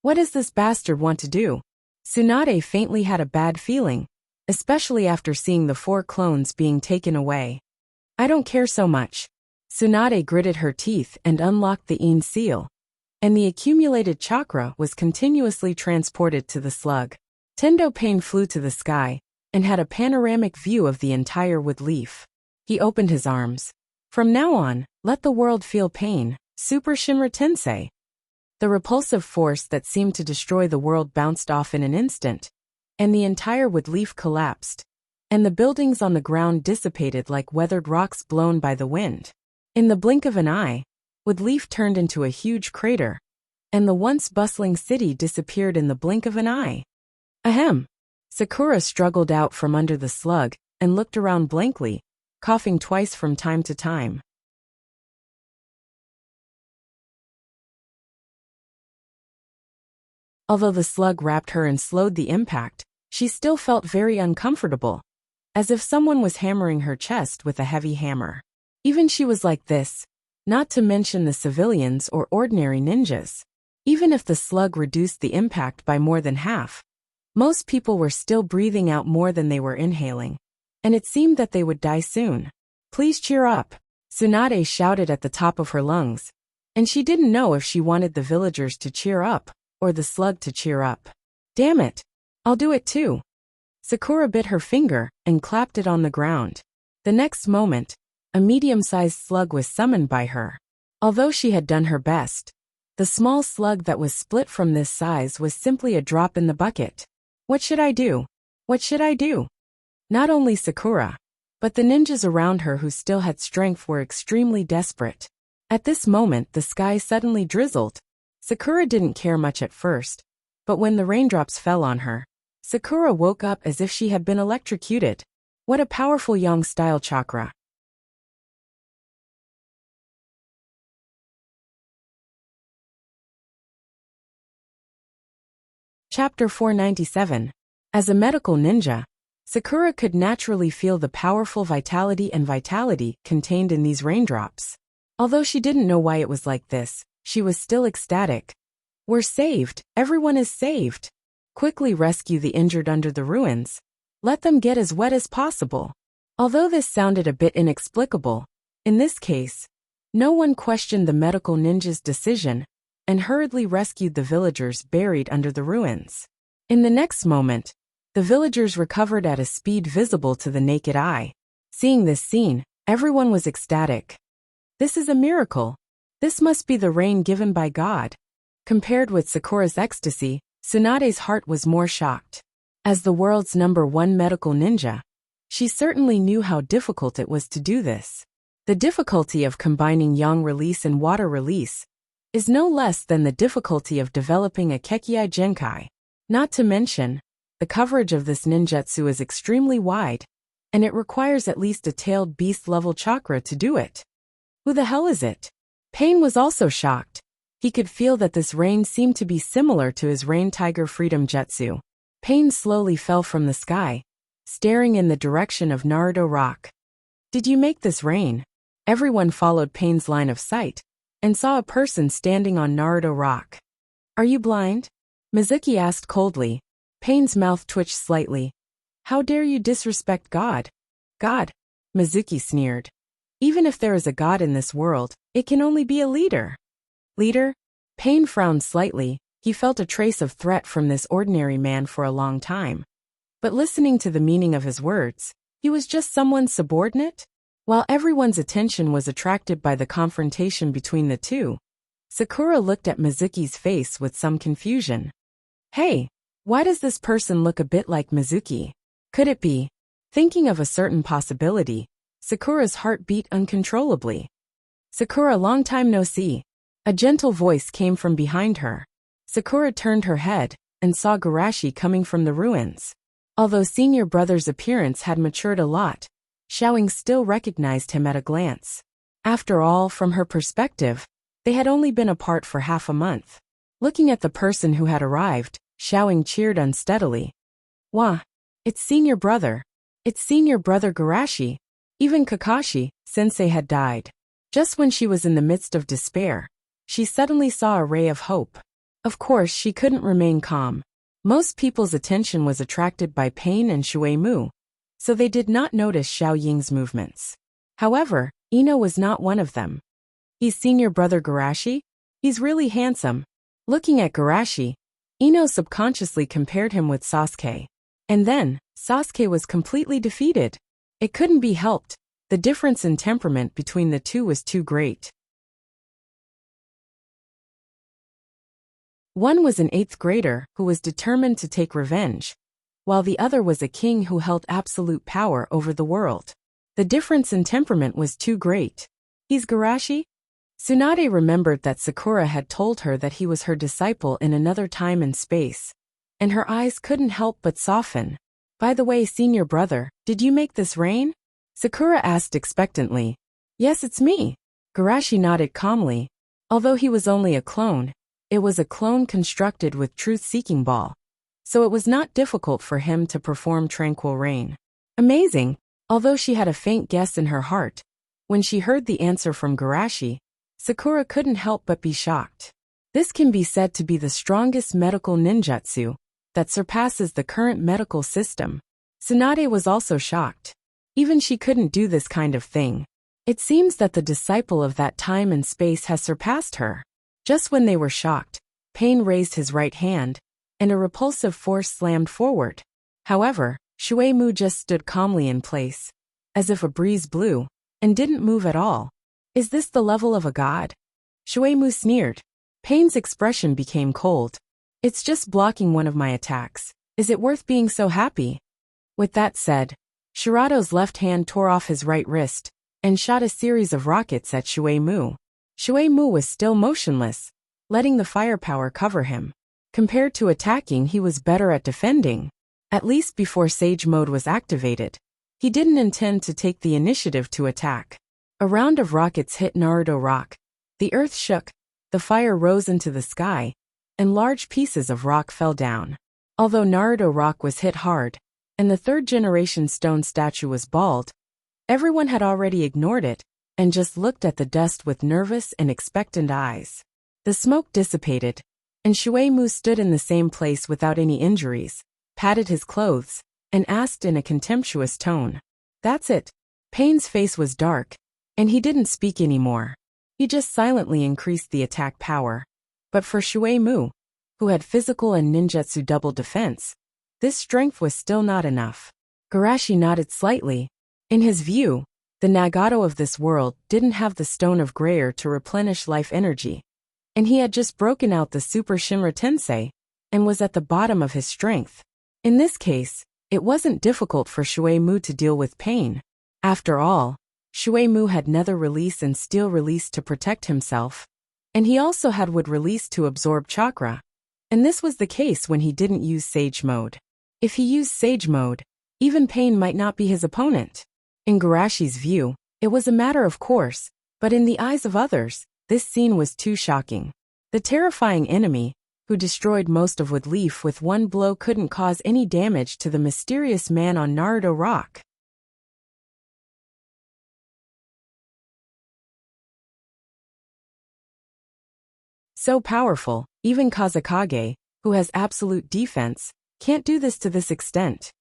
What does this bastard want to do? Tsunade faintly had a bad feeling, especially after seeing the 4 clones being taken away. I don't care so much. Tsunade gritted her teeth and unlocked the Een seal, and the accumulated chakra was continuously transported to the slug. Tendo Pain flew to the sky and had a panoramic view of the entire Woodleaf. He opened his arms. From now on, let the world feel pain, Super Shinra Tensei. The repulsive force that seemed to destroy the world bounced off in an instant, and the entire Woodleaf collapsed, and the buildings on the ground dissipated like weathered rocks blown by the wind. In the blink of an eye, Woodleaf turned into a huge crater, and the once bustling city disappeared in the blink of an eye. Ahem. Sakura struggled out from under the slug and looked around blankly, coughing twice from time to time. Although the slug wrapped her and slowed the impact, she still felt very uncomfortable, as if someone was hammering her chest with a heavy hammer. Even she was like this, not to mention the civilians or ordinary ninjas. Even if the slug reduced the impact by more than half, most people were still breathing out more than they were inhaling, and it seemed that they would die soon. Please cheer up, Tsunade shouted at the top of her lungs, and she didn't know if she wanted the villagers to cheer up or the slug to cheer up. Damn it, I'll do it too. Sakura bit her finger and clapped it on the ground. The next moment, a medium-sized slug was summoned by her. Although she had done her best, the small slug that was split from this size was simply a drop in the bucket. What should I do? What should I do? Not only Sakura, but the ninjas around her who still had strength were extremely desperate. At this moment the sky suddenly drizzled. Sakura didn't care much at first, but when the raindrops fell on her, Sakura woke up as if she had been electrocuted. What a powerful yang-style chakra. Chapter 497. As a medical ninja, Sakura could naturally feel the powerful vitality contained in these raindrops. Although she didn't know why it was like this, she was still ecstatic. We're saved, everyone is saved. Quickly rescue the injured under the ruins. Let them get as wet as possible. Although this sounded a bit inexplicable, in this case, no one questioned the medical ninja's decision and hurriedly rescued the villagers buried under the ruins. In the next moment, the villagers recovered at a speed visible to the naked eye. Seeing this scene, everyone was ecstatic. This is a miracle. This must be the rain given by God. Compared with Sakura's ecstasy, Tsunade's heart was more shocked. As the world's #1 medical ninja, she certainly knew how difficult it was to do this. The difficulty of combining yang release and water release is no less than the difficulty of developing a Kekkei Genkai. Not to mention, the coverage of this ninjutsu is extremely wide, and it requires at least a tailed beast-level chakra to do it. Who the hell is it? Pain was also shocked. He could feel that this rain seemed to be similar to his Rain Tiger Freedom Jutsu. Pain slowly fell from the sky, staring in the direction of Naruto Rock. Did you make this rain? Everyone followed Pain's line of sight, and saw a person standing on Naruto Rock. Are you blind? Mizuki asked coldly. Pain's mouth twitched slightly. How dare you disrespect God? God? Mizuki sneered. Even if there is a God in this world, it can only be a leader. Leader? Pain frowned slightly. He felt a trace of threat from this ordinary man for a long time. But listening to the meaning of his words, he was just someone's subordinate? While everyone's attention was attracted by the confrontation between the two, Sakura looked at Mizuki's face with some confusion. Hey, why does this person look a bit like Mizuki? Could it be? Thinking of a certain possibility, Sakura's heart beat uncontrollably. Sakura, long time no see. A gentle voice came from behind her. Sakura turned her head and saw Garashi coming from the ruins. Although senior brother's appearance had matured a lot, Xiaoying still recognized him at a glance. After all, from her perspective, they had only been apart for half a month. Looking at the person who had arrived, Xiaoying cheered unsteadily. Wah! It's senior brother. It's senior brother Garashi. Even Kakashi-sensei had died. Just when she was in the midst of despair, she suddenly saw a ray of hope. Of course, she couldn't remain calm. Most people's attention was attracted by Pain and Shui Mu, so they did not notice Xiao Ying's movements. However, Ino was not one of them. He's senior brother Garashi? He's really handsome. Looking at Garashi, Ino subconsciously compared him with Sasuke. And then, Sasuke was completely defeated. It couldn't be helped. The difference in temperament between the two was too great. One was an 8th grader who was determined to take revenge, while the other was a king who held absolute power over the world. The difference in temperament was too great. He's Garashi? Tsunade remembered that Sakura had told her that he was her disciple in another time and space, and her eyes couldn't help but soften. By the way, senior brother, did you make this rain? Sakura asked expectantly. Yes, it's me. Garashi nodded calmly. Although he was only a clone, it was a clone constructed with truth-seeking ball, so it was not difficult for him to perform tranquil rain. Amazing! Although she had a faint guess in her heart, when she heard the answer from Garashi, Sakura couldn't help but be shocked. This can be said to be the strongest medical ninjutsu that surpasses the current medical system. Tsunade was also shocked. Even she couldn't do this kind of thing. It seems that the disciple of that time and space has surpassed her. Just when they were shocked, Pain raised his right hand, and a repulsive force slammed forward. However, Shui Mu just stood calmly in place, as if a breeze blew, and didn't move at all. Is this the level of a god? Shui Mu sneered. Pain's expression became cold. It's just blocking one of my attacks. Is it worth being so happy? With that said, Shirado's left hand tore off his right wrist and shot a series of rockets at Shui Mu. Shui Mu was still motionless, letting the firepower cover him. Compared to attacking, he was better at defending. At least before Sage Mode was activated, he didn't intend to take the initiative to attack. A round of rockets hit Naruto Rock. The earth shook, the fire rose into the sky, and large pieces of rock fell down. Although Naruto Rock was hit hard, and the 3rd generation stone statue was bald, everyone had already ignored it and just looked at the dust with nervous and expectant eyes. The smoke dissipated, and Shui Mu stood in the same place without any injuries, patted his clothes, and asked in a contemptuous tone. That's it. Pain's face was dark, and he didn't speak anymore. He just silently increased the attack power. But for Shui Mu, who had physical and ninjutsu double defense, this strength was still not enough. Garashi nodded slightly. In his view, the Nagato of this world didn't have the Stone of Grayer to replenish life energy, and he had just broken out the Super Shinra Tensei and was at the bottom of his strength. In this case, it wasn't difficult for Shui Mu to deal with Pain. After all, Shui Mu had Nether Release and Steel Release to protect himself, and he also had Wood Release to absorb chakra. And this was the case when he didn't use Sage Mode. If he used Sage Mode, even Pain might not be his opponent. In Garashi's view, it was a matter of course, but in the eyes of others, this scene was too shocking. The terrifying enemy, who destroyed most of Wood Leaf with one blow, couldn't cause any damage to the mysterious man on Naruto Rock. So powerful, even Kazekage, who has absolute defense, can't do this to this extent.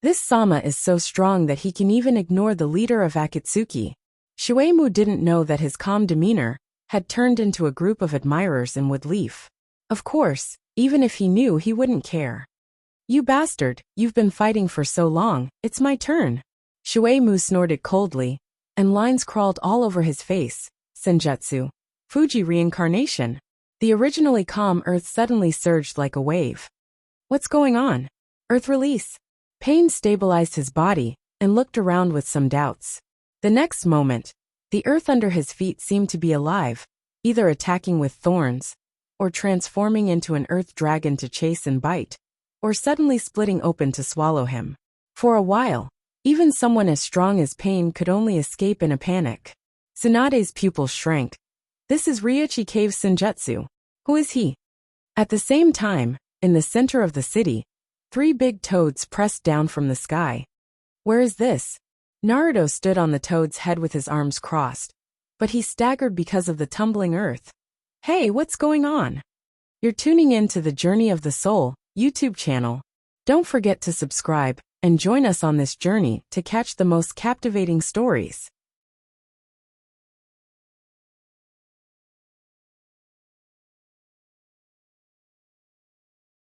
This Sama is so strong that he can even ignore the leader of Akatsuki. Shui Mu didn't know that his calm demeanor had turned into a group of admirers in Wood Leaf. Of course, even if he knew, he wouldn't care. You bastard, you've been fighting for so long, it's my turn. Shui Mu snorted coldly, and lines crawled all over his face. Senjutsu. Fuji reincarnation. The originally calm earth suddenly surged like a wave. What's going on? Earth release. Pain stabilized his body and looked around with some doubts. The next moment, The earth under his feet seemed to be alive, either attacking with thorns, or transforming into an earth dragon to chase and bite, or suddenly splitting open to swallow him. For a while, even someone as strong as Pain could only escape in a panic. Tsunade's pupils shrank. This is Ryuichi Cave Senjutsu. Who is he? At the same time, in the center of the city, 3 big toads pressed down from the sky. Where is this? Naruto stood on the toad's head with his arms crossed, but he staggered because of the tumbling earth. Hey, what's going on? You're tuning in to the Journey of the Soul YouTube channel. Don't forget to subscribe and join us on this journey to catch the most captivating stories.